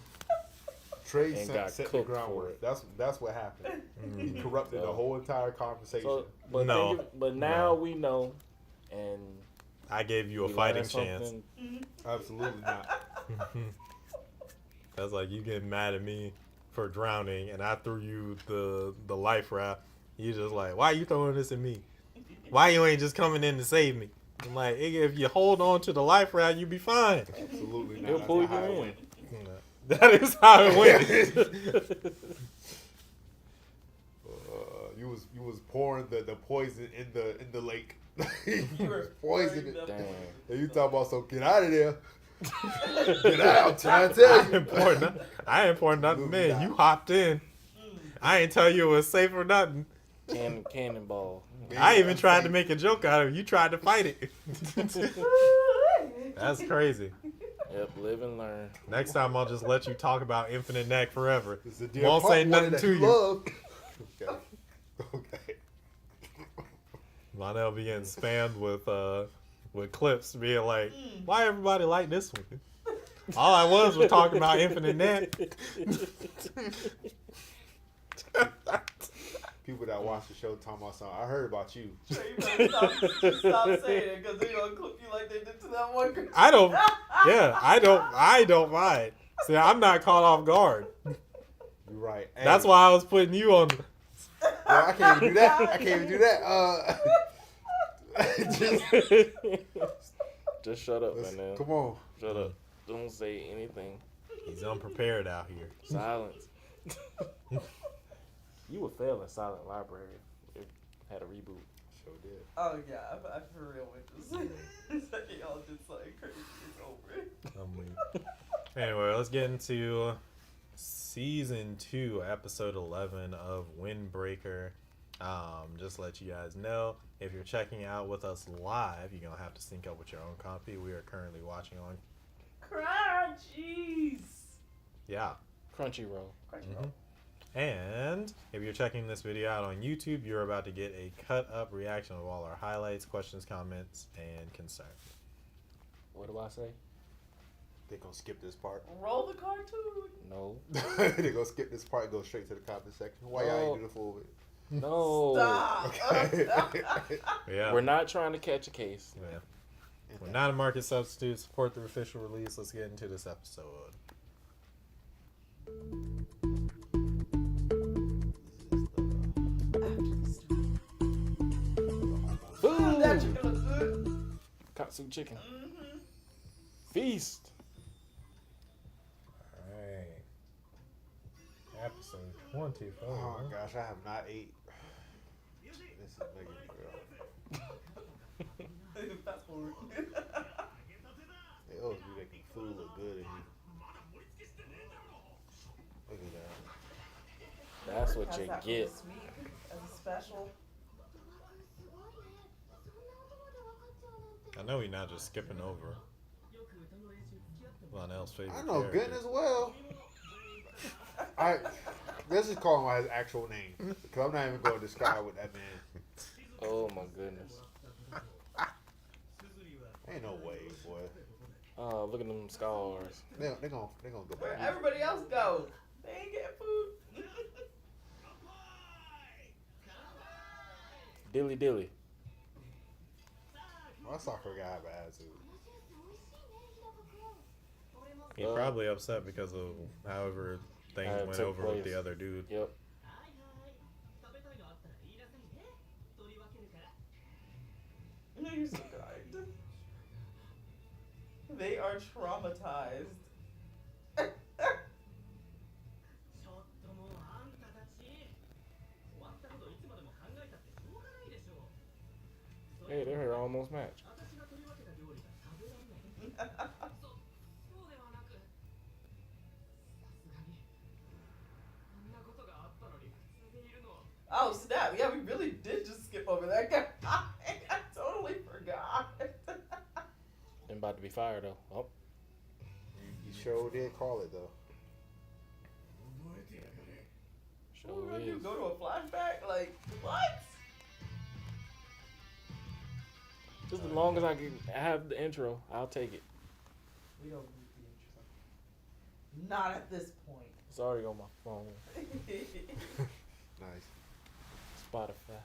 Trey And set got the cooked for groundwork. it. That's what happened. He Mm. corrupted the whole entire conversation. So, but No. but now No. we know, and I gave you a we fighting learned chance. something. Absolutely not. That's like you getting mad at me for drowning, and I threw you the life raft. You just like, why you throwing this at me? Why you ain't just coming in to save me? I'm like, if you hold on to the life raft, you be fine. Absolutely not. He'll That's pull not you how it in. went. That is how it went. You was pouring the poison in the lake. You you were was poisoning pouring it. the- Damn. And you talking about, so get out of there. Get out, I'm trying to I tell you. ain't pouring nothing Absolutely in. not. You hopped in. I ain't tell you it was safe or nothing. Cannonball. I even tried to make a joke out of it. You tried to fight it. That's crazy. Yep, live and learn. Next time I'll just let you talk about Infinite Neck forever. It's a dear Won't part say one nothing that to you. love. Okay. Okay. Lionel be getting spammed with clips being like, why everybody like this one? All I was talking about Infinite Neck. People that watch the show talking about something. I heard about you. Trey, you better stop saying it because they're gonna clip you like they did to that one girl. I don't mind. See, I'm not caught off guard. You're right. Hey, That's why I was putting you on. yo, I can't even do that. I can't even do that. Just shut up, Let's- man. Come on. Shut up. Don't say anything. He's unprepared out here. Silence. You would fail in Silent Library if it had a reboot. Sure did. Oh yeah, I for real went this. Second y'all did something crazy. It's over. Anyway, let's get into season 2, episode 11 of Windbreaker. Just to let you guys know, if you're checking out with us live, you're gonna have to sync up with your own copy. We are currently watching on Crunchies. Crunchyroll. Mhm. And if you're checking this video out on YouTube, you're about to get a cut up reaction of all our highlights, questions, comments, and concerns. What do I say? They gonna skip this part. Roll the cartoon. No. They gonna skip this part and go straight to the comment section. Why y'all ain't do the full bit? No. Stop. Yeah. We're not trying to catch a case. Yeah. We're not a market substitute. Support the official release. Let's get into this episode. Boom! That chicken looks good. Katsu chicken. Mm-hmm. Feast. Alright. Episode 24. Oh my gosh, I have not ate. This is making me real. Fast forward. They always be making food look good in here. Look at that. That's what How's you that for get. this week as a special. I know we're not just skipping over Lionel's favorite I know character. good as well. Let's just call him by his actual name, because I'm not even going to describe what that man. Oh my goodness. Ain't no way, boy. Oh, look at them scars. They gonna go Where'd back. everybody else go? They ain't getting food. Dilly dilly. My soccer guy have an attitude. He's probably upset because of however things How it went took over with place. the other dude. Yep. No, you're so kind. They are traumatized. Hey, their hair almost match. Oh snap! Yeah, we really did just skip over that guy. I totally forgot. Them about to be fired though. Oh, You sure did call it though. What we sure gonna do? is. Go to a flashback? Like what? Just as long as I can have the intro, I'll take it. We don't need the intro. Not at this point. It's already on my phone. Nice. Spotify.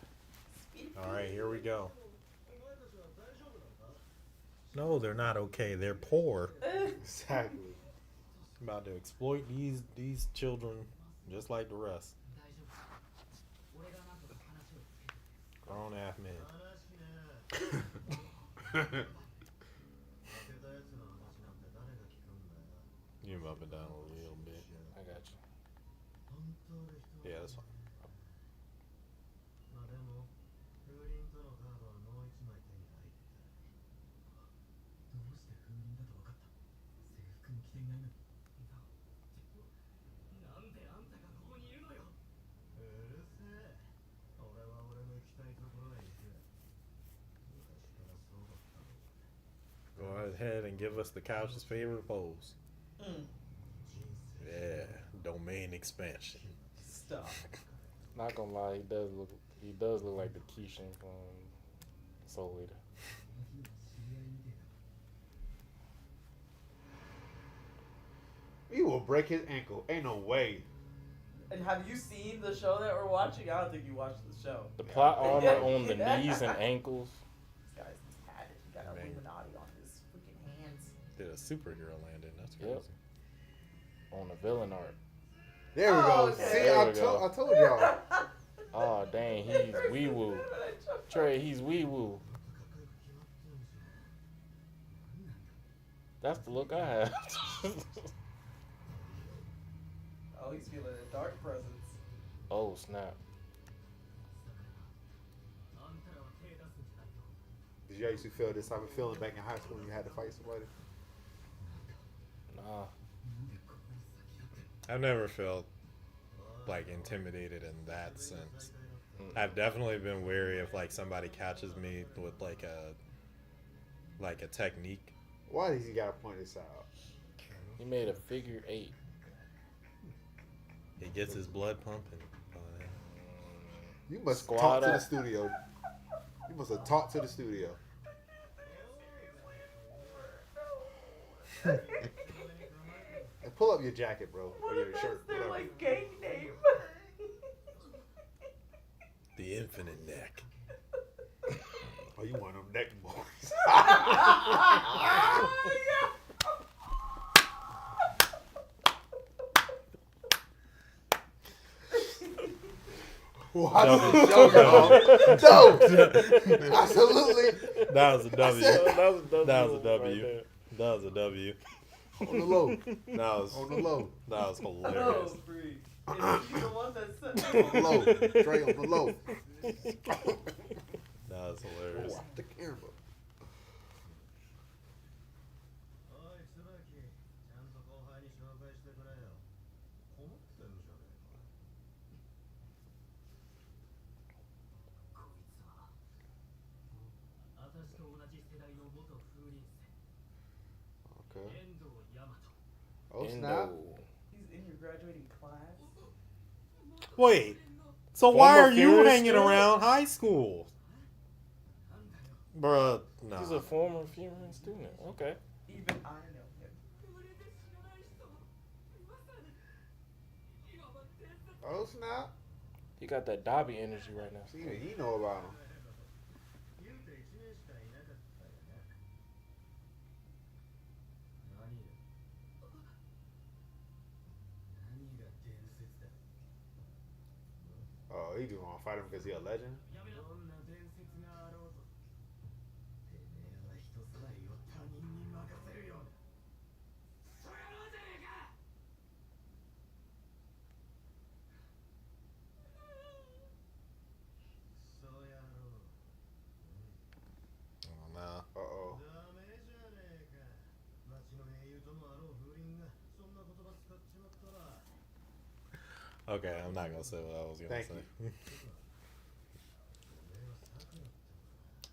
Alright, here we go. No, they're not okay. They're poor. Exactly. About to exploit these children just like the rest. Grown ass men. You move up and down a little bit. I got you. Yeah, that's fine. Go ahead and give us the couch's favorite pose. Mm, Yeah, domain expansion. stop. Not gonna lie, he does look like the Keishan from Soul Eater. He will break his ankle. Ain't no way. And have you seen the show that we're watching? I don't think you watched the show. The plot armor on the knees and ankles. This guy's tatted. He got Man. Illuminati on his freaking hands. Did a superhero landing. That's crazy. Yep. On the villain art. There we Oh, go. okay. See, There I we go. told y'all. Oh dang, he's wee woo. Trey, he's wee woo. That's the look I have. Oh, he's feeling a dark presence. Oh snap! Did you used to feel this type of feeling back in high school when you had to fight somebody? Nah. I've never felt like intimidated in that sense. I've definitely been wary if like somebody catches me with like a technique. Why does he gotta point this out? He made a figure 8. It gets his blood pumping. You must Squad talk to up. the studio. You must have talked to the studio. And pull up your jacket, bro, or What your if that's shirt, their whatever. like gang name? The infinite neck. Oh, you one of them neck boys. Why No. did show y'all? No, absolutely. That was a W. That was a W. That was a right W. there. That was a W. On the low. That was On the low. that was Oh, hilarious. free. Is he the one that said On the low. Straight on the low. That was hilarious. Watch the camera. Okay. Oh snap! Endo. He's in your graduating class? Wait. So Former why are you Fury hanging student? around high school? Bruh, nah. He's a former Fury student. Okay. Even I know him. Oh snap! He got that Dobby energy right now. See, you know about him. Oh, he just want to fight him because he a legend. Oh, nah. Uh-oh. Okay, I'm not gonna say what I was gonna Thank say.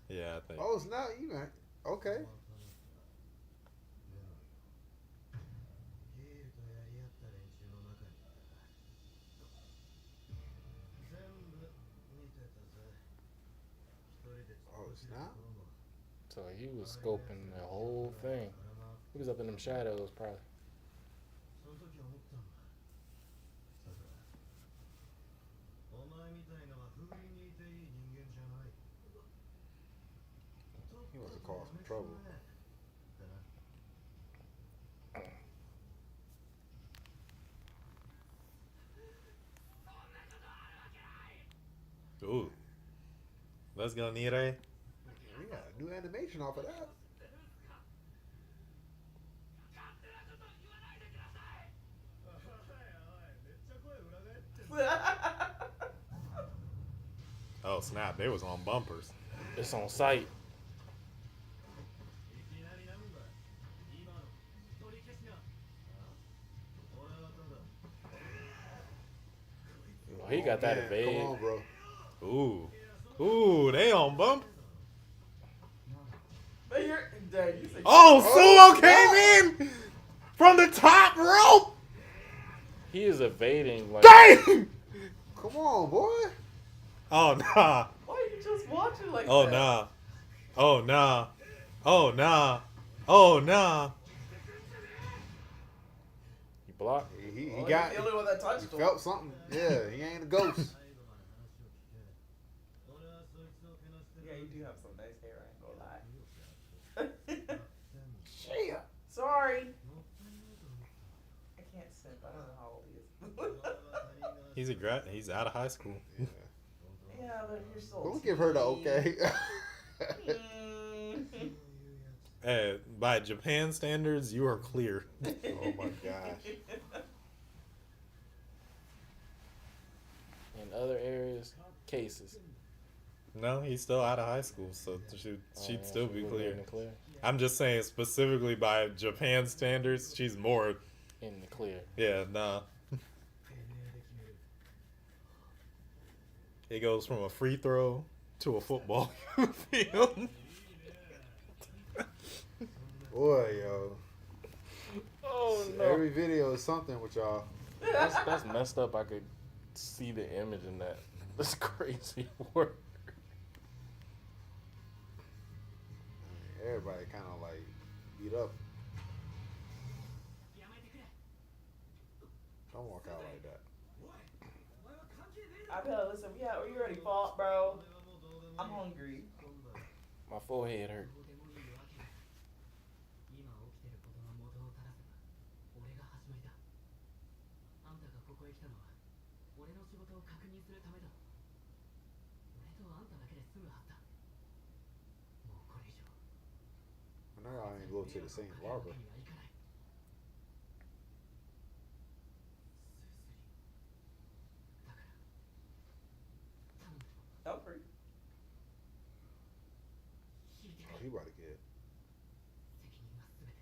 Yeah, I think. Oh snap! You right? Okay. Oh snap! So he was scoping the whole thing. He was up in them shadows, probably. He wants to cause some trouble. Ooh. Let's go, Nire. We got a new animation off of that. Oh, snap. They was on bumpers. It's on site. Oh, he got that Man, evade. Come on, bro. Ooh. Ooh, they on bump. But you're, Dad, you said Oh, Sumo came in from the top rope. He is evading like Dang! Come on, boy. Oh, nah. why are you just watching like Oh, that? nah. Oh, nah. Oh, nah. Oh, nah. he blocked. He Oh, got. he's the only one that touched He him. felt something. Yeah, he ain't a ghost. Yeah, you do have some nice hair, I ain't gonna lie. Shit. Sorry. I can't simp. I don't know how old he is. He's out of high school. Yeah. Yeah, but you're so Don't give her the okay. Mm. By Japan standards, you are clear. Oh my gosh. In other areas, cases. No, he's still out of high school, so she'd Yeah, still she be would clear. in the clear. I'm just saying, specifically by Japan standards, she's more. In the clear. Yeah, nah. It goes from a free throw to a football field. Boy, yo. Oh Every video is something with y'all. That's messed up. I could see the image in that. That's crazy work. Everybody kind of like beat up. Don't walk out like that. I be like, listen, we already fought, bro. I'm hungry. My forehead hurt. 今起きてることの元を正せば俺が始まりだあんたがここへ来たのは俺の仕事を確認するためだ俺とあんただけで済むはずだもうこれ以上 I know y'all ain't go to the same barber. にはいかないだから頼む Oh, free. 引いてく Oh, れ he about to get. 責任は全て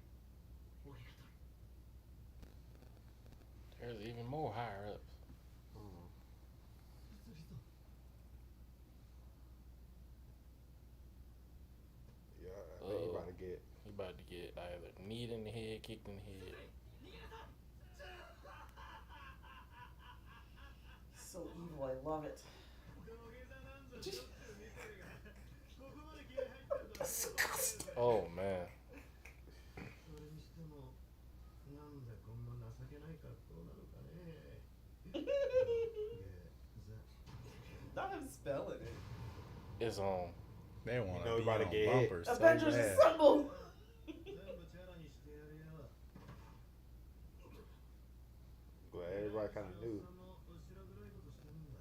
俺が取る There's even more higher ups. Yeah, I think he about to get. He about to get either kneed in the head, kicked in the head. So evil, I love it. Oh man. それにしてもなんでこんな情けない格好なのかね Not him spelling it. It's on. They want You know to he be about to on get hit. bumpers so Avengers bad. Assemble. 全部チャラにしてやるよ But everybody kind of knew. その後ろ黒いことしてるんだ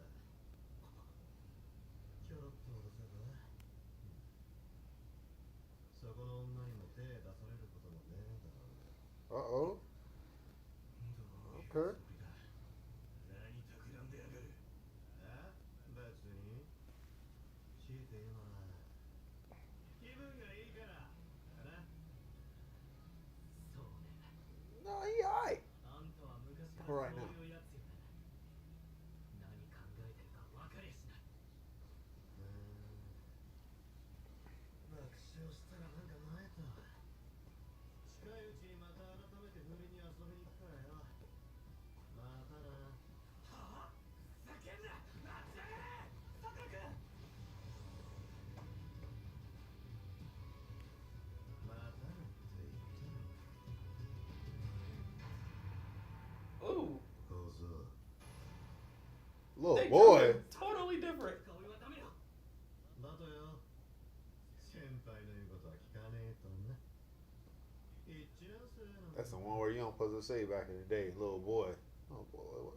ちょろっと脅せばそこの女にも手出されることもねえだろう Uh oh. Okay. 何企んでやがるあ別に強いて言うなら気分がいいからだなそうね No, he alright. あんたは昔か All ら right そ now. ういうやつよね何考えてるか分かりゃしない爆笑したらなんか前と近いうちにまた改めて振りに遊びに行くからよまたなはぁふざけんな待ちやがれ佐藤君またなって言ったの Ooh. 小僧 Little They boy. do it totally different. 顔はダメよだとよ先輩の言うことは聞かねえとな一年生の That's the one where you don't supposed to say back in the day, little boy. Oh boy, what?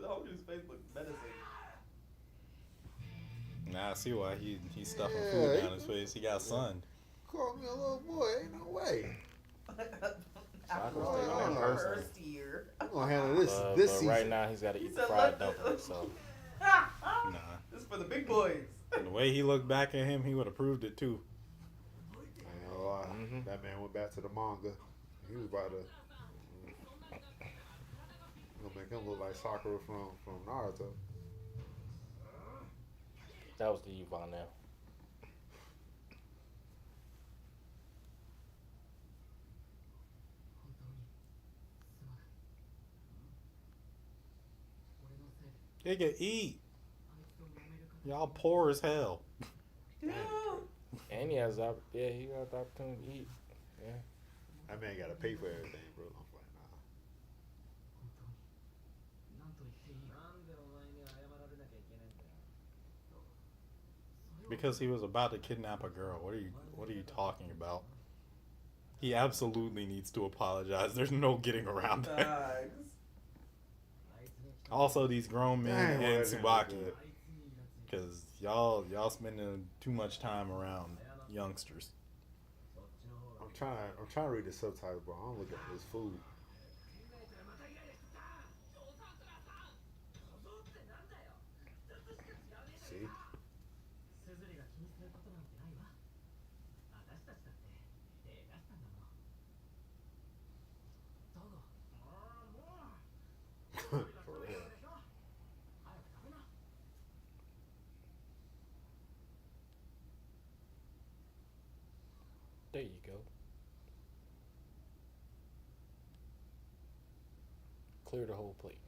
The Hogan's face looks menacing. Now I see why he's stuffing Yeah, food he- down his face. He got sunned. Call me a little boy? Ain't no way. After all, all, in person. first year. I'm gonna handle this But this season. right now he's got to He eat the said, fried "Let the- dumplings. So Nah. This is for the big boys. The way he looked back at him, he would have proved it too. I ain't gonna lie. Mhm. That man went back to the manga. He was about to gonna make him look like Sakura from Naruto. that was the Yvonne now. They can eat. Y'all poor as hell. Yeah. And he has he got the opportunity to eat. Yeah. That man gotta pay for everything, bro. I'm like, nah. なんと言っていいなんでお前に謝られなきゃいけないんだよ Because he was about to kidnap a girl. What are you talking about? He absolutely needs to apologize. There's no getting around that. Bags. Also, these grown men Dang, and well, that Tsubaki. good. Because y'all spending too much time around youngsters. I'm trying to read the subtitles, bro. I'm looking at this food. See? スズリが気にすることなんてないわ。私たちだって手出したんだもの。だが、ああもう。スズリが食べるでしょ。早く食べな。 There you go. Clear the whole plate.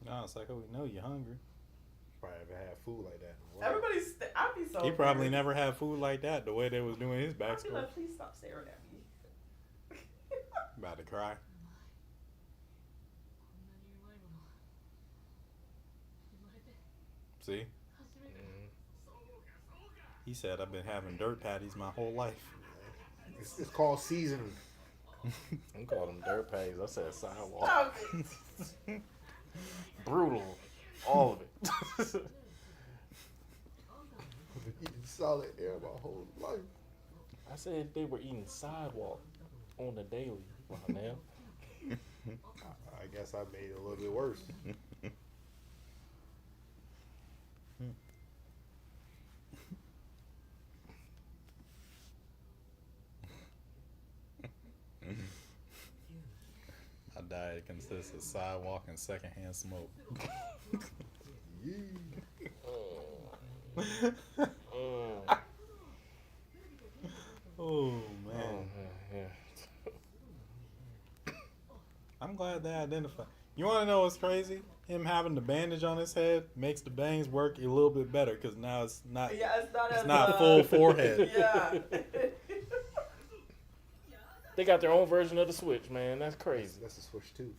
No, Psycho, we know you're hungry. Probably ever had food like that in a while. Everybody's. I'd be so. He probably embarrassed. never had food like that the way they was doing his I'd be backstory. like, please stop staring at me. About to cry. こんなにうまいもの。生まれて See? 初めて。 He said, I've been having dirt patties my whole life. It's called seasoning. I'm calling them dirt patties. I said sidewalk. Stop it. Brutal. All of it. I've been eating solid air my whole life. I said they were eating sidewalk on the daily. Wow, now. I guess I made it a little bit worse. My diet consists of sidewalk and secondhand smoke. Oh, man. Yeah. I'm glad they identified. You want to know what's crazy? Him having the bandage on his head makes the bangs work a little bit better because now it's not. Yeah, it's not. It's as, not full forehead. Yeah. They got their own version of the Switch, man. That's crazy. That's a Switch 2.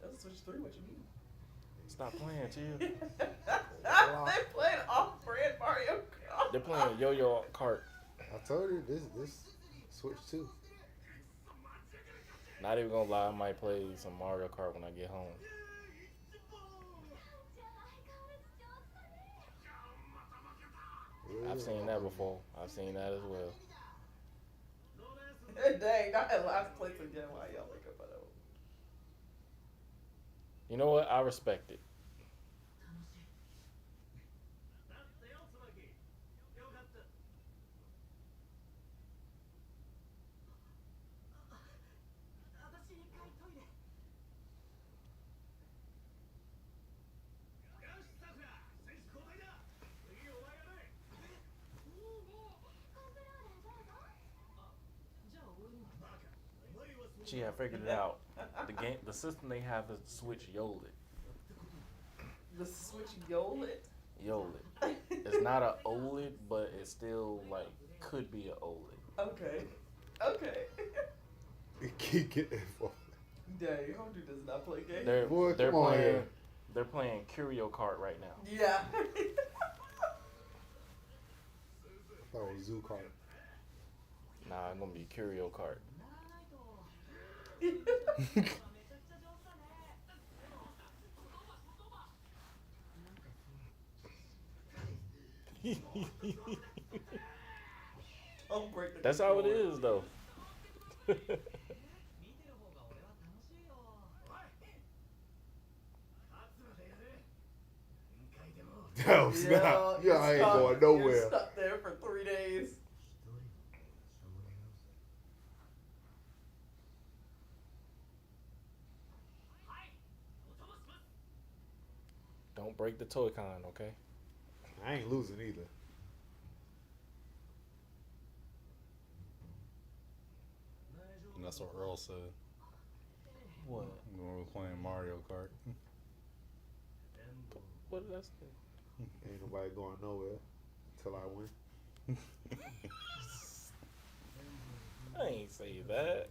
That's Switch 3. What you mean? Stop playing, chill. They playing off-brand Mario Kart. They're playing Yo-Yo Kart. I told you this Switch 2. Not even gonna lie, I might play some Mario Kart when I get home. I've seen that before. I've seen that as well. Dang, not in last place again. Why y'all make up for that? You know what? I respect it. だってよ、椿。よかった。私一回トイレ。よし、さくら、選手交代だ。次お前がね。いいね。コントローラーどうぞ。あ、じゃあ俺も。バカ。お前はそれ。 Gee, I figured it out. The system they have is Switch YOLIT. The Switch YOLIT? YOLIT. It's not a OLED, but it still like could be a OLED. Okay. Okay. Keep getting involved. Dang, Homie does not play games. Boy, come on here. They're playing Curio Kart right now. Yeah. I thought it was Zoo Kart. Nah, it's gonna be Curio Kart. Don't break the That's how it controller. is, though. 見てる方が俺は楽しいよ。おい。勝つまでやれ。限界でも。 Damn, snap. Yeah, I ain't going You're nowhere. stuck there for 3 days. Don't break the toy con, okay? I ain't losing either. And that's what Earl said What? when we were playing Mario Kart. What did I say? Ain't nobody going nowhere until I win. I ain't say that.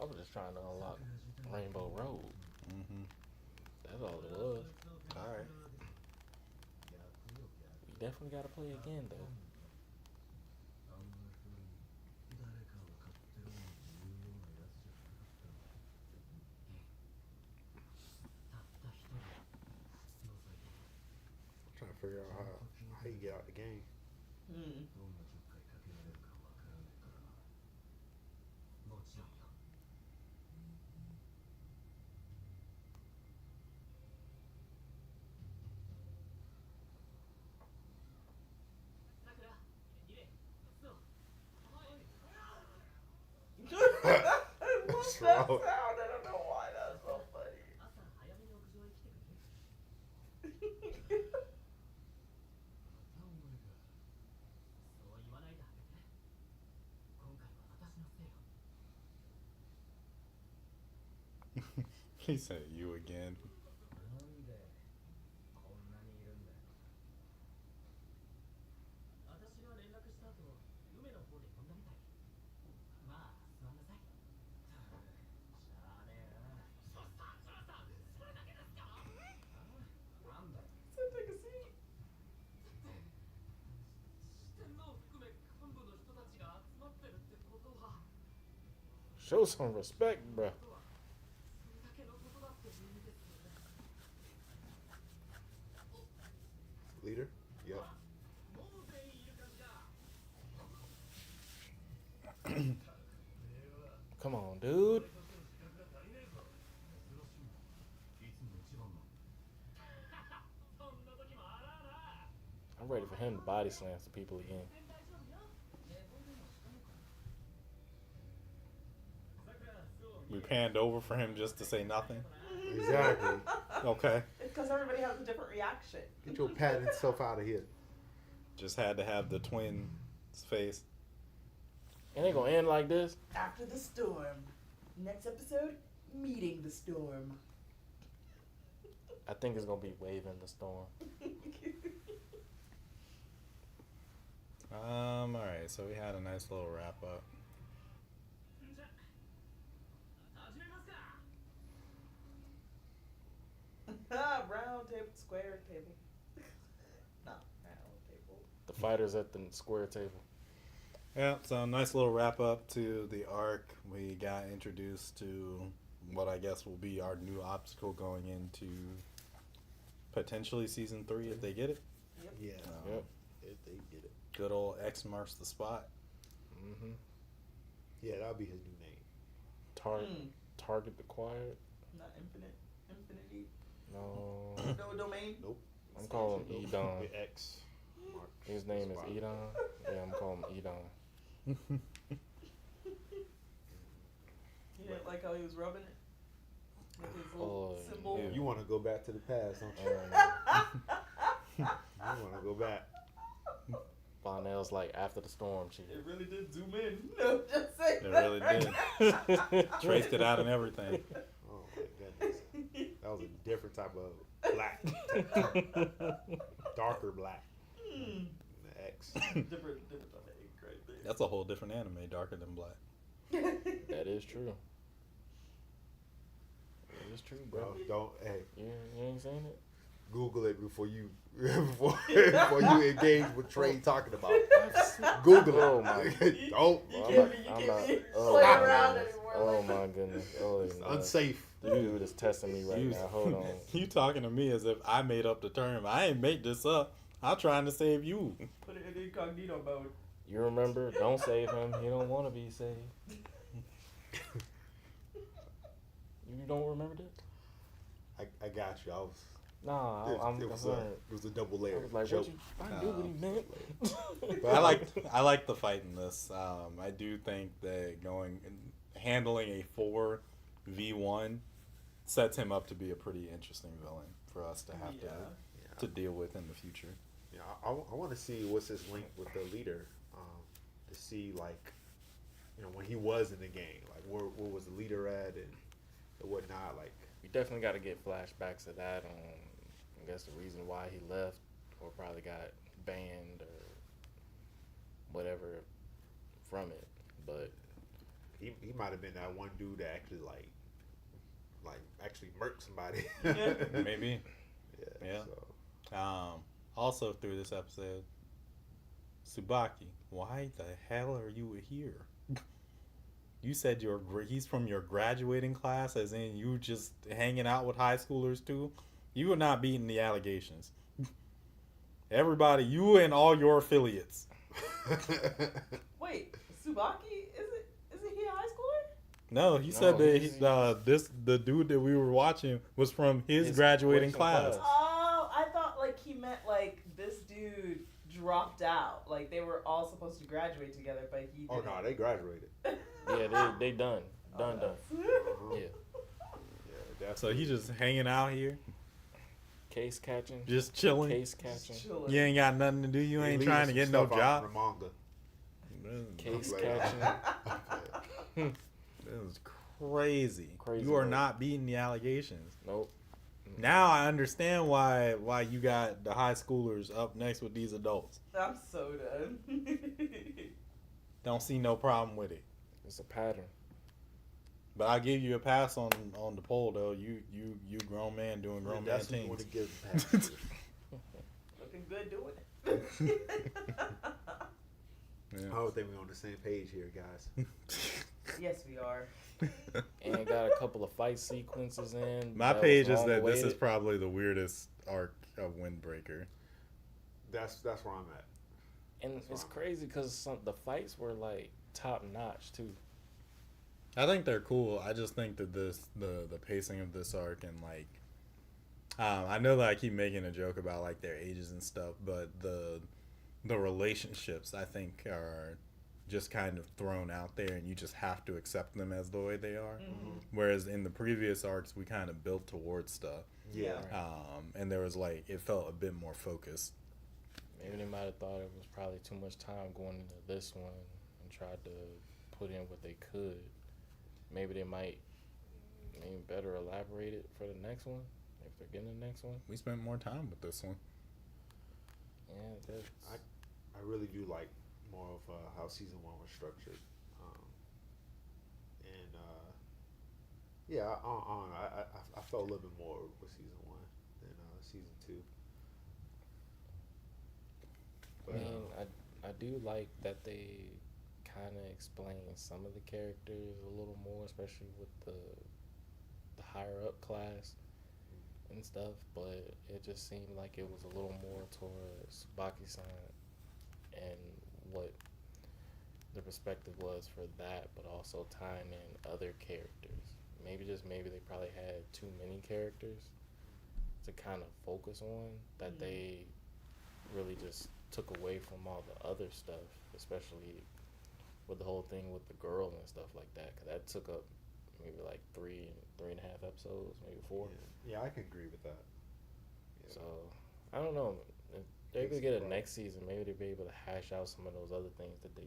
I was just trying to unlock Rainbow Road. Mm-hmm. That's all it was. All right. We definitely gotta play again, though. 誰かを買ってるのに言うようなやつじゃなかったの。たった一人。野崎。to figure out how you get out the game. どんなちょっかいかけられるかわからないからな。もちろんよ。さくら、リレー、そう。はい。 I love What's that wrong? sound. I don't know why that's so funny. 朝早めに屋上へ来てくれ。またお前か。そう言わないであげて。今回は私のせいよ。 He said you again. なんでこんなにいるんだよ。私が連絡した後、梅の方で呼んだみたい。まあ、座んなさい。しゃあねえな。それだけですか？なんだよ。 So take a seat. 四天王含め幹部の人たちが集まってるってことは、 Show some respect, bro. それだけのことだって意味ですよね。 Leader? Yep. もう全員いる感じか。 Come on, dude. そんな時もあらあら。 I'm ready for him to body slam some people again. 全然大丈夫よ。寝坊でもしたのかな。さくら、そう。 We panned over for him just to say nothing. Exactly. Okay. It's because everybody has a different reaction. Get your padding self out of here. Just had to have the twin's face. And they gonna end like this? After the storm. Next episode, meeting the storm. I think it's gonna be waving the storm. Alright, so we had a nice little wrap up. じゃあ始めますか。 Round table, square table. Not round table. The fighters at the square table. Yeah, so nice little wrap up to the arc. We got introduced to what I guess will be our new obstacle going into potentially season 3 if they get it. Yeah. Yep. If they get it. Good old X marks the spot. Mm-hmm. Yeah, that'll be his new name. Target acquired. Not infinite. Infinity. No. No domain. Nope. I'm calling him Edon. With X. Mark. His name is Spot. Edon. Yeah, I'm calling him Edon. You didn't like how he was rubbing it? With his little Oh, symbol. yeah. You want to go back to the past, don't you? You want to go back. Vonell's like after the storm shit. It really did zoom in. No, just say It that really right did. Traced it out and everything. Oh my goodness. That was a different type of black. Darker black. Mm. The X. different type of ink right there. That's a whole different anime, darker than black. That is true. That is true, bro. Don't hey, You ain't saying it? Google it before you before you engage with Trey talking about it. Google it. Oh my. Don't. You I'm can't not. be Oh playing my around goodness. anymore Oh like my that. goodness. Oh, It's no. unsafe. The dude is testing me right now. Hold on. You talking to me as if I made up the term. I ain't make this up. I'm trying to save you. Put it in incognito mode. You remember? Don't save him. He don't want to be saved. You don't remember that? I got you. I was. Nah, I'm it was concerned. it was a double I layer was like, joke. what you? I knew what he meant. But I like the fight in this. I do think that handling a 4v1 sets him up to be a pretty interesting villain for us to have to deal with in the future. Yeah, I want to see what's his link with the leader, to see like, when he was in the game, like where was the leader at and whatnot. Like, We definitely got to get flashbacks of that. I guess the reason why he left, or probably got banned or whatever from it. But he might have been that one dude that actually like actually murked somebody. Maybe. Yeah. So. Also through this episode, Tsubaki, why the hell are you here? You said he's from your graduating class, as in you just hanging out with high schoolers too? You were not beating the allegations. Everybody, you and all your affiliates. Wait, Tsubaki? Isn't he a high schooler? No, he said that the dude that we were watching was from his graduating class. Oh, I thought like he meant like this dude dropped out. Like they were all supposed to graduate together, but he Oh didn't. no, they graduated. Yeah, they done. Done. Yeah. Yeah, So he just hanging out here, Case catching. just chilling. Case catching. Chilling. You ain't got nothing to do. You ain't trying to get no job. From manga. Case Like- catching. This is crazy. Crazy You are work. not beating the allegations. Nope. Now I understand why you got the high schoolers up next with these adults. I'm so done. Don't see no problem with it. It's a pattern. But I give you a pass on the poll though. You grown man doing grown man That's what you want things. to give them passes. Looking good doing it. Yeah. I don't think we're on the same page here, guys. Yes, we are. And got a couple of fight sequences in. My that page was is that this is long-awaited. probably the weirdest arc of Windbreaker. That's where I'm at. And That's it's wrong. crazy because the fights were like top notch too. I think they're cool. I just think that the pacing of this arc and like I know that I keep making a joke about like their ages and stuff, but the relationships I think are just kind of thrown out there and you just have to accept them as the way they are. Mm-hmm. Whereas in the previous arcs we kind of built towards stuff. Yeah. And there was like it felt a bit more focused. Maybe they might have thought it was probably too much time going into this one and tried to put in what they could. Maybe they might better elaborate it for the next one if they're getting the next one. We spent more time with this one. Yeah, that's I really do like more of how season 1 was structured, and yeah, I felt a little bit more with season 1 than season 2. I mean, I do like that they kind of explain some of the characters a little more, especially with the higher up class and stuff. But it just seemed like it was a little more towards Baki-san and what the perspective was for that, but also tying in other characters. Maybe they probably had too many characters to kind of focus on that they really just took away from all the other stuff, especially with the whole thing with the girl and stuff like that, because that took up maybe like three and a half episodes, maybe 4. Yeah, I can agree with that. Yeah. So I don't know. If they're able to get it next season, maybe they'll be able to hash out some of those other things that they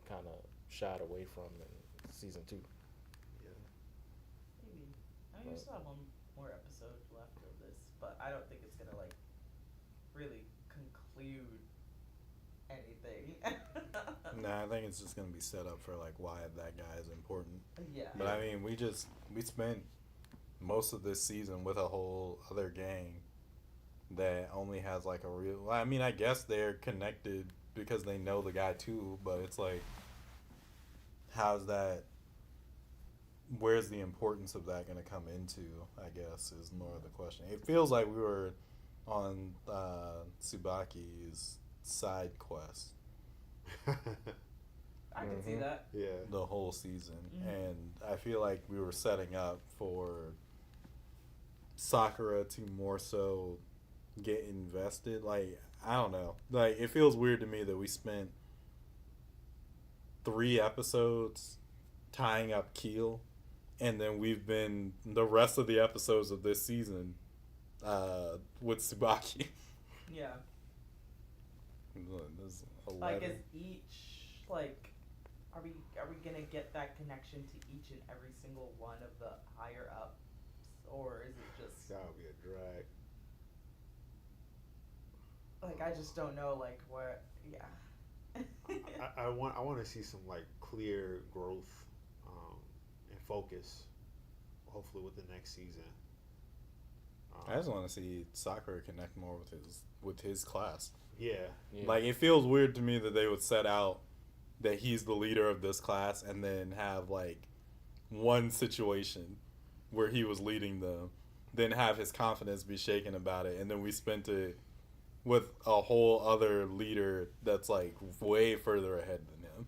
kind of shied away from in season 2. Maybe. I mean, we still have one more episode left of this, but I don't think it's gonna like really conclude anything. Nah, I think it's just gonna be set up for like why that guy is important. Yeah. But I mean, we spent most of this season with a whole other gang that only has like a real. I mean, I guess they're connected because they know the guy too. But it's like, how's that? Where's the importance of that going to come into? I guess is more of the question. It feels like we were on Tsubaki's side quest I can see that. Yeah. the whole season, Mhm. and I feel like we were setting up for Sakura to more so get invested. Like, I don't know. Like, it feels weird to me that we spent 3 episodes tying up Keel, and then we've been the rest of the episodes of this season with Tsubaki. Yeah. There's Like 11. is each like are we gonna get that connection to each and every single one of the higher ups, or is it just That would be a drag. like I just don't know like what? Yeah. I want to see some like clear growth and focus. Hopefully with the next season. I just want to see Sakura connect more with his class. Yeah. Like, it feels weird to me that they would set out that he's the leader of this class and then have like one situation where he was leading them, then have his confidence be shaken about it, and then we spent it with a whole other leader that's like way further ahead than him.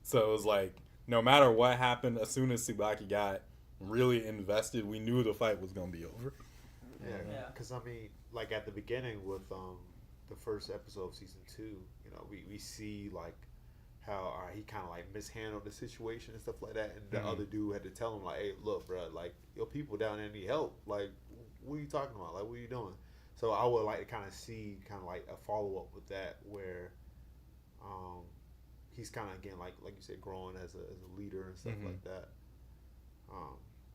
So it was like, no matter what happened, as soon as Tsubaki got really invested, we knew the fight was gonna be over. Yeah, Yeah. because I mean, like at the beginning with the first episode of season 2, you know, we see like how he kind of like mishandled the situation and stuff like that, and the other dude had to tell him like, "Hey, look, bro, like your people down there need help. Like, what are you talking about? Like, what are you doing?" So I would like to kind of see kind of like a follow up with that where, he's kind of again like you said, growing as a leader and stuff like that.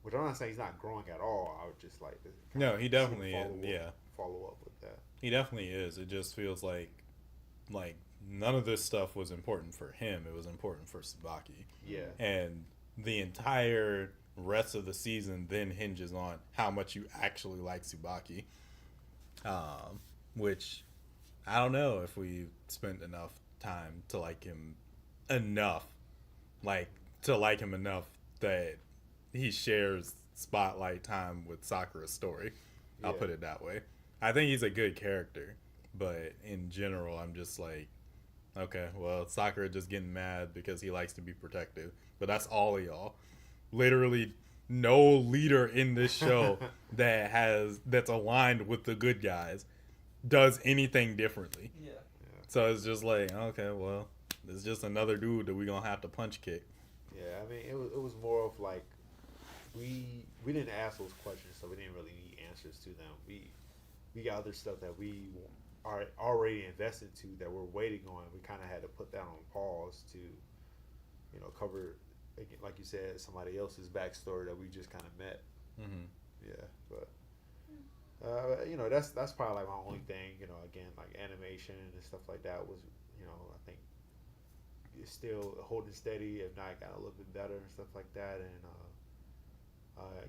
Which I'm not saying he's not growing at all. I would just like to No, he definitely is. Yeah, follow up with that. he definitely is. It just feels like none of this stuff was important for him. It was important for Tsubaki. Yeah. And the entire rest of the season then hinges on how much you actually like Tsubaki. Which I don't know if we spent enough time to like him enough, that he shares spotlight time with Sakura's story. I'll put it that way. I think he's a good character, but in general, I'm just like, okay, well, Sakura just getting mad because he likes to be protective, but that's all of y'all. Literally, no leader in this show that's aligned with the good guys does anything differently. Yeah. So it's just like, okay, well, it's just another dude that we gonna have to punch kick. Yeah, I mean, it was more of like we didn't ask those questions, so we didn't really need answers to them. We got other stuff that we are already invested to that we're waiting on. We kind of had to put that on pause to, you know, cover, like you said, somebody else's backstory that we just kind of met. Mm-hmm. Yeah, but you know, that's probably like my only thing. You know, again, like animation and stuff like that was, you know, I think it's still holding steady, if not got a little bit better and stuff like that. And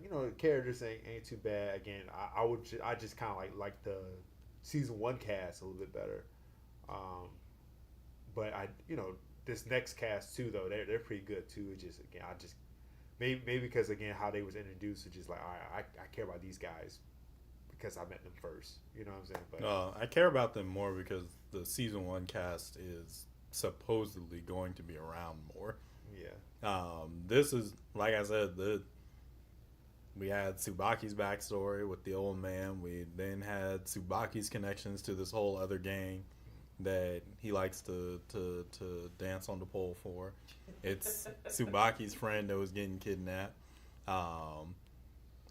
you know, the characters ain't too bad. Again, I just kind of like the season 1 cast a little bit better. But you know, this next cast too, though, they're pretty good too. It's just, again, I just maybe because again how they was introduced, it's just like, all right, I care about these guys because I met them first. You know what I'm saying? But I care about them more because the season 1 cast is supposedly going to be around more. Yeah. This is, like I said, we had Tsubaki's backstory with the old man. We then had Tsubaki's connections to this whole other gang that he likes to dance on the pole for. It's Tsubaki's friend that was getting kidnapped.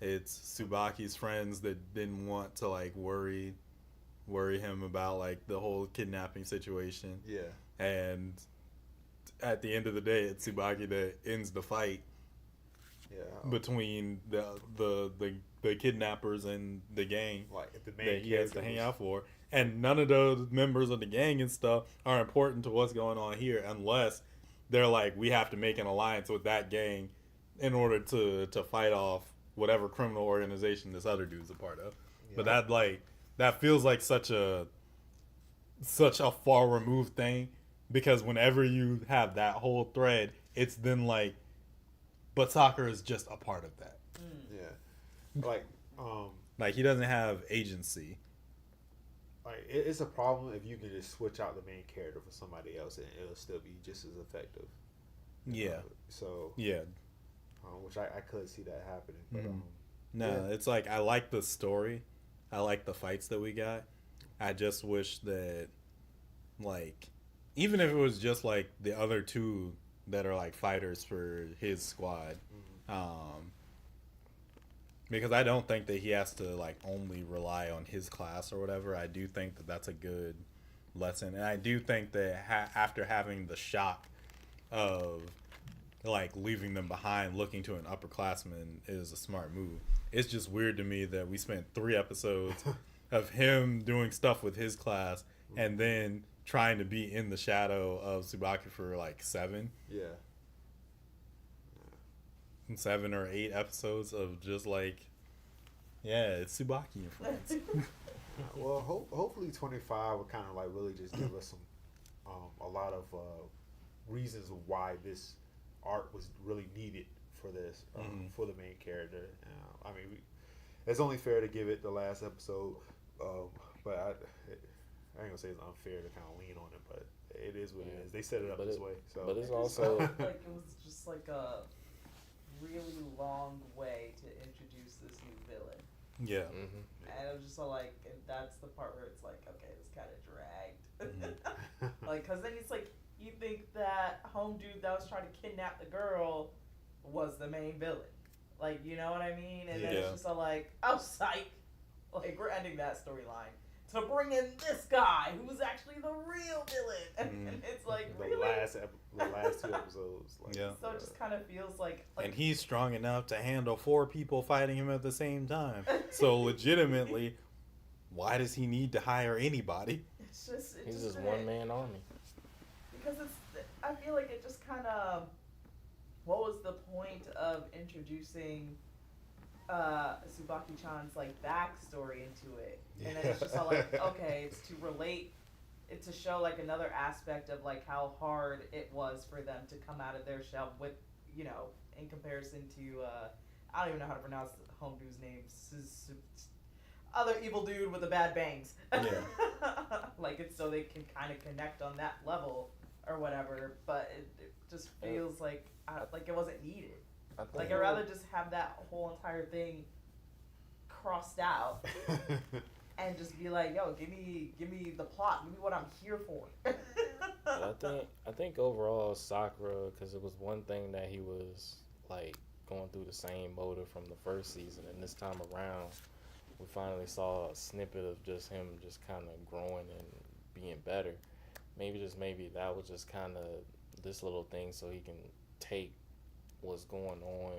It's Tsubaki's friends that didn't want to like worry him about like the whole kidnapping situation. Yeah. And at the end of the day, it's Tsubaki that ends the fight. Yeah. Between the kidnappers and the gang, Like if the main that he has to hang was- out for, and none of those members of the gang and stuff are important to what's going on here unless they're like, we have to make an alliance with that gang in order to fight off whatever criminal organization this other dude's a part of. Yeah. But that feels like such a far removed thing, because whenever you have that whole thread, it's then like, but Sakura is just a part of that. Yeah. Like he doesn't have agency. Like it's a problem if you can just switch out the main character for somebody else and it'll still be just as effective. Yeah. So Yeah. which I could see that happening, but No, yeah. it's like, I like the story. I like the fights that we got. I just wish that, like, even if it was just like the other two that are like fighters for his squad, because I don't think that he has to like only rely on his class or whatever. I do think that that's a good lesson, and I do think that after having the shock of like leaving them behind, looking to an upperclassman is a smart move. It's just weird to me that we spent 3 episodes of him doing stuff with his class and then trying to be in the shadow of Tsubaki for like 7 or 8 episodes of just like, yeah, it's Tsubaki and friends. Well, hopefully 25 will kind of like really just give us some a lot of reasons why this art was really needed for this for the main character. I mean, it's only fair to give it the last episode, but I ain't gonna say it's unfair to kind of lean on it, but it is what it is. They set it up But this it- way. So but it's It just also- felt like it was just like a really long way to introduce this new villain. Yeah. Mm-hmm. And it was just so like, and that's the part where it's like, okay, this kind of dragged. Mm-hmm. Like, cause then it's like, you think that home dude that was trying to kidnap the girl was the main villain. Like, you know what I mean? And then Yeah. it's just so like, oh, psych. Like, we're ending that storyline to bring in this guy who's actually the real villain. And it's like, the really? last 2 episodes. Like, Yeah. So it just kind of feels like And he's strong enough to handle 4 people fighting him at the same time. So legitimately, why does he need to hire anybody? it's just, it He's just just didn't- one man army. Because I feel like it just kind of, what was the point of introducing Tsubaki-chan's like backstory into it? And then it's just all like, okay, it's to relate, it's to show like another aspect of like how hard it was for them to come out of their shell with, you know, in comparison to, I don't even know how to pronounce the home dude's name, other evil dude with the bad bangs. Yeah. Like it's so they can kind of connect on that level or whatever, but it just feels like it wasn't needed. I think Like I'd rather just have that whole entire thing crossed out and just be like, yo, give me the plot, give me what I'm here for. But I think overall Sakura, because it was one thing that he was like going through the same motive from the first season, and this time around we finally saw a snippet of just him just kind of growing and being better. Maybe that was just kind of this little thing so he can take what's going on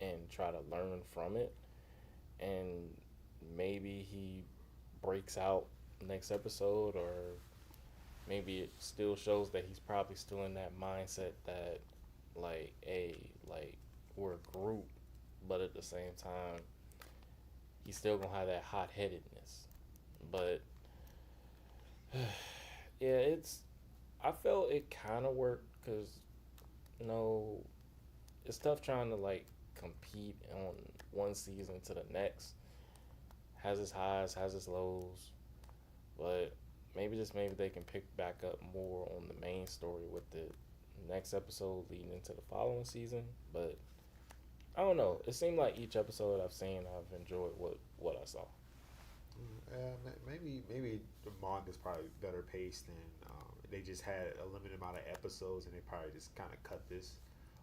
and try to learn from it, and maybe he breaks out next episode, or maybe it still shows that he's probably still in that mindset that like we're a group, but at the same time he's still gonna have that hot-headedness. But yeah, I felt it kind of worked because it's tough trying to like compete on one season to the next. Has its highs, has its lows, but maybe they can pick back up more on the main story with the next episode leading into the following season. But I don't know. It seemed like each episode I've seen, I've enjoyed what I saw. Maybe the manga's probably better paced than they just had a limited amount of episodes and they probably just kind of cut this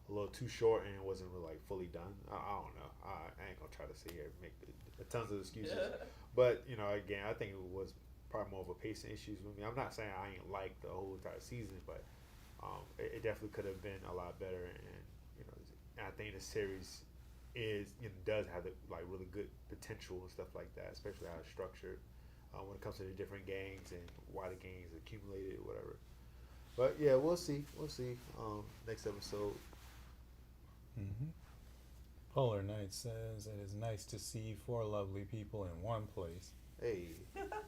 a little too short and it wasn't really like fully done. I don't know. I ain't gonna try to sit here and make tons of excuses, but again, I think it was probably more of a pacing issues with me. I'm not saying I ain't like the whole entire season, but it definitely could have been a lot better. And I think the series does have like really good potential and stuff like that, especially how it's structured when it comes to the different gangs and why the gangs accumulated, whatever. But yeah, we'll see. Next episode. Mm-hmm. Polar Knight says it is nice to see 4 lovely people in one place. Hey,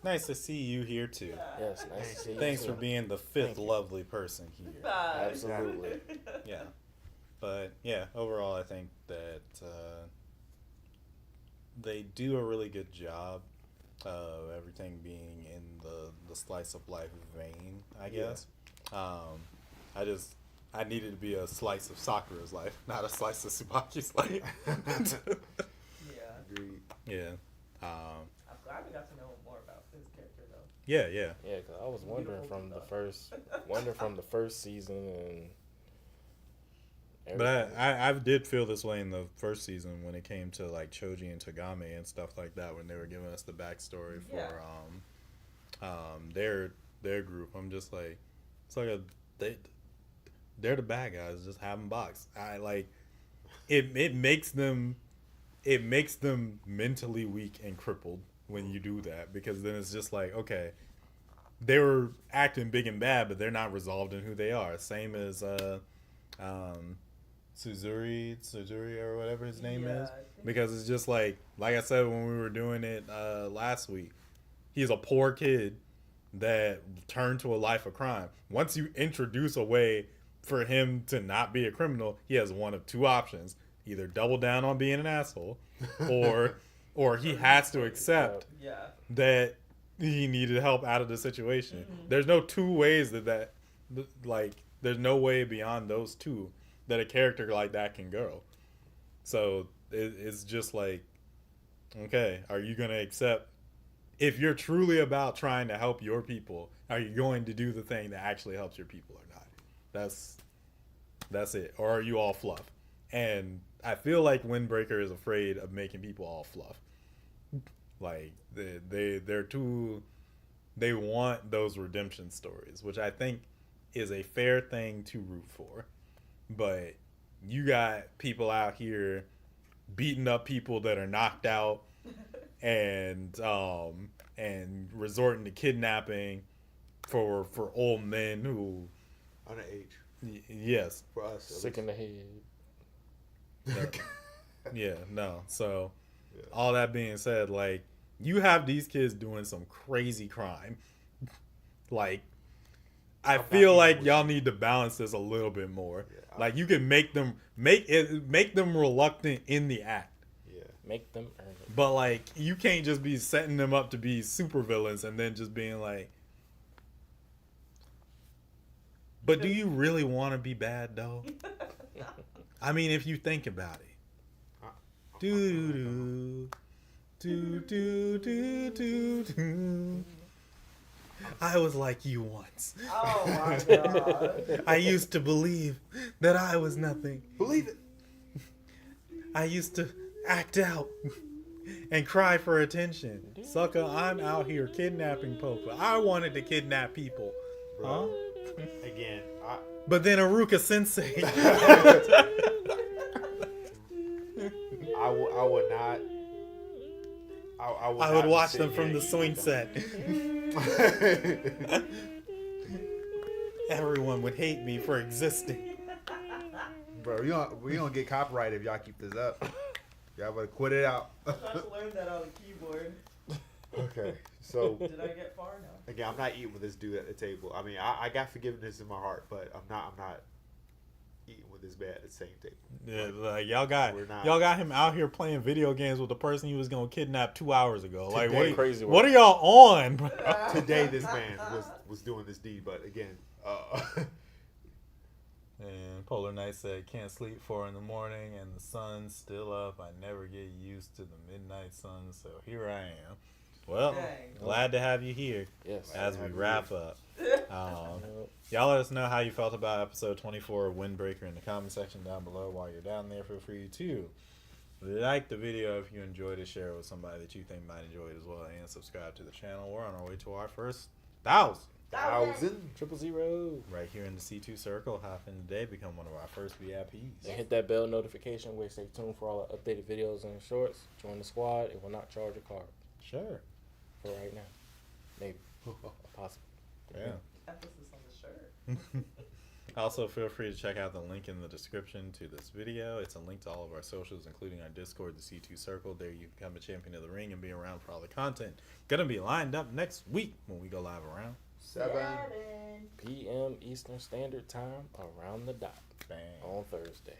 Nice to see you here too. Yes, nice to see you Thanks too. for being the 5th lovely person here. Bye. Absolutely. Yeah. But yeah, overall I think that they do a really good job of everything being in the slice of life vein, I guess. I needed to be a slice of Sakura's life, not a slice of Tsubaki's life. Yeah. agreed. Yeah. I'm glad we got to know more about his character though. Yeah, yeah. Yeah, because I was wondering from the first season and But everything. I did feel this way in the first season when it came to like Choji and Tagame and stuff like that when they were giving us the backstory for their group. I'm just like, it's like they're the bad guys, just having box. I like it makes them mentally weak and crippled when you do that, because then it's just like, okay, they were acting big and bad, but they're not resolved in who they are. Same as Suzuri or whatever his name is, I think- because it's just like I said when we were doing it last week, he's a poor kid that turned to a life of crime. Once you introduce a way for him to not be a criminal, he has one of 2 options: either double down on being an asshole, or he has to accept Yeah. that he needed help out of the situation. Mhm. There's no two ways like, there's no way beyond those two that a character like that can go. So it's just like, okay, are you going to accept, if you're truly about trying to help your people, are you going to do the thing that actually helps your people or not? That's it. Or are you all fluff? And I feel like Windbreaker is afraid of making people all fluff. Like they're too, they want those redemption stories, which I think is a fair thing to root for. But you got people out here beating up people that are knocked out and resorting to kidnapping for old men who underage. Yes. For us. Sick in the head. Yeah, no. So, Yeah. all that being said, like, you have these kids doing some crazy crime. Like, I I'm not feel even like with y'all you. need to balance this a little bit more. Yeah, Like, you can make them reluctant in the act. Yeah. Make them earn it. But like, you can't just be setting them up to be supervillains and then just being like, but do you really want to be bad though? I mean, if you think about it. Do do do do do do. I was like you once. Oh my god. I used to believe that I was nothing. Believe it. I used to act out and cry for attention. Sucker, I'm out here kidnapping people. I wanted to kidnap people. Huh? Again, But then Aruka Sensei. I would not. I would watch them from the swing set. Everyone would hate me for existing. Bro, we don't get copyrighted if y'all keep this up. Y'all better quit it out. I tried to learn that on the keyboard. Okay, so Did I get far? No. again, I'm not eating with this dude at the table. I mean, I got forgiveness in my heart, but I'm not eating with this man at the same table. Yeah, like y'all got We're not. y'all him out here playing video games with the person he was gonna kidnap 2 hours ago. Like Today. Crazy what work. are y'all on? bro? Today, this man was doing this deed, but again, And Polar Knight said, can't sleep 4 in the morning and the sun's still up. I never get used to the midnight sun, so here I am. Well, Dang. glad to have you here Yes. as we wrap up. Y'all let us know how you felt about episode 24 of Windbreaker in the comment section down below. While you're down there, feel free to like the video if you enjoyed it, share it with somebody that you think might enjoy it as well, and subscribe to the channel. We're on our way to our first 1,000. 1,000. 000. Right here in the C2 circle. Hop in today, become one of our first VIPs. And hit that bell notification where stay tuned for all the updated videos and shorts. Join the squad. It will not charge a card Sure. for right now. Maybe. Possible. Yeah. Emphasis on the shirt. Also, feel free to check out the link in the description to this video. It's a link to all of our socials, including our Discord, the C2 Circle. There you become a champion of the ring and be around for all the content. Gonna be lined up next week when we go live around 7 PM Eastern Standard Time around the dot Bang. on Thursday.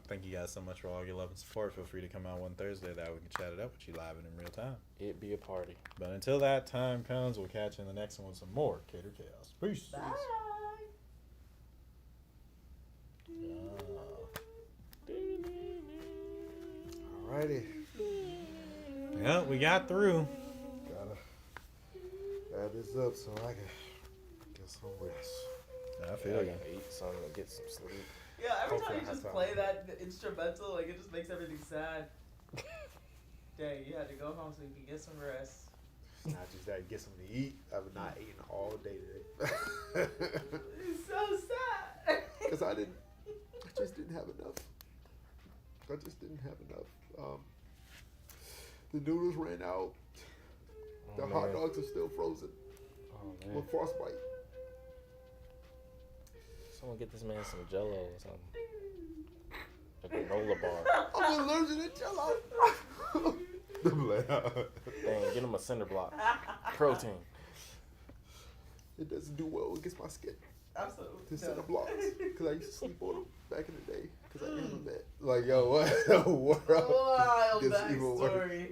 Thank you guys so much for all your love and support. Feel free to come out one Thursday that we can chat it up with you live and in real time. It be a party. But until that time comes, we'll catch you in the next one with some more Catered Chaos. Peace. Bye. Alrighty. Yeah, we got through. Gotta add this up so I can get some rest. I I feel gotta you. eat something and get some sleep. Yeah, every Hopefully time you I just have play time. that instrumental, like it just makes everything sad. Dang, you had to go home so you can get some rest. Not just that, get something to eat. I've not eaten all day today. It's so sad. Because I just didn't have enough. I just didn't have enough. The noodles ran out. The hot man. dogs are still frozen Oh man. with frostbite. Someone get this man some Jello or something. A granola bar. I'm allergic to Jello. Dang, get him a cinder block. Protein. It doesn't do well against my skin. Absolutely. To no. center blocks. Because I used to sleep on them back in the day. Because I am a vet. Like, yo, what the world? Wild Gets even worse. backstory.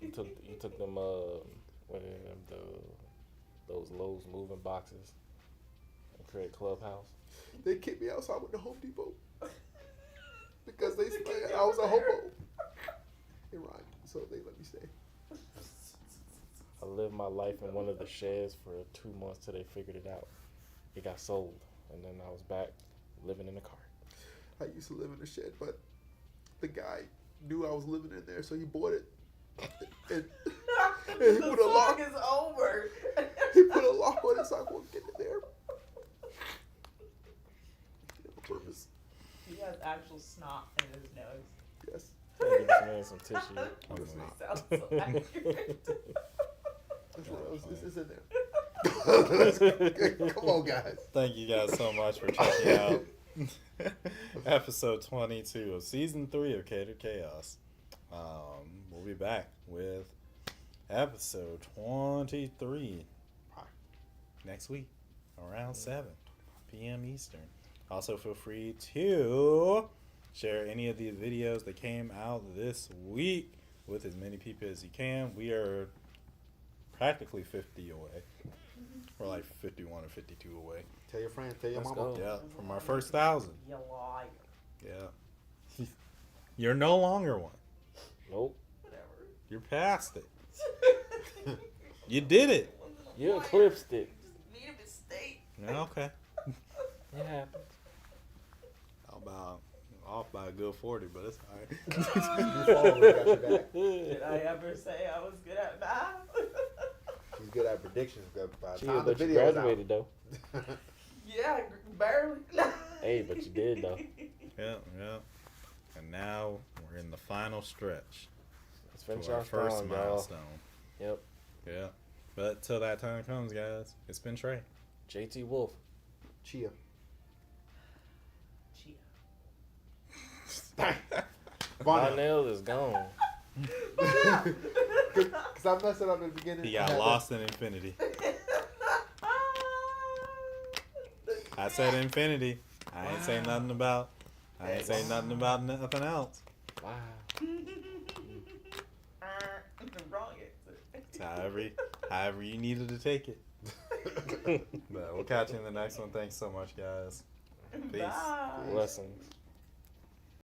You took them What is them, those Lowe's moving boxes and create Clubhouse. They kicked me outside with the Home Depot because they They said kicked you I was a out hobo. there. It rhymed, so they let me stay. I lived my life in one of the sheds for 2 months till they figured it out. It got sold, and then I was back living in the car. I used to live in a shed, but the guy knew I was living in there, so he bought it. And he The put a lock. song is over. He put a lock on it, so I won't get in there. On purpose. He has actual snot in his nose. Yes. Gotta give this man some tissue. It's not. Sounds so accurate. That's what else. This is in there. Come on, guys. Thank you guys so much for checking out episode 22 of season 3 of Catered Chaos. We'll be back with episode 23 next week around 7 p.m. Eastern. Also, feel free to share any of the videos that came out this week with as many people as you can. We are practically 50 away. We're like 51 or 52 away. Tell your friends. Tell your Let's mama. go. Yeah, from our first 1,000. You liar. Yeah. You're no longer one. Nope. Whatever. You're past it. You did it. You eclipsed it. Just made a mistake. Yeah, okay. It happened. Off by a good 40, but it's all right. You followed, got your back. Did I ever say I was good at math? She's good at predictions. But by the She time is, the but you video's graduated though. out. Yeah, barely. Hey, but you did though. Yeah. And now we're in the final stretch Let's finish to our our first strong, y'all. milestone. Yep. Yeah. But till that time comes, guys, it's been Trey. JT Wolf. Chia. Chia. Bonell is gone. Because I messed it up at the beginning. He I got had lost in infinity. I said infinity. I ain't saying nothing about. I ain't saying nothing about nothing else. Wow. Wrong answer. It's however you needed to take it. But we'll catch you in the next one. Thanks so much, guys. Peace. Bye. Blessings.